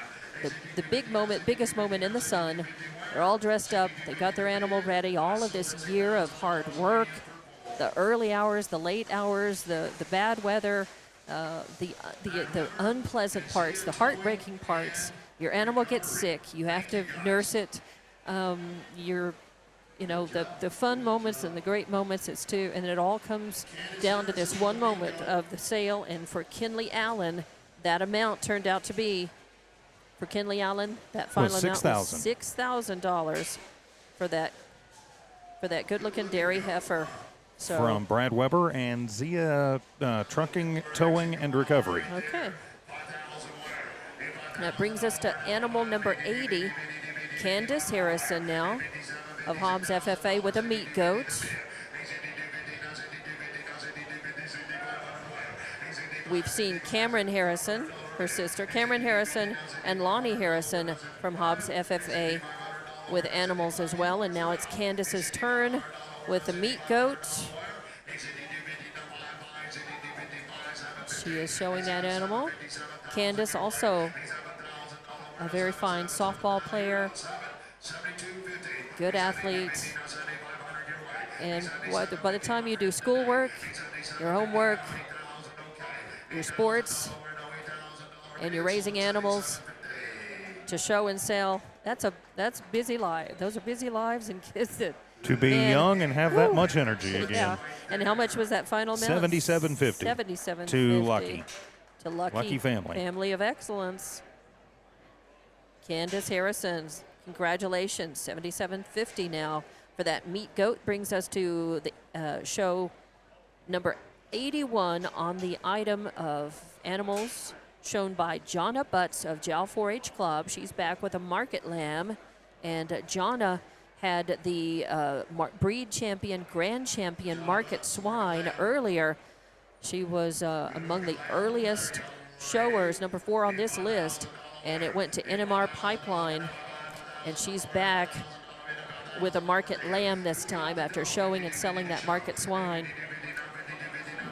The big moment, biggest moment in the sun. They're all dressed up. They got their animal ready. All of this year of hard work, the early hours, the late hours, the bad weather, the unpleasant parts, the heartbreaking parts. Your animal gets sick. You have to nurse it. The fun moments and the great moments, and it all comes down to this one moment of the sale. And for Kinley Allen, that amount turned out to be, for Kinley Allen, that final amount was $6,000 for that good-looking dairy heifer. So from Brad Weber and Zia Trucking, Towing, and Recovery. Okay. That brings us to animal number 80, Candace Harrison now of Hobbs FFA with a meat goat. We've seen Cameron Harrison, her sister, Cameron Harrison, and Lonnie Harrison from Hobbs FFA with animals as well. And now it's Candace's turn with the meat goat. She is showing that animal. Candace also a very fine softball player, good athlete. And by the time you do schoolwork, your homework, your sports, and you're raising animals to show and sell, that's busy life. Those are busy lives and kids that To be young and have that much energy again. Yeah. And how much was that final amount? $77.50. $77.50 To Lucky. To Lucky. Lucky family. Family of excellence. Candace Harrison, congratulations. $77.50 now for that meat goat. Brings us to the show number 81 on the item of animals shown by Jonna Butts of Jowl 4-H Club. She's back with a market lamb. And Jonna had the breed champion, grand champion market swine earlier. She was among the earliest showers, number 4 on this list, and it went to NMR Pipeline. And she's back with a market lamb this time after showing and selling that market swine.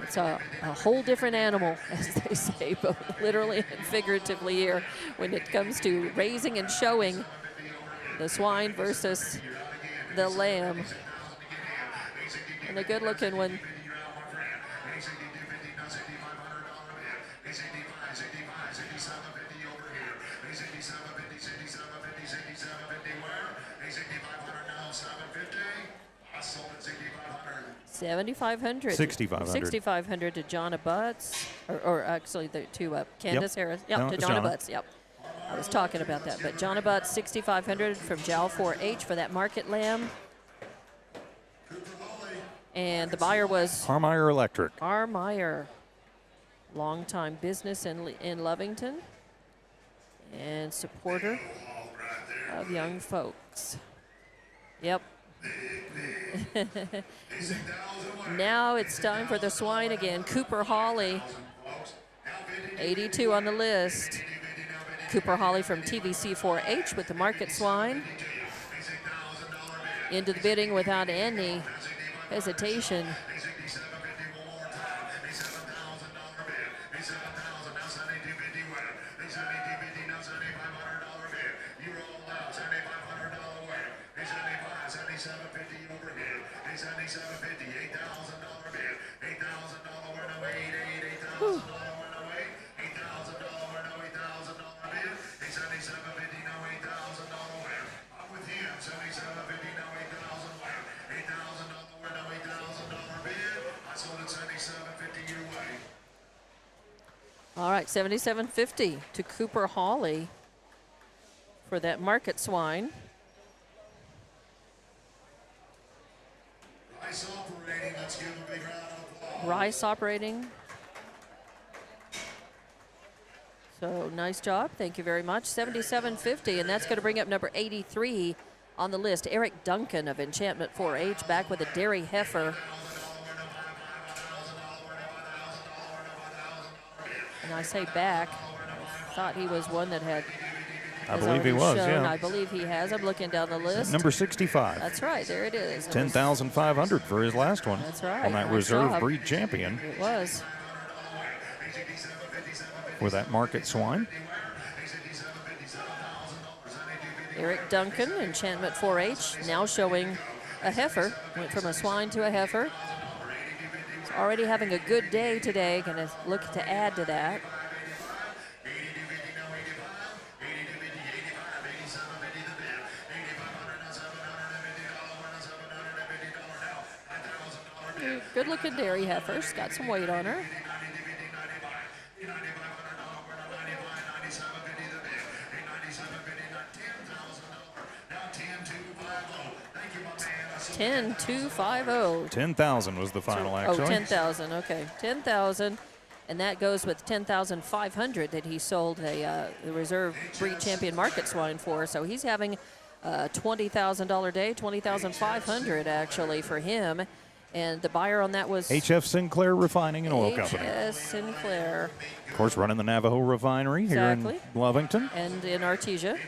It's a whole different animal, as they say, both literally and figuratively here when it comes to raising and showing the swine versus the lamb. And a good looking one. $7,500. $6,500 to Jonna Butts, or actually to Candace Harris. Yep, no, to Jonna Butts. Yep, I was talking about that. But Jonna Butts, $6,500 from Jowl 4-H for that market lamb. And the buyer was Harmeyer Electric. Harmeyer, longtime business in Lovington, and supporter of young folks. Yep. Now it's time for the swine again. Cooper Hawley, 82 on the list. Cooper Hawley from TVC 4-H with the market swine. Into the bidding without any hesitation. All right, $77.50 to Cooper Hawley for that market swine. Rice operating, let's give a big round of applause. Rice operating. So nice job, thank you very much. $77.50, and that's going to bring up number 83 on the list. Eric Duncan of Enchantment 4-H back with a dairy heifer. And I say back, I thought he was one that had. I believe he was, shown. yeah. I believe he has. I'm looking down the list. Number 65. That's right, there it is. $10,500 for his last one. That's right. On that Nice reserve job. breed champion It was. for that market swine. Eric Duncan, Enchantment 4-H, now showing a heifer. Went from a swine to a heifer. He's already having a good day today. Going to look to add to that. Good looking dairy heifer. She's got some weight on her. $10,250. 10,000 was the final, actually. Oh, 10,000. Okay, 10,000, and that goes with 10,500 that he sold the reserve breed champion market swine for. So he's having a $20,000 day, 20,500 actually for him. And the buyer on that was HF Sinclair Refining and Oil Company. HF Sinclair. Of course, running the Navajo Refinery here in Lovington. And in Artesia.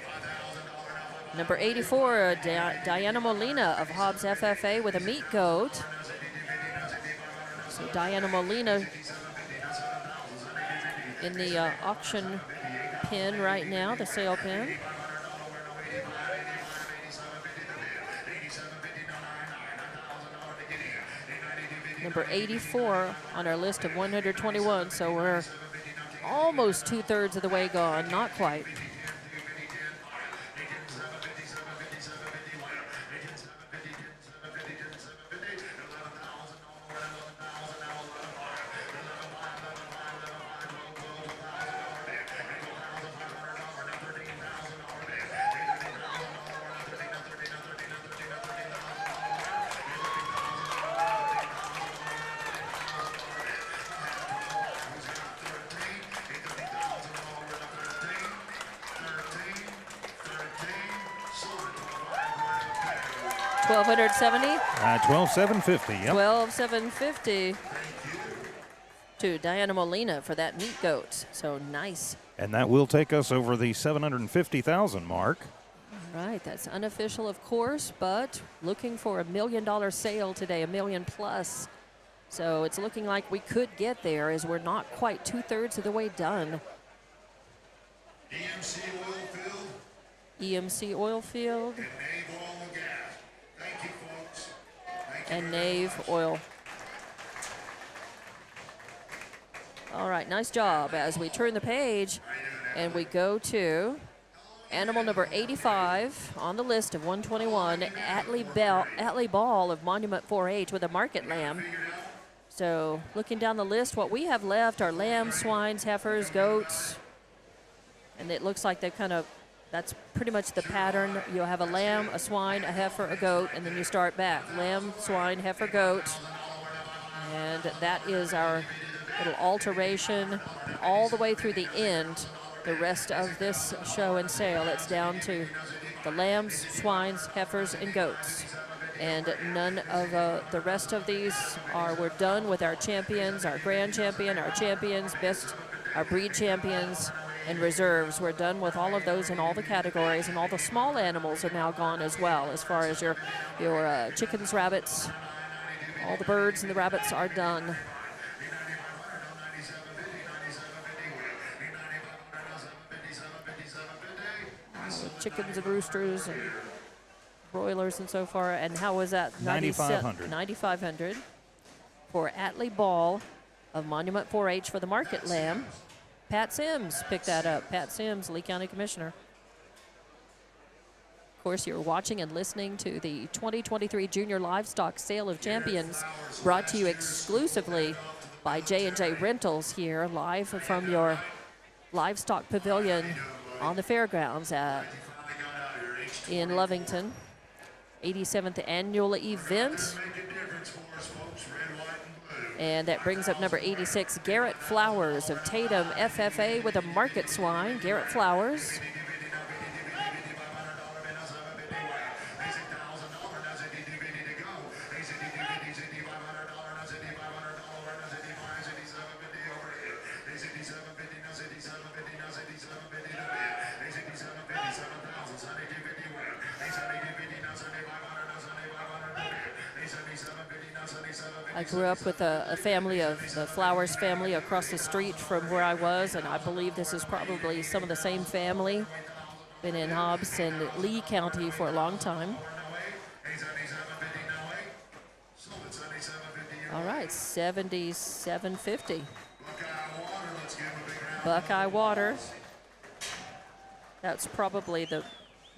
Number 84, Diana Molina of Hobbs FFA with a meat goat. So Diana Molina in the auction pin right now, the sale pin. Number 84 on our list of 121, so we're almost 2/3 of the way gone, not quite. $1,270. 12,750. Yep. 12,750 to Diana Molina for that meat goat. So nice. And that will take us over the 750,000 mark. Right, that's unofficial, of course, but looking for $1 million sale today, $1 million plus. So it's looking like we could get there, as we're not quite 2/3 of the way done. EMC Oilfield EMC Oilfield and Nave Oil and Gas. Thank you, folks. Thank you and very Nave much. Oil. All right, nice job. As we turn the page and we go to animal number 85 on the list of 121, Atlee Ball of Monument 4-H with a market lamb. So looking down the list, what we have left are lambs, swines, heifers, goats, and it looks like that's pretty much the pattern. You'll have a lamb, a swine, a heifer, a goat, and then you start back. Lamb, swine, heifer, goat. And that is our little alteration all the way through the end. The rest of this show and sale, it's down to the lambs, swines, heifers, and goats. And none of the rest of these we're done with our champions, our grand champion, our champions, our breed champions, and reserves. We're done with all of those in all the categories, and all the small animals are now gone as well, as far as your chickens, rabbits, all the birds and the rabbits are done. Chickens and roosters and broilers and so far. And how was that? 9,500. 9,500 for Atlee Ball of Monument 4-H for the market lamb. Pat Sims picked that up. Pat Sims, Lee County Commissioner. Of course, you're watching and listening to the 2023 Junior Livestock Sale of Champions, brought to you exclusively by J&J Rentals here, live from your livestock pavilion on the fairgrounds in Lovington. 87th annual event. And that brings up number 86, Garrett Flowers of Tatum FFA with a market swine. Garrett Flowers. I grew up with a family of the Flowers family across the street from where I was, and I believe this is probably some of the same family. Been in Hobbs and Lee County for a long time. All right, 77.50. Buckeye Water. That's probably the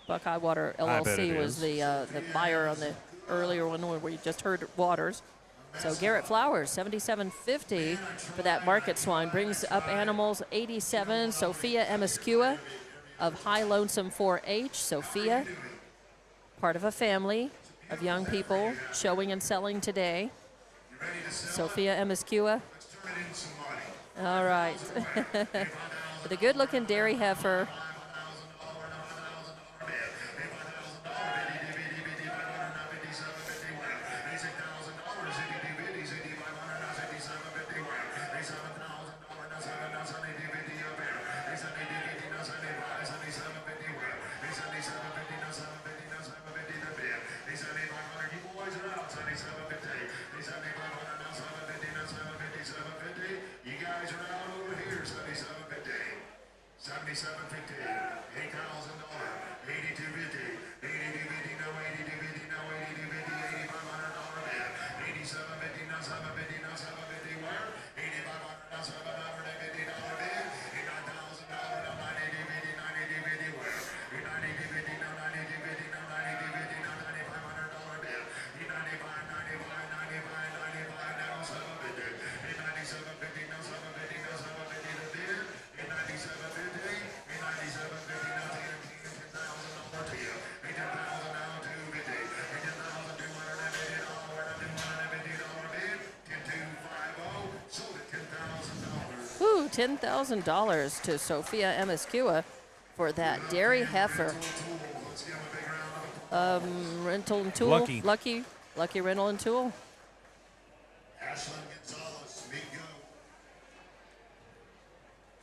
Buckeye Water LLC was the buyer on the earlier one where we just heard Waters. So Garrett Flowers, 77.50 for that market swine. Brings up animals 87, Sophia Emascua of High Lonesome 4-H. Sophia, part of a family of young people showing and selling today. Sophia Emascua. All right. With a good-looking dairy heifer. $77.50, $8,000, $82.50, $82.50, no $82.50, no $82.50, $8,500 bid, $87.50, no $7.50, no $7.50 where? $8,500, no $750 bid, $9,000, no $92.50, $92.50 where? $92.50, no $92.50, no $92.50, no $9,500 bid, $95, $95, $95, $95, no $750, $97.50, no $750, no $750 the bid, $97.50, $97.50, no $10,000 to you, $10,000 now $250, $10,250, $250 bid, $10,250, sold at $10,000. Ooh, $10,000 to Sophia Amiskua for that dairy heifer. Let's give him a big round of applause. Rental and tool. Lucky rental and tool. Ashlyn Gonzalez, meet go.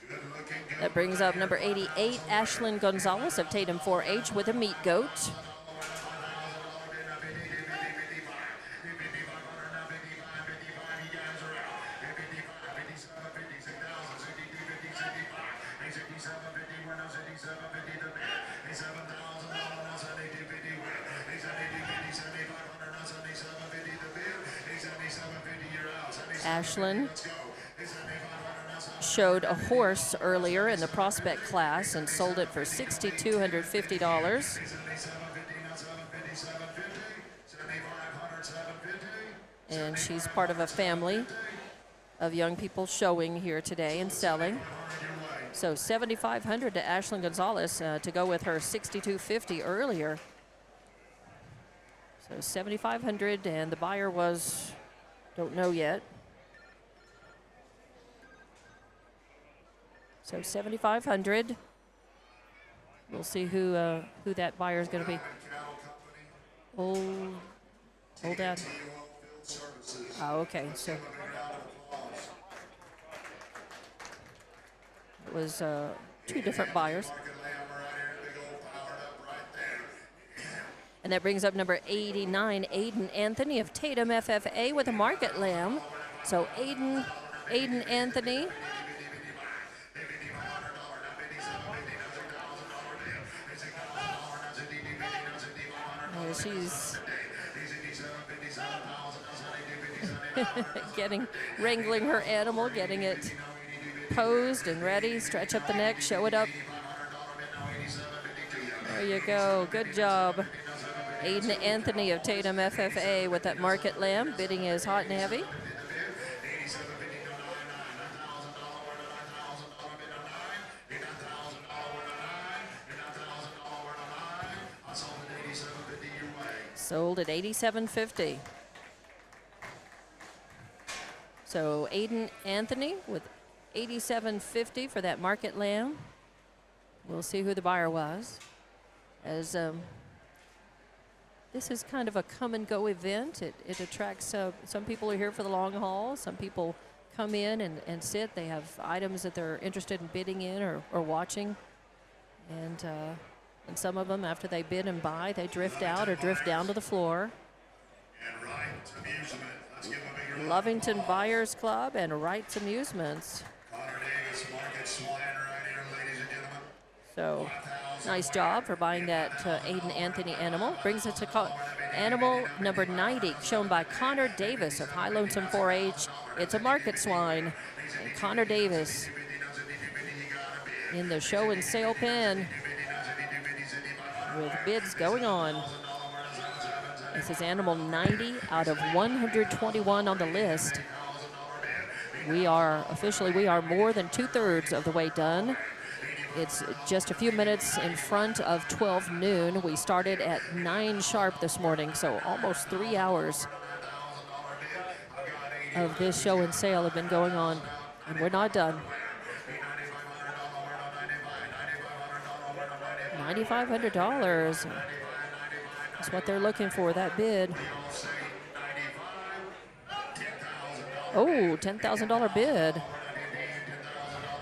Good looking, good. That brings up number 88, Ashlyn Gonzalez of Tatum 4-H with a meat goat. Ashlyn showed a horse earlier in the prospect class and sold it for $6,250. And she's part of a family of young people showing here today and selling. So $7,500 to Ashlyn Gonzalez to go with her $6,250 earlier. So $7,500, and the buyer was, don't know yet. So $7,500. We'll see who that buyer is going to be. Old dad. Oh, okay. So it was two different buyers. And that brings up number 89, Aiden Anthony of Tatum FFA with a market lamb. So Aiden Anthony. She's wrangling her animal, getting it posed and ready. Stretch up the neck, show it up. There you go. Good job. Aiden Anthony of Tatum FFA with that market lamb. Bidding is hot and heavy. Sold at $87.50. So Aiden Anthony with $87.50 for that market lamb. We'll see who the buyer was. As this is kind of a come and go event. It attracts some people are here for the long haul. Some people come in and sit. They have items that they're interested in bidding in or watching. And some of them, after they bid and buy, they drift out or drift down to the floor. And Wright's Amusement. Let's give him a big round. Lovington Buyers Club and Wright's Amusements. Connor Davis, Market Swine right here, ladies and gentlemen. So nice job for buying that Aiden Anthony animal. Brings it to animal number 90, shown by Connor Davis of High Lonesome 4-H. It's a market swine. And Connor Davis in the show and sale pen with bids going on. This is animal 90 out of 121 on the list. We are more than 2/3 of the way done. It's just a few minutes in front of 12 noon. We started at 9 sharp this morning, so almost 3 hours of this show and sale have been going on, and we're not done. $9,500 is what they're looking for, that bid. Oh, $10,000 bid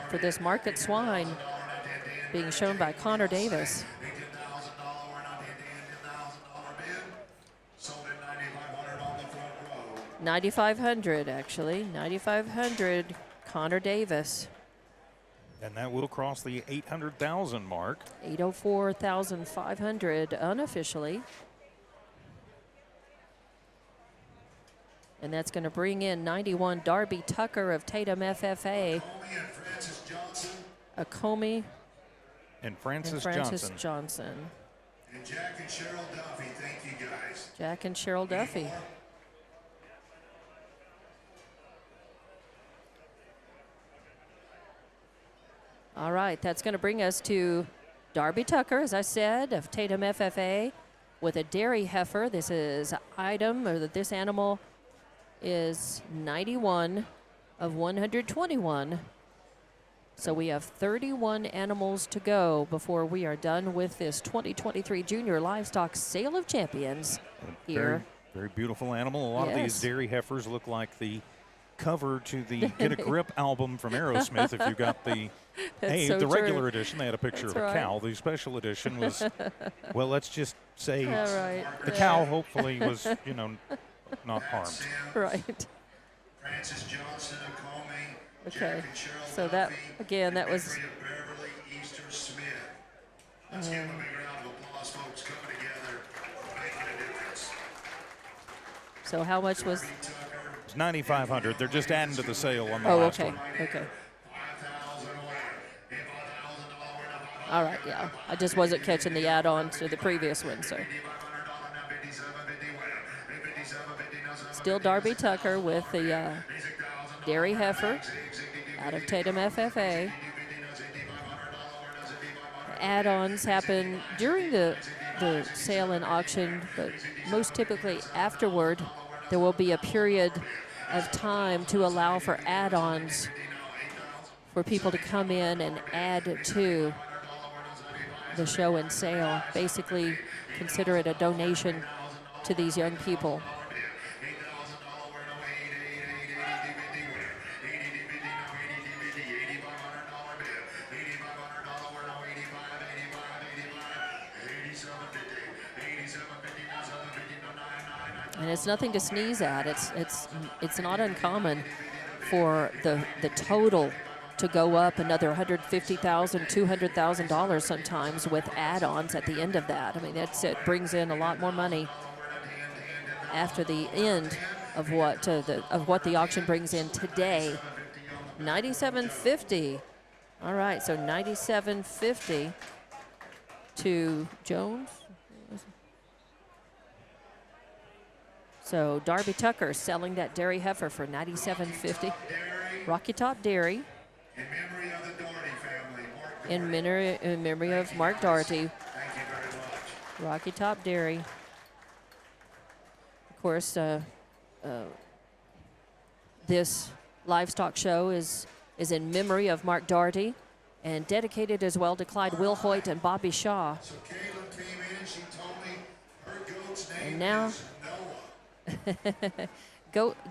for this market swine being shown by Connor Davis. $9,500 actually. $9,500, Connor Davis. And that will cross the 800,000 mark. 804,500 unofficially. And that's going to bring in 91 Darby Tucker of Tatum FFA. Comey And Francis Johnson. And Jack and Cheryl Duffy. Thank you, guys. Jack and Cheryl Duffy. All right, that's going to bring us to Darby Tucker, as I said, of Tatum FFA, with a dairy heifer. This is this animal is 91 of 121. So we have 31 animals to go before we are done with this 2023 Junior Livestock Sale of Champions here. Very, very beautiful animal. A lot of these dairy heifers look like the cover to the Get a Grip album from Aerosmith. If you got the the regular edition, they had a picture of a cow. The special edition was, well, let's just say the cow hopefully was, not harmed. Right. Francis Johnson of Comey. Okay. So that, again, that was. Beverly Easter Smith. Let's give them a big round of applause, folks, coming together, making a difference. So how much was? It's 9,500. They're just adding to the sale on the last one. Okay. All right, yeah. I just wasn't catching the add-on to the previous one, so. Still Darby Tucker with the dairy heifer out of Tatum FFA. Add-ons happen during the sale and auction, but most typically afterward, there will be a period of time to allow for add-ons for people to come in and add to the show and sale. Basically, consider it a donation to these young people. And it's nothing to sneeze at. It's not uncommon for the total to go up another $150,000, $200,000 sometimes with add-ons at the end of that. I mean, it brings in a lot more money after the end of what the auction brings in today. $97.50. All right, so $97.50 to Jones. So Darby Tucker selling that dairy heifer for $97.50. Rocky Top Dairy. In memory of the Doherty family. In memory of Mark Doherty. Thank you very much. Rocky Top Dairy. Of course, this livestock show is in memory of Mark Doherty and dedicated as well to Clyde Wilhoit and Bobby Shaw. So Caitlin came in and she told me her goat's name And now, is Noah.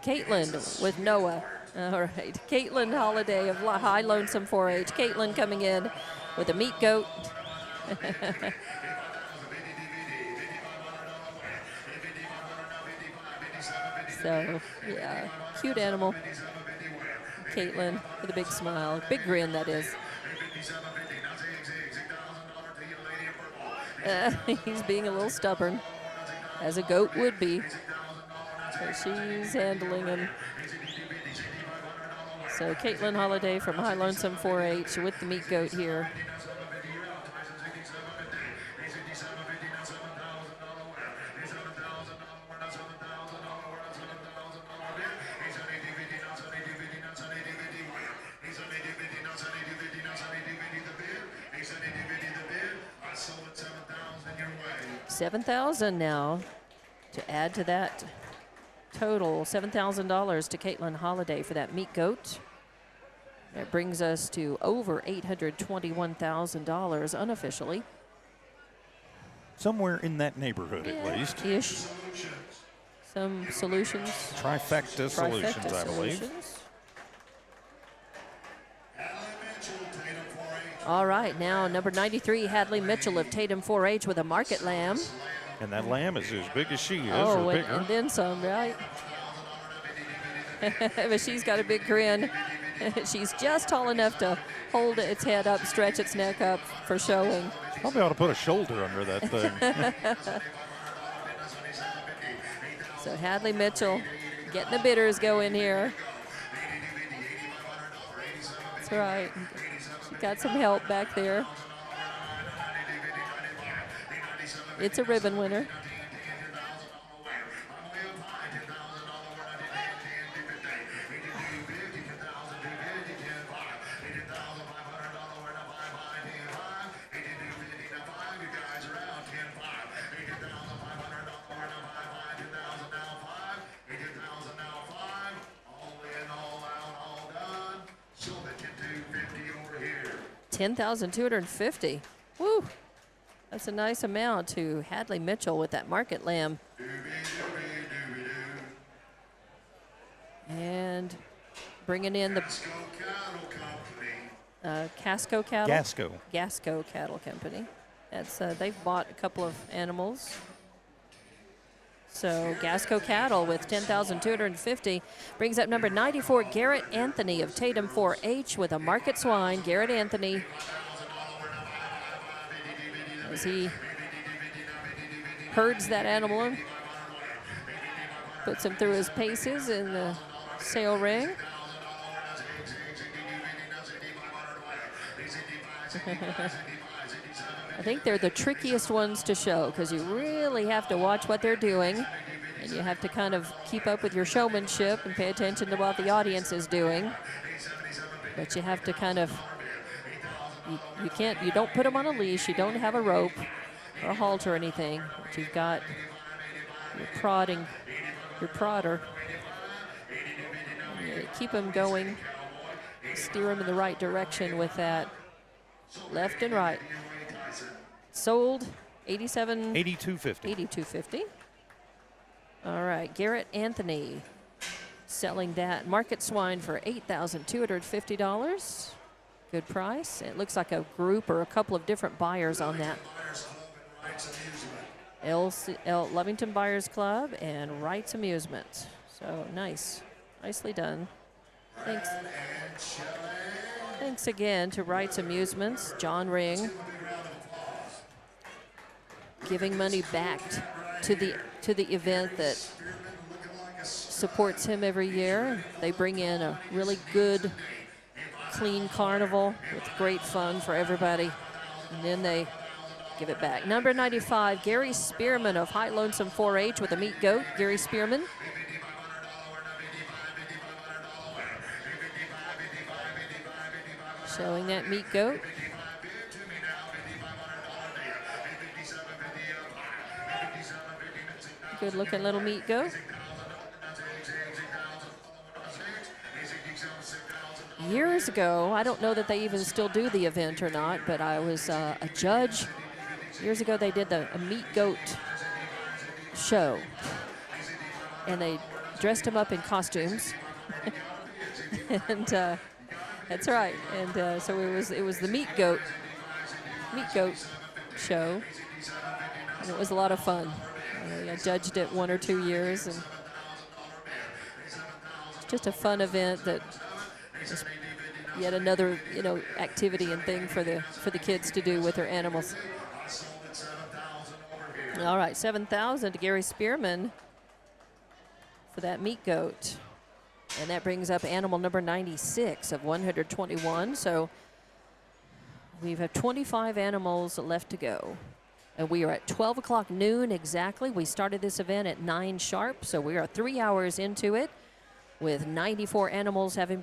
Caitlin with Noah. All right, Caitlin Holiday of High Lonesome 4-H. Caitlin coming in with a meat goat. So, yeah, cute animal. Caitlin with a big smile, big grin, that is. He's being a little stubborn, as a goat would be. So she's handling him. So Caitlin Holiday from High Lonesome 4-H with the meat goat here. $7,000 now to add to that total. $7,000 to Caitlin Holiday for that meat goat. That brings us to over $821,000 unofficially. Somewhere in that neighborhood, at least. Ish. Some solutions. Trifecta Solutions, I believe. Solutions. All right, now number 93, Hadley Mitchell of Tatum 4-H with a market lamb. And that lamb is as big as she is, Oh, or bigger. and then some, right? But she's got a big grin. She's just tall enough to hold its head up, stretch its neck up for showing. Probably ought to put a shoulder under that thing. So Hadley Mitchell getting the bidders going here. That's right. She got some help back there. It's a ribbon winner. $10,250. Woo! That's a nice amount to Hadley Mitchell with that market lamb. And bringing in the Casco Cattle. Gasco Cattle Company. That's they've bought a couple of animals. So Gasco Cattle with $10,250 brings up number 94, Garrett Anthony of Tatum 4-H with a market swine. Garrett Anthony, as he herds that animal, puts him through his paces in the sale ring. I think they're the trickiest ones to show because you really have to watch what they're doing, and you have to kind of keep up with your showmanship and pay attention to what the audience is doing. But you have to kind of, you don't put them on a leash, you don't have a rope or a halter or anything, but you've got your prodder. You keep them going, steer them in the right direction with that left and right. Sold $82.50. All right, Garrett Anthony selling that market swine for $8,250. Good price. It looks like a group or a couple of different buyers on that. Lovington Buyers Club and Wrights Amusement. So nice. Nicely done. Thanks. Thanks again to Wrights Amusements, John Ring, giving money back to the event that supports him every year. They bring in a really good, clean carnival with great fun for everybody, and then they give it back. Number 95, Gary Spearman of High Lonesome 4-H with a meat goat. Gary Spearman. Showing that meat goat. Good looking little meat goat. Years ago, I don't know that they even still do the event or not, but I was a judge. Years ago, they did a meat goat show, and they dressed him up in costumes. And that's right. And so it was the meat goat show, and it was a lot of fun. I judged it 1 or 2 years, and it's just a fun event that is yet another activity and thing for the kids to do with their animals. All right, $7,000 to Gary Spearman for that meat goat. And that brings up animal number 96 of 121. So we have 25 animals left to go. And we are at 12 o'clock noon exactly. We started this event at 9 sharp, so we are 3 hours into it with 95 animals having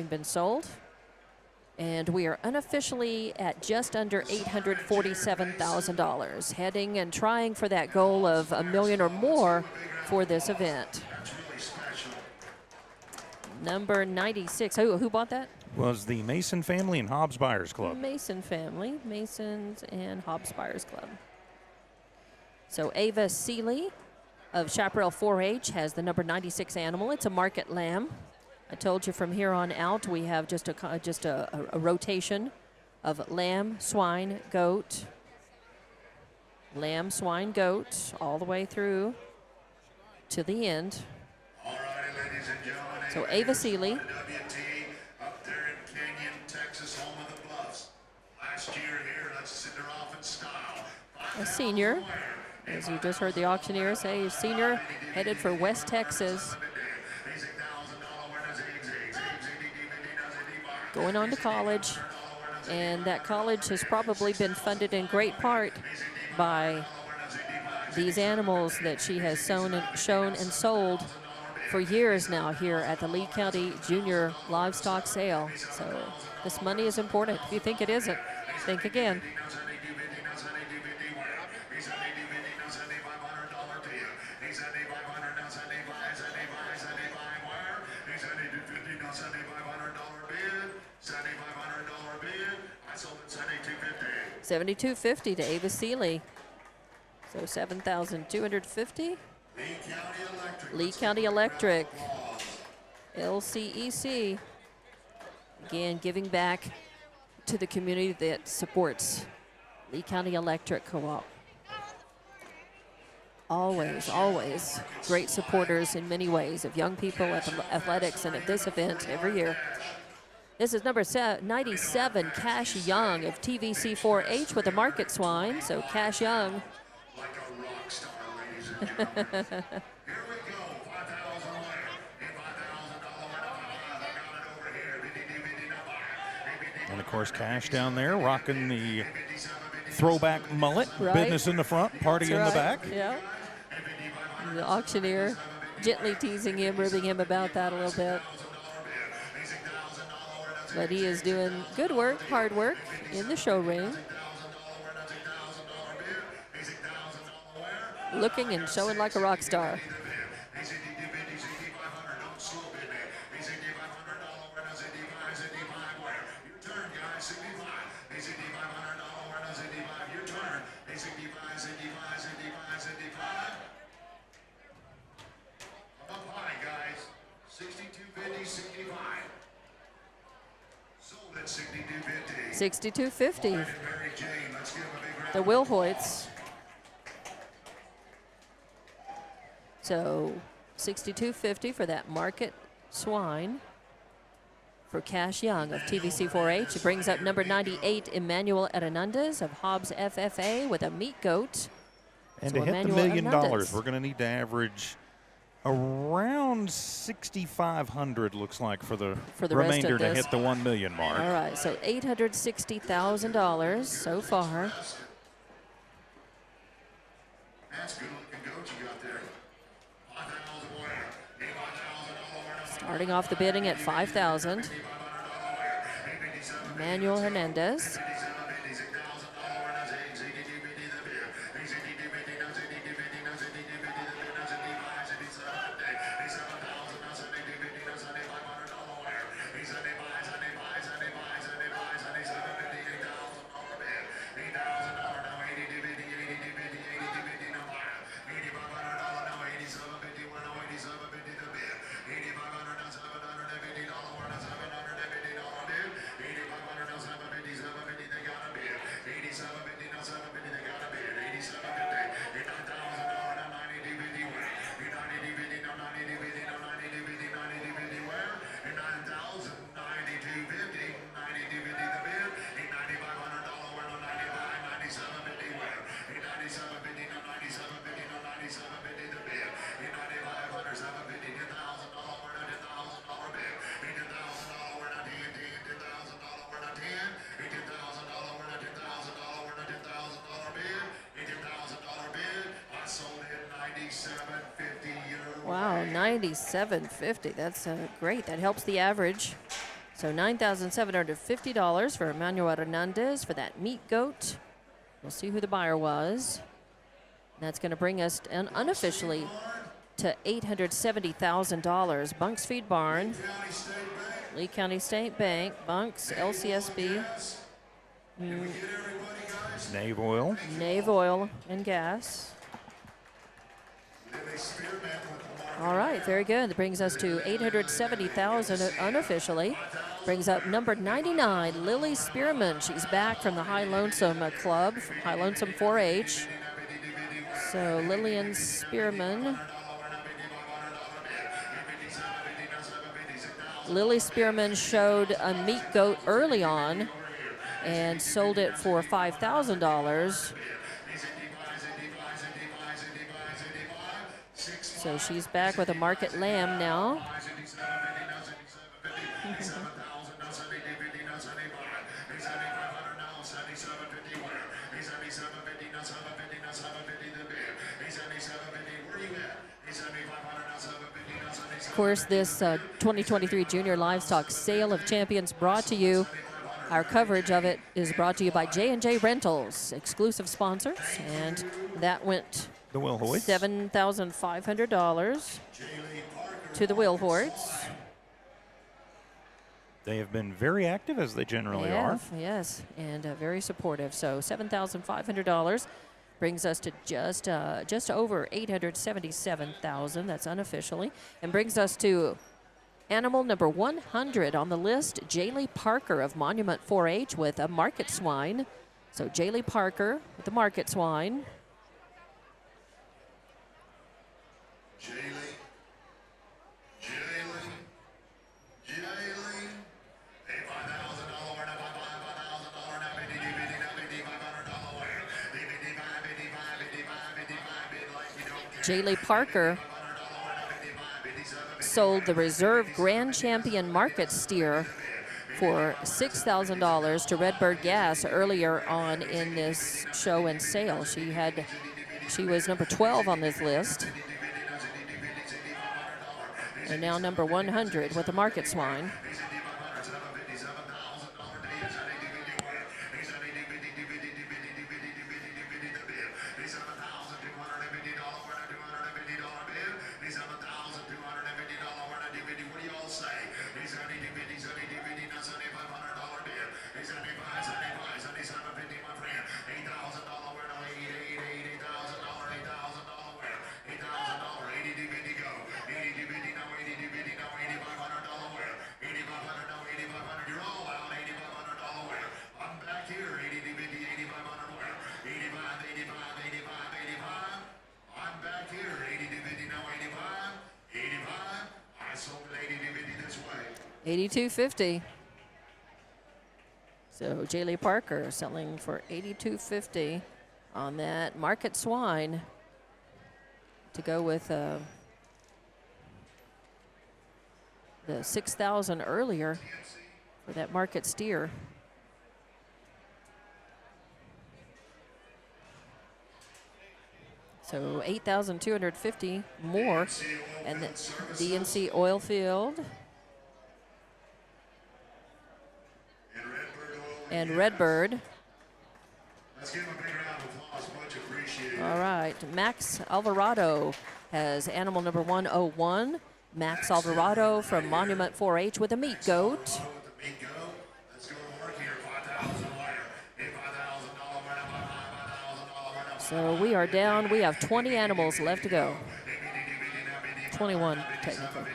been sold. And we are unofficially at just under $847,000, heading and trying for that goal of $1 million or more for this event. Number 96, who bought that? Was the Mason family and Hobbs Buyers Club. Mason family, Masons and Hobbs Buyers Club. So Ava Seeley of Chaparral 4-H has the number 96 animal. It's a market lamb. I told you from here on out we have just a rotation of lamb, swine, goat, lamb, swine, goat, all the way through to the end. All righty, ladies and gentlemen, So Ava Seeley, WT up there in Canyon, Texas, home of the Bluffs. Last year here, let's send her off in style. a senior. As you just heard the auctioneer say, a senior headed for West Texas. Going on to college. And that college has probably been funded in great part by these animals that she has shown and sold for years now here at the Lee County Junior Livestock Sale. So this money is important. If you think it isn't, think again. $7,250 to Ava Seeley. So $7,250. Lee County Electric. LCEC. Again, giving back to the community that supports Lee County Electric Co-op. Always, always great supporters in many ways of young people, athletics, and at this event every year. This is number 97, Cash Young of TVC 4-H with the market swine. So Cash Young. Like a rock star, ladies and gentlemen. Here we go, 5,000 later. $5,000 And of course, Cash down there rocking the throwback mullet. Right. Business in the front, party That's in the right. back. Yeah. The auctioneer gently teasing him, ribbing him about that a little bit. But he is doing good work, hard work in the show ring. Looking and showing like a rock star. Up high, guys. 62.50, 65. Sold at 62.50. 62.50. Mary Jane, let's give him a big round. The Wilhoits. So 62.50 for that market swine for Cash Young of TVC 4-H. It brings up number 98, Emmanuel Hernandez of Hobbs FFA with a meat goat. And So to hit the $1 Emmanuel million, Hernandez. we're going to need to average around 6,500, looks like, for the For the rest of remainder to this. hit the 1 million mark. All right, so $860,000 so far. That's a good looking goat you got there. 5,000 winner. $5,000 Starting off the bidding at $5,000. Emmanuel Hernandez. Wow, $97.50. That's great. That helps the average. So $9,750 for Emmanuel Hernandez for that meat goat. We'll see who the buyer was. That's going to bring us unofficially to $870,000. Bunks Feed Barn, Lee County State Bank, Bunks, LCSB, Nave Oil. Nave Oil and Gas. All right, very good. That brings us to $870,000 unofficially. Brings up number 99, Lily Spearman. She's back from the High Lonesome Club, from High Lonesome 4-H. So Lillian Spearman. Lily Spearman showed a meat goat early on and sold it for $5,000. So she's back with a market lamb now. Of course, this 2023 Junior Livestock Sale of Champions brought to you. Our coverage of it is brought to you by J&J Rentals, exclusive sponsors, and that went The Wilhoits. $7,500 to the Wilhoits. They have been very active, as they generally are. Yes, and very supportive. So $7,500 brings us to just over $877,000. That's unofficially, and brings us to animal number 100 on the list, Jaylee Parker of Monument 4-H with a market swine. So Jaylee Parker with the market swine. Jaylee Parker sold the reserve Grand Champion market steer for $6,000 to Redbird Gas earlier on in this show and sale. She was number 12 on this list, and now number 100 with the market swine. $82.50. So Jaylee Parker selling for $82.50 on that market swine to go with the $6,000 earlier for that market steer. So $8,250 more, and the DNC Oilfield and Redbird. Let's give him a big round of applause. Much appreciated. All right, Max Alvarado has animal number 101. Max Alvarado from Monument 4-H with a meat goat. Let's go to work here. $5,000. So we are down. We have 20 animals left to go. 21 technically.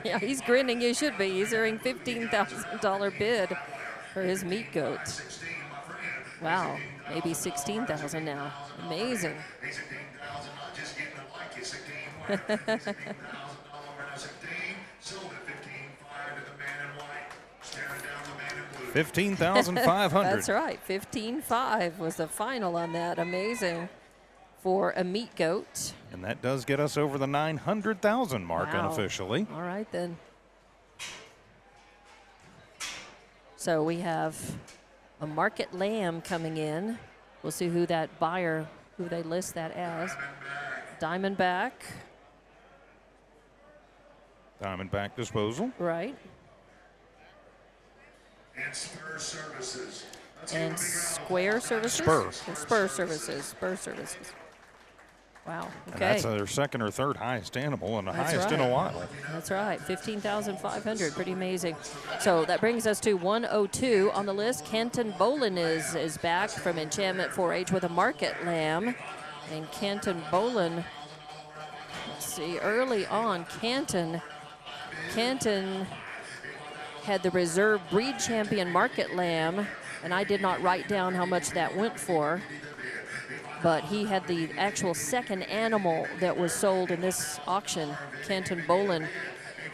Yeah, he's grinning. He should be. He's earning $15,000 bid for his meat goat. Wow, maybe $16,000 now. Amazing. Sold at $15,500 to the man in white, staring down the man in blue. $15,500. That's right. 15.5 was the final on that. Amazing for a meat goat. And that does get us over the 900,000 mark Wow. unofficially. All right, then. So we have a market lamb coming in. We'll see who that buyer, who they list that as. Diamondback. Diamondback disposal. Right. And Spur Services. And Square Services? Spur. Or Spur Services. Spur Services. Wow. And Okay. that's their second or third highest animal and the That's highest in a right. while. That's right. 15,500. Pretty amazing. So that brings us to 102 on the list. Canton Bolin is back from Enchantment 4-H with a market lamb. And Canton Bolin, let's see, early on, Canton had the reserve breed champion market lamb, and I did not write down how much that went for, but he had the actual second animal that was sold in this auction, Canton Bolin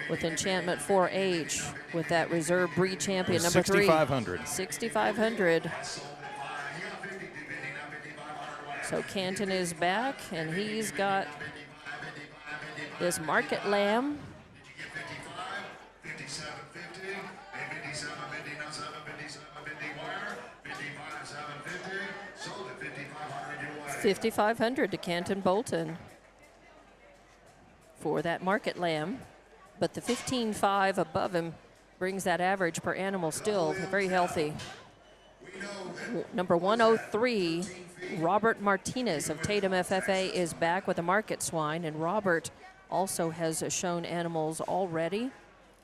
with Enchantment 4-H with that reserve breed champion number 3. 6,500. 6,500. So Canton is back, and he's got this market lamb. $5,500 to Canton Bolton for that market lamb, but the 15.5 above him brings that average per animal still very healthy. Number 103, Robert Martinez of Tatum FFA is back with the market swine, and Robert also has shown animals already.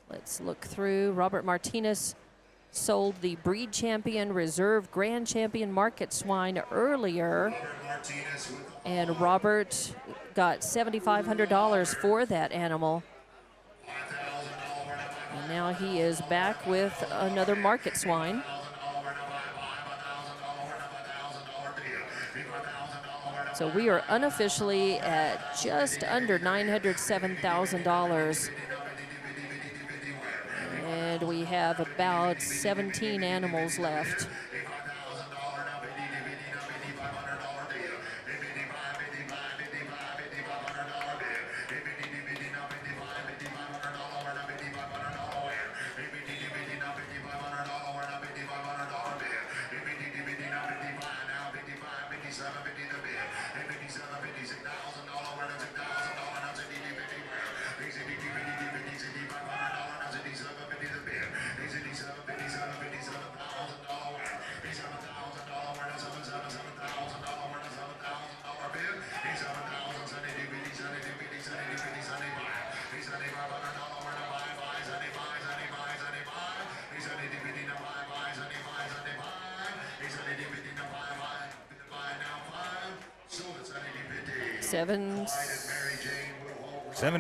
Let's look through. Robert Martinez sold the breed champion, reserve grand champion market swine earlier, and Robert got $7,500 for that animal. And now he is back with another market swine. So we are unofficially at just under $907,000. And we have about 17 animals left.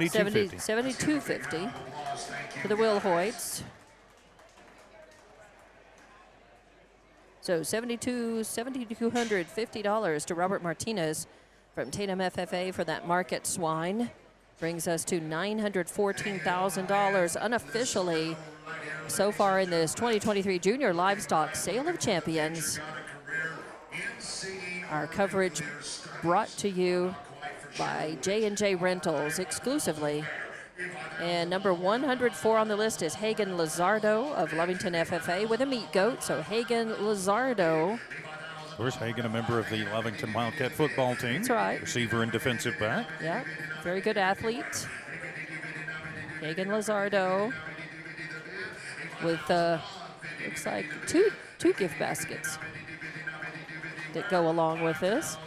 $72.50 for the Will Hoyts. So $7,250 to Robert Martinez from Tatum FFA for that market swine. Brings us to $914,000 unofficially so far in this 2023 Junior Livestock Sale of Champions. Our coverage brought to you by J&J Rentals exclusively. And number 104 on the list is Hagen Lizardo of Lovington FFA with a meat goat. So Hagen Lizardo. Of course, Hagen, a member of the Lovington Wildcat football team. That's right. Receiver and defensive back. Yeah, very good athlete. Hagen Lizardo with, looks like two gift baskets that go along with this.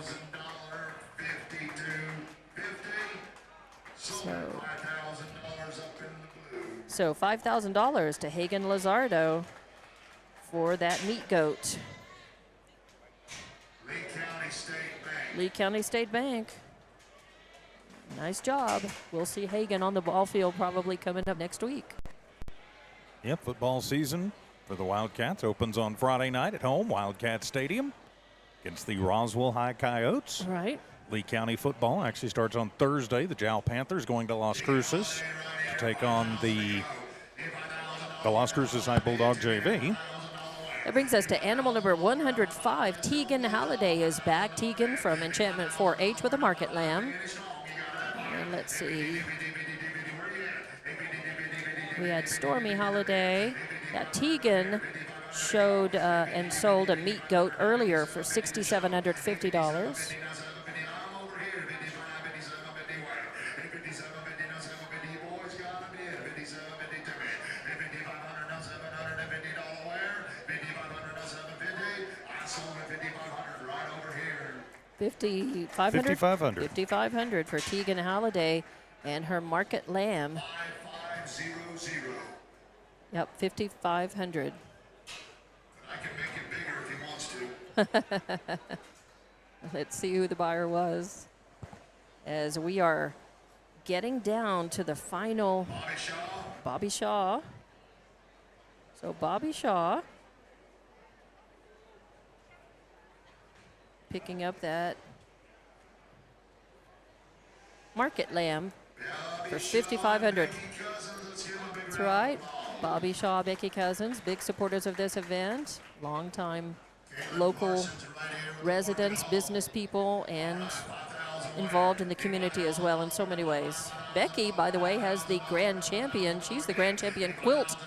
So $5,000 to Hagen Lizardo for that meat goat. Lee County State Bank. Nice job. We'll see Hagen on the ball field probably coming up next week. Yep, football season for the Wildcats opens on Friday night at home, Wildcat Stadium, against the Roswell High Coyotes. Right. Lee County football actually starts on Thursday. The Jowl Panthers going to Las Cruces to take on the Las Cruces High Bulldog JV. That brings us to animal number 105. Tegan Halliday is back. Tegan from Enchantment 4-H with a market lamb. And let's see. We had Stormy Holiday. Yeah, Tegan showed and sold a meat goat earlier for $6,750. $5,500 for Tegan Halliday and her market lamb. 5500. Yep, $5,500. I can make it bigger if he wants to. Let's see who the buyer was. As we are getting down to the final. Bobby Shaw. So Bobby Shaw picking up that market lamb for $5,500. That's right. Bobby Shaw, Becky Cousins, big supporters of this event, longtime local residents, business people, and involved in the community as well in so many ways. Becky, by the way, has the grand champion. She's the grand champion quilt.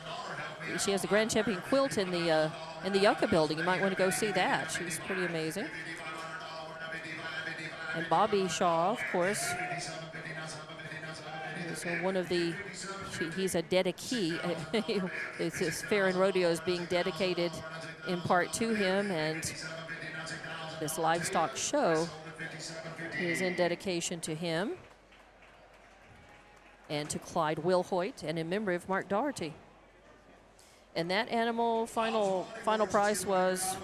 She has the grand champion quilt in the Yucca building. You might want to go see that. She's pretty amazing. And Bobby Shaw, of course, is one of the, he's a dedicee. This fair and rodeo is being dedicated in part to him, and this livestock show is in dedication to him and to Clyde Wilhoit and in memory of Mark Doherty. And that animal final price was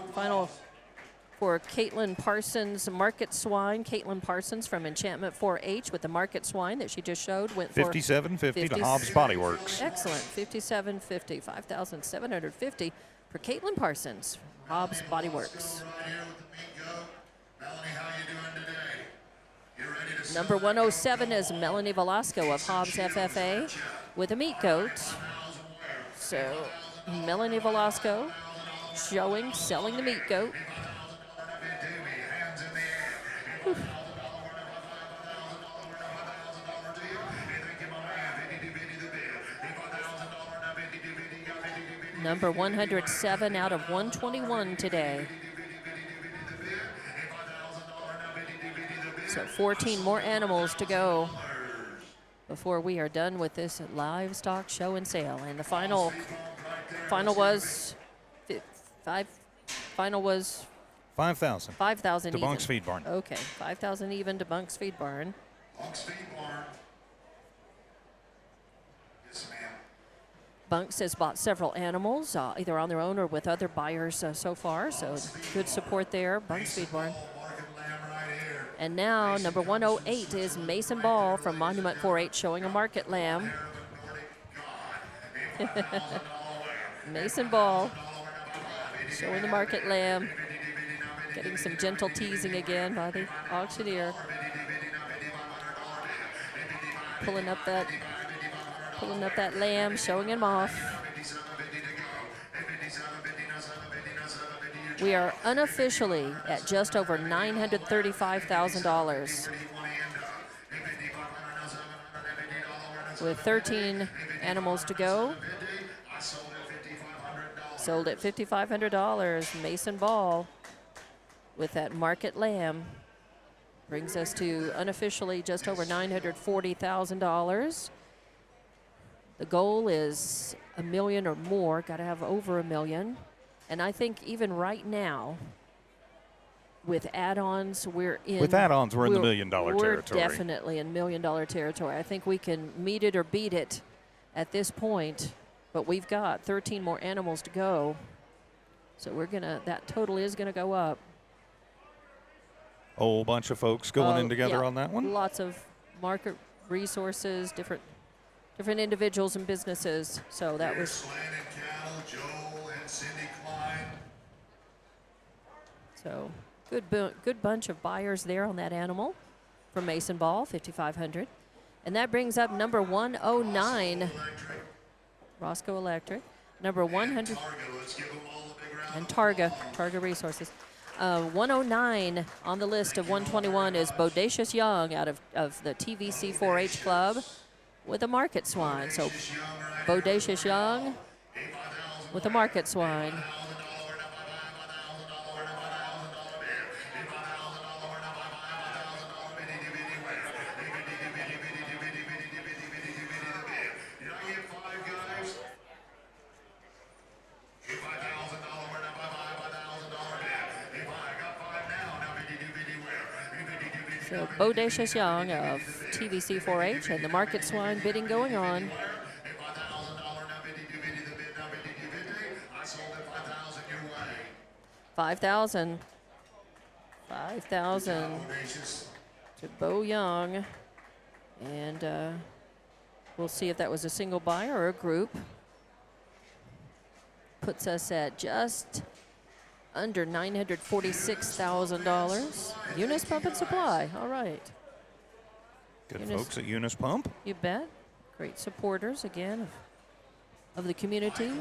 for Caitlin Parsons market swine. Caitlin Parsons from Enchantment 4-H with the market swine that she just showed went for $57.50 to Hobbs Body Works. Excellent, $57.50, $5,750 for Caitlin Parsons, Hobbs Body Works. Number 107 is Melanie Velasco of Hobbs FFA with a meat goat. So Melanie Velasco selling the meat goat. Whew. Number 107 out of 121 today. So 14 more animals to go before we are done with this livestock show and sale. And the final was $5,000. $5,000 to even. Bunk's Feed Barn. Okay, $5,000 even to Bunk's Feed Barn. Bunk's Feed Barn. Yes, ma'am. Bunks has bought several animals, either on their own or with other buyers so far. So good support there, Bunk's Feed Barn. And now number 108 is Mason Ball from Monument 4-H showing a market lamb. Mason Ball showing the market lamb. Getting some gentle teasing again by the auctioneer. Pulling up that lamb, showing him off. We are unofficially at just over $935,000. With 13 animals to go. Sold at $5,500. Mason Ball with that market lamb brings us to unofficially just over $940,000. The goal is $1 million or more. Got to have over $1 million. And I think even right now, with add-ons, we're in. With add-ons, we're in the $1 million territory. We're definitely in $1 million territory. I think we can meet it or beat it at this point. But we've got 13 more animals to go. So that total is gonna go up. Whole bunch of folks going in together yeah, on that one. Lots of market resources, different individuals and businesses. So that was. So good bunch of buyers there on that animal from Mason Ball, $5,500. And that brings up number 109, Roscoe Electric. Number 100. and Targa Resources. 109 on the list of 121 is Bodacious Young out of the TVC 4-H Club with a market swine. So Bodacious Young with a market swine. So Bodacious Young of TVC 4-H and the market swine bidding going on. $5,000 to Bo Young, and we'll see if that was a single buyer or a group. Puts us at just under $946,000. Eunice Pump and Supply. All right. Good Eunice, folks at Eunice Pump. you bet. Great supporters again of the community,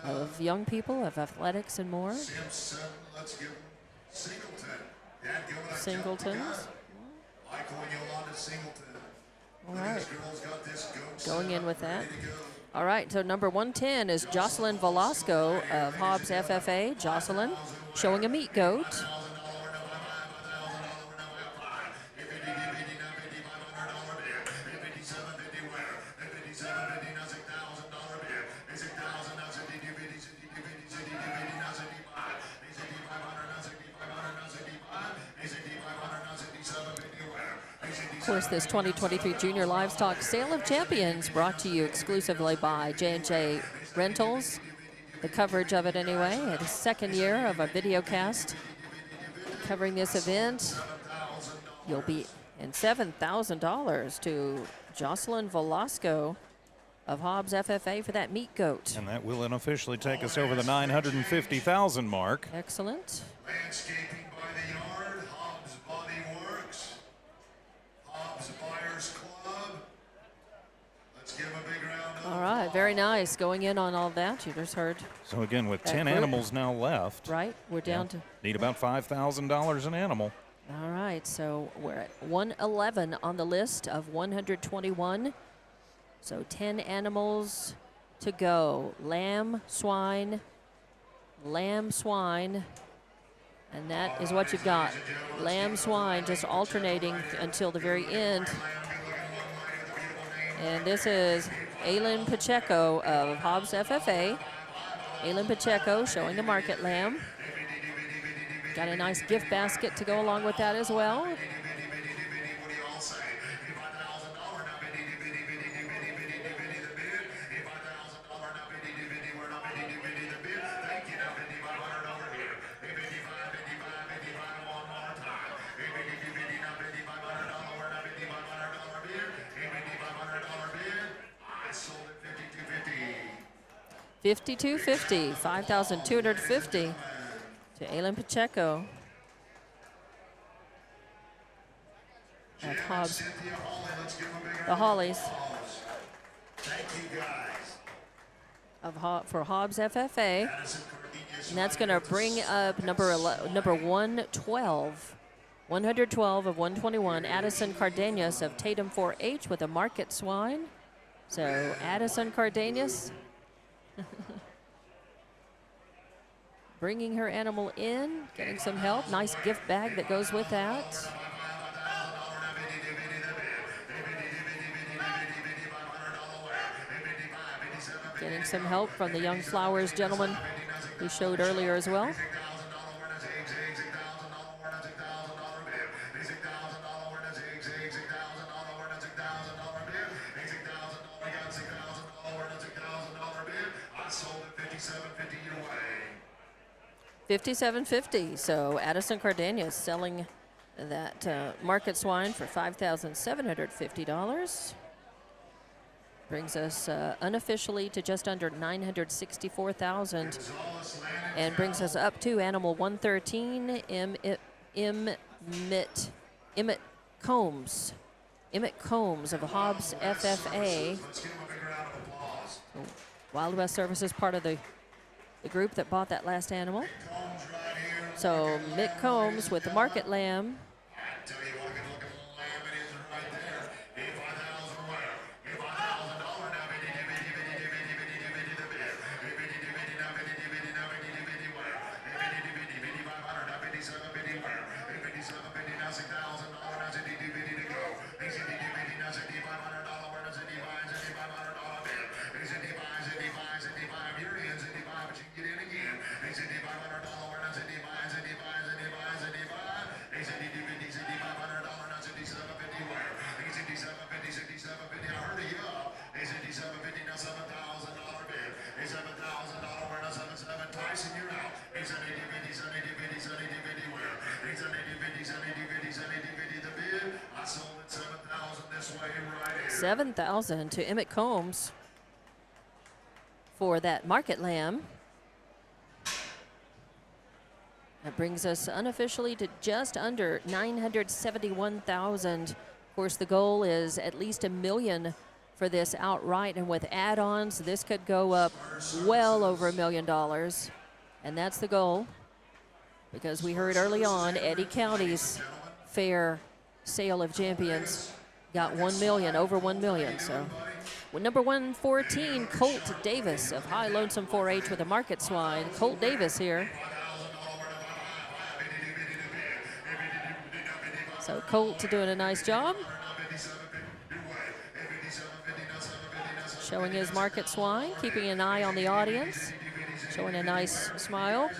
of young people, of athletics and more. Simpson, let's give Singleton. Dad, give it a Singletons. Michael and Yolanda Singleton. All right. This girl's got this goat Going set in up, with that. ready to go. All right, so number 110 is Jocelyn Velasco of Hobbs FFA. Jocelyn showing a meat goat. Of course, this 2023 Junior Livestock Sale of Champions brought to you exclusively by J&J Rentals. The coverage of it anyway, at his second year of a video cast covering this event. You'll be in $7,000 to Jocelyn Velasco of Hobbs FFA for that meat goat. And that will unofficially take us over the 950,000 mark. Excellent. Landscaping by the yard, Hobbs Body Works, Hobbs Buyers Club. Let's give 'em a big round of All right, very nice. Going in on all that, you just heard, So again, with That 10 group. animals now left, right? We're down to need about $5,000 an animal. All right, so we're at 111 on the list of 121. So 10 animals to go. Lamb, swine, and that is what you've got. Lamb, swine, just alternating until the very end. And this is Aylin Pacheco of Hobbs FFA. Aylin Pacheco showing the market lamb. Got a nice gift basket to go along with that as well. $52.50, $5,250 to Aylin Pacheco of Hobbs. The Hollies Thank you guys. for Hobbs FFA, and that's going to bring up number 112. 112 of 121, Addison Cardenas of Tatum 4-H with a market swine. So Addison Cardenas bringing her animal in, getting some help. Nice gift bag that goes with that. Getting some help from the Young Flowers gentleman who showed earlier as well. $57.50. So Addison Cardenas selling that market swine for $5,750. Brings us unofficially to just under $964,000, and brings us up to animal 113, Emmett Combs. Emmett Combs of Hobbs FFA. Wild West Services, part of the the group that bought that last animal. Combs right here. So Mick Combs with the market lamb. I tell you what a good looking lamb it is right there. $85,000 where? $85,000 now. Bitty bitty bitty bitty bitty bitty the bid. Bitty bitty now bitty bitty now bitty bitty where? Bitty bitty bitty 500 now 57 bitty where? 57 bitty now $6,000 now bitty bitty to go. Bitty bitty now $500 where does it divide? $500 bid. Bitty divide. You're in $5, but you can get in again. $500 where does it divide? $7,000 to Emmett Combs for that market lamb. That brings us unofficially to just under $971,000. Of course, the goal is at least $1 million for this outright, and with add-ons, this could go up well over $1 million. And that's the goal, because we heard early on Eddy County's fair sale of champions got $1 million, over $1 million. So, with number 114, Colt Davis of High Lonesome 4-H with a market swine. Colt Davis here. So Colt doing a nice job, showing his market swine, keeping an eye on the audience, showing a nice smile.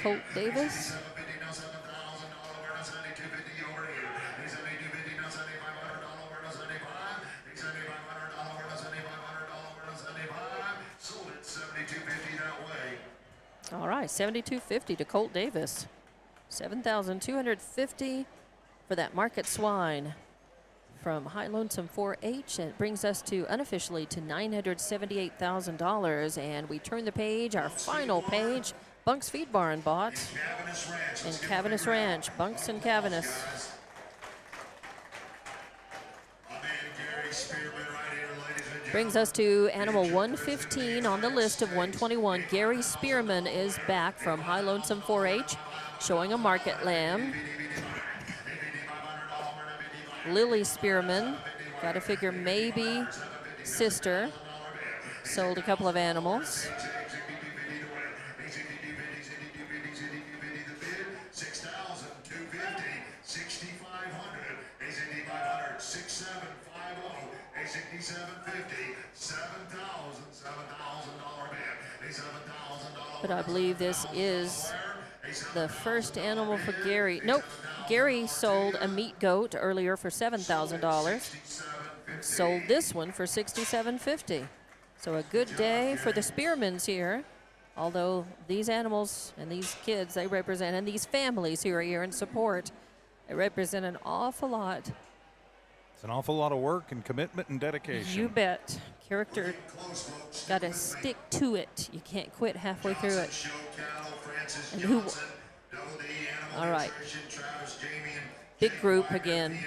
Colt Davis. All right, $72.50 to Colt Davis. $7,250 for that market swine from High Lonesome 4-H. And it brings us to unofficially to $978,000. And we turn the page, our final page. Bunk's Feed Barn bought in Cavaniss Ranch. Bunk's and Cavaniss. Brings us to animal 115 on the list of 121. Gary Spearman is back from High Lonesome 4-H, showing a market lamb. Lily Spearman, got to figure maybe sister, sold a couple of animals. But I believe this is the first animal for Gary. Nope, Gary sold a meat goat earlier for $7,000. Sold this one for $67.50. So a good day for the Spearmans here. Although these animals and these kids they represent, and these families who are here in support, they represent an awful lot. It's an awful lot of work and commitment and dedication. You bet. Character, got to stick to it. You can't quit halfway through it. And who? All right. Big group again.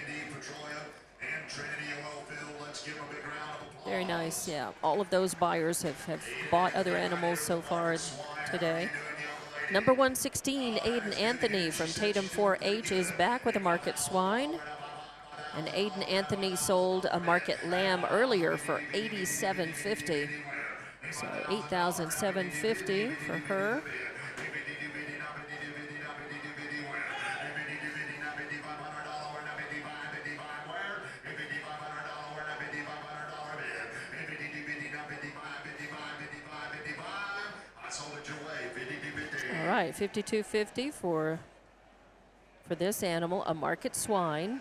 Very nice, yeah. All of those buyers have bought other animals so far today. Number 116, Aiden Anthony from Tatum 4-H is back with a market swine. And Aiden Anthony sold a market lamb earlier for $87.50. So $8,750 for her. All right, $52.50 for this animal, a market swine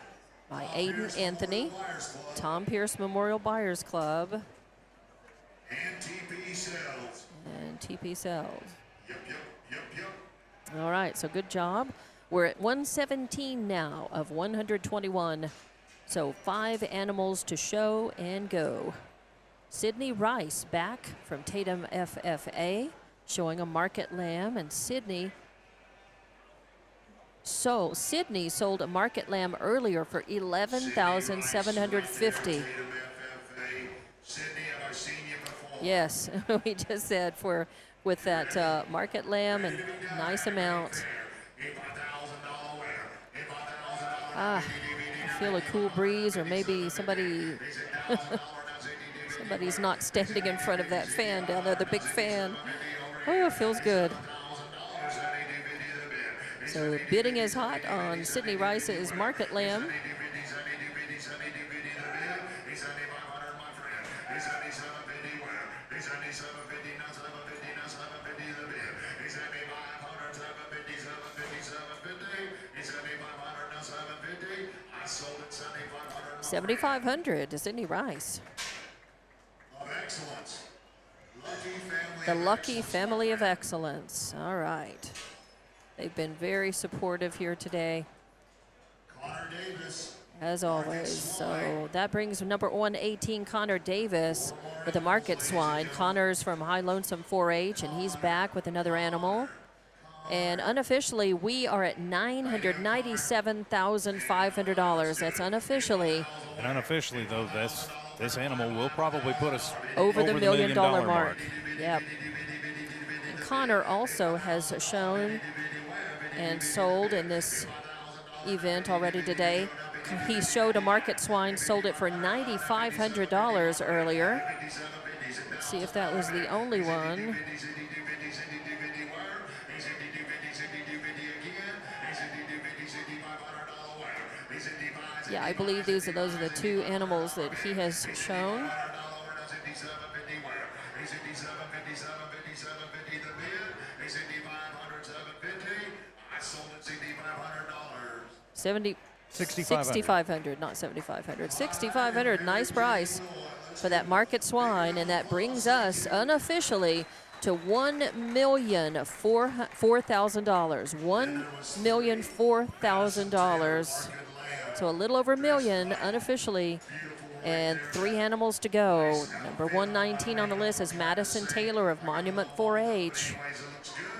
by Aiden Anthony, Tom Pierce Memorial Buyers Club, and TP Cells. All right, so good job. We're at 117 now of 121. So 5 animals to show and go. Sydney Rice back from Tatum FFA, showing a market lamb, and Sydney So Sydney sold a market lamb earlier for $11,750. FFA. Sydney, have I seen you before? Yes, we just said with that market lamb and nice amount. I feel a cool breeze, or maybe somebody's not standing in front of that fan down there, the big fan. Oh, it feels good. So bidding is hot on Sydney Rice's market lamb. $7,500 to Sydney Rice. Of excellence. Lucky family. The Lucky Family of Excellence. All right. They've been very supportive here today, Connor Davis. as always. So that brings number 118, Connor Davis, with the market swine. Connor's from High Lonesome 4-H, and he's back with another animal. And unofficially, we are at $997,500. That's unofficially. And unofficially, though, this animal will probably put us Over the $1 million $1 mark. Yep. And Connor also has shown and sold in this event already today. He showed a market swine, sold it for $9,500 earlier. Let's see if that was the only one. Yeah, I believe those are the two animals that he has shown. $6,500, not $7,500. $6,500, nice price for that market swine, and that brings us unofficially to $1,004,000. $1,004,000. So a little over $1 million unofficially, and 3 animals to go. Number 119 on the list is Madison Taylor of Monument 4-H.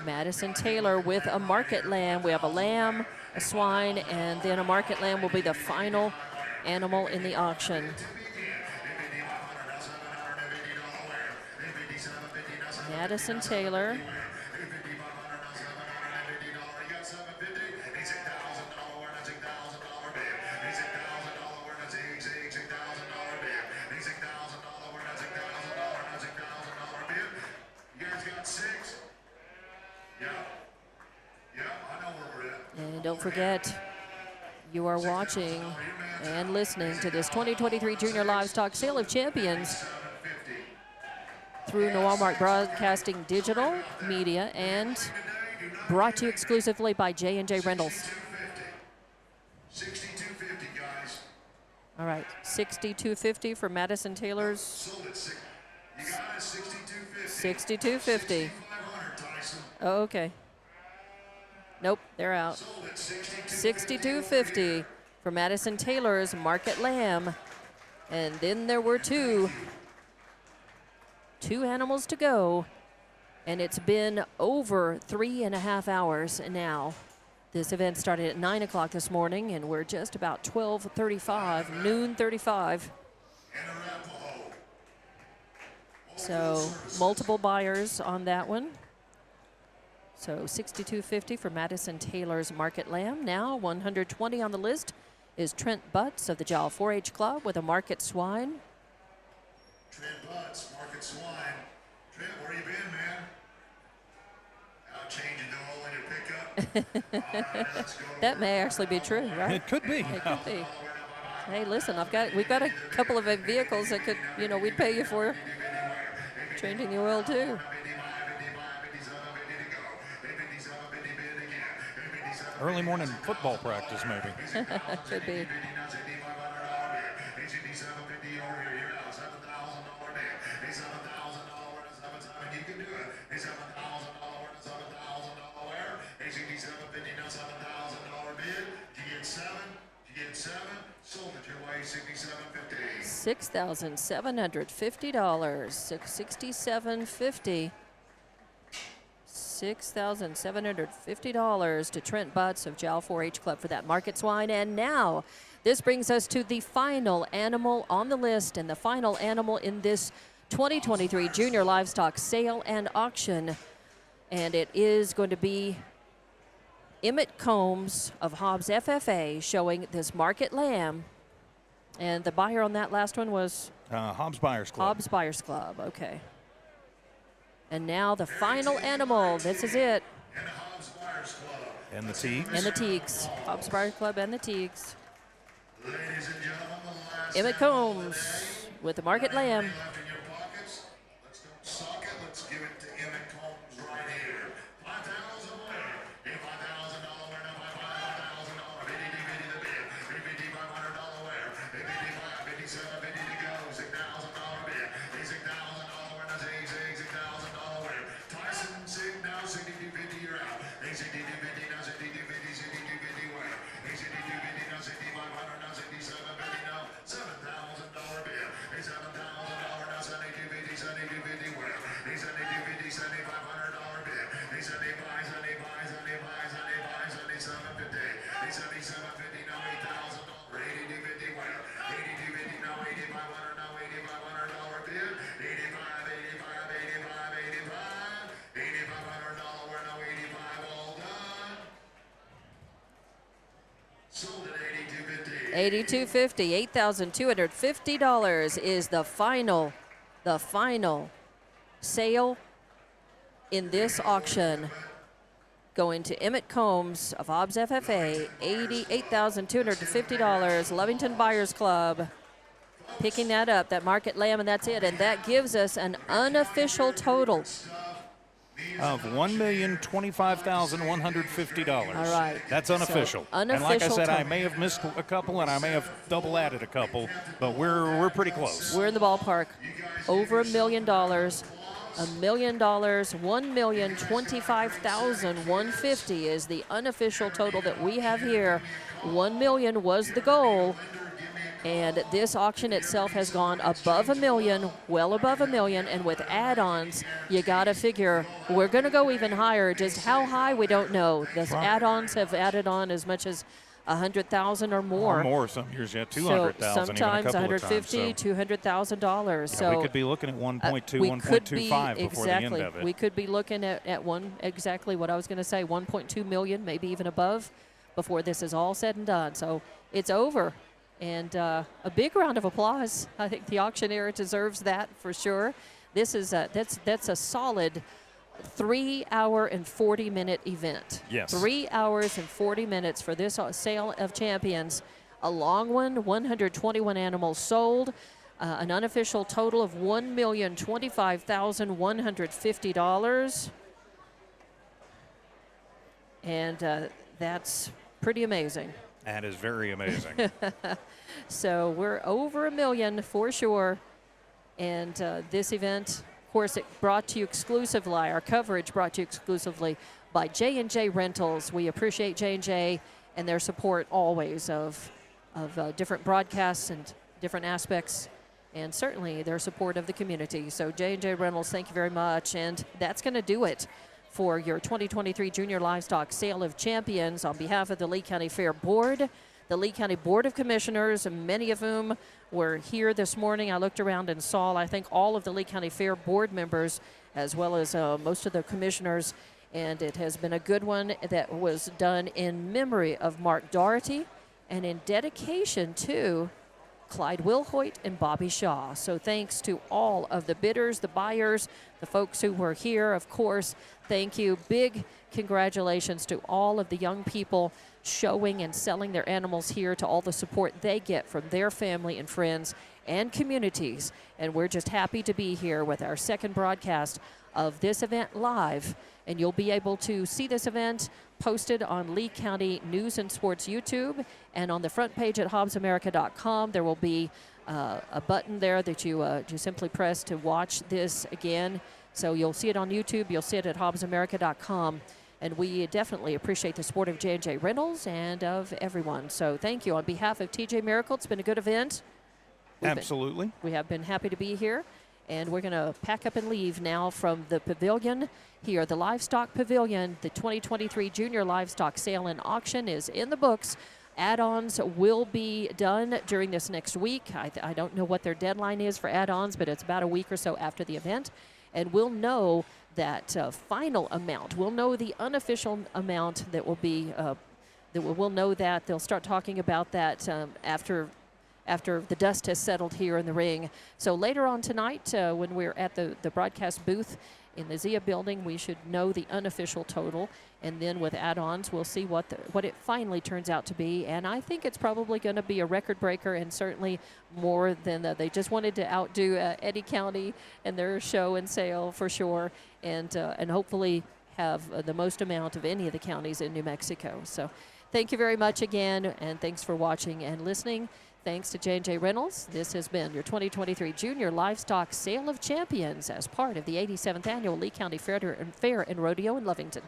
Madison Taylor with a market lamb. We have a lamb, a swine, and then a market lamb will be the final animal in the auction. Madison Taylor. And don't forget, you are watching and listening to this 2023 Junior Livestock Sale of Champions through Walmart Broadcasting Digital Media, and brought to you exclusively by J&J Rentals. 6250, guys. All right, $6,250 for Madison Taylor's. Sold it. You got it, 6250. $6,250. 500, Tyson. Oh, okay. Nope, they're out. Sold it, 62.50 for Madison Taylor's market lamb. And then there were two animals to go, and it's been over 3.5 hours now. This event started at 9 o'clock this morning, and we're just about 12:35, noon 35. So multiple buyers on that one. So $62.50 for Madison Taylor's market lamb. Now 120 on the list is Trent Butts of the Jowell 4-H Club with a market swine. Trent Butts, market swine. Trent, where you been, man? Out changing the oil in your pickup. All right, let's go. That may actually be true, right? It could be. It could be. Hey, listen, we've got a couple of vehicles that could, we'd pay you for changing the oil too. Early morning football practice, maybe. Could be. $6,750. $67.50. $6,750 to Trent Butts of Jowl 4-H Club for that market swine. And now this brings us to the final animal on the list and the final animal in this 2023 Junior Livestock Sale and Auction. And it is going to be Emmett Combs of Hobbs FFA showing this market lamb. And the buyer on that last one was? Hobbs Buyers Club. Hobbs Buyers Club, okay. And now the final animal. This is it. And Hobbs Buyers Club. And the Teagues. And the Teagues. Hobbs Buyers Club and the Teagues. Ladies and gentlemen, the last Emmett animal of the Combs day. with the market lamb. Left in your pockets. Let's don't sock it. Let's give it to Emmett Combs right here. $5,000 winner. $5,000 winner. $5,000. Bitty bitty the bid. $5,500 winner. $55, $57, $50 to go. $6,000 bid. $6,000 winner. $6,000 winner. Tyson Sig now 6250 you're out. 6250 now 6250 6250 winner. 6250 now 6500 now 6750 now $7,000 bid. $7,000 now 7250 7250 winner. 7250 $7,500 bid. 75 75 75 75 7750 7750 now $8,000 8250 winner. 8250 now 8500 now $8,500 bid. 85 85 85 85 $8,500 winner now 85 all done. Sold at 8250. $82.50, $8,250 is the final sale in this auction. Going to Emmett Combs of Hobbs FFA, $88,250. Lovington Buyers Club picking that up, that market lamb, and that's it. And that gives us an unofficial total. Of $1,025,150. All right. That's unofficial. So, and like I unofficial said, I total. may have missed a couple and I may have double added a couple, but we're pretty close. We're in the ballpark. Over $1 million. $1 million, $1,025,150 is the unofficial total that we have here. 1 million was the goal. And this auction itself has gone above $1 million, well above $1 million, and with add-ons, you got to figure we're going to go even higher. Just how high, we don't know. The add-ons have added on as much as 100,000 or more. Or more some years, yeah, So 200,000 sometimes even a couple of times. So, $150,000, $200,000. yeah, So we could be looking at 1.2, we could be 1.25 before the end exactly. of it. We could be looking at exactly what I was going to say, 1.2 million, maybe even above, before this is all said and done. So it's over. And a big round of applause. I think the auctioneer deserves that for sure. This is that's a solid 3 hour and 40-minute event. Yes. 3 hours and 40 minutes for this sale of champions. A long one, 121 animals sold. An unofficial total of $1,025,150. And that's pretty amazing. That is very amazing. So we're over $1 million for sure. And this event, of course, it brought to you exclusively, our coverage brought to you exclusively by J&J Rentals. We appreciate J&J and their support always of different broadcasts and different aspects, and certainly their support of the community. So J&J Rentals, thank you very much. And that's going to do it for your 2023 Junior Livestock Sale of Champions. On behalf of the Lee County Fair Board, the Lee County Board of Commissioners, many of whom were here this morning. I looked around and saw, I think, all of the Lee County Fair Board members, as well as most of the commissioners, and it has been a good one that was done in memory of Mark Doherty and in dedication to Clyde Wilhoit and Bobby Shaw. So thanks to all of the bidders, the buyers, the folks who were here, of course. Thank you. Big congratulations to all of the young people showing and selling their animals here, to all the support they get from their family and friends and communities. And we're just happy to be here with our second broadcast of this event live. And you'll be able to see this event posted on Lee County News and Sports YouTube, and on the front page at hobbsamerica.com there will be a button there that you simply press to watch this again. So you'll see it on YouTube, you'll see it at hobbsamerica.com, and we definitely appreciate the support of J&J Reynolds and of everyone. So thank you. On behalf of TJ Miracle, it's been a good event. Absolutely. We have been happy to be here. And we're going to pack up and leave now from the pavilion here, the Livestock Pavilion. The 2023 Junior Livestock Sale and Auction is in the books. Add-ons will be done during this next week. I don't know what their deadline is for add-ons, but it's about a week or so after the event. And we'll know that final amount. We'll know the unofficial amount that will be, we'll know that. They'll start talking about that after the dust has settled here in the ring. So later on tonight, when we're at the broadcast booth in the Zia building, we should know the unofficial total. And then with add-ons, we'll see what it finally turns out to be. And I think it's probably going to be a record breaker, and certainly more than they just wanted to outdo Eddy County and their show and sale for sure, and hopefully have the most amount of any of the counties in New Mexico. So thank you very much again, and thanks for watching and listening. Thanks to J&J Reynolds. This has been your 2023 Junior Livestock Sale of Champions as part of the 87th Annual Lee County Fair and Rodeo in Lovington.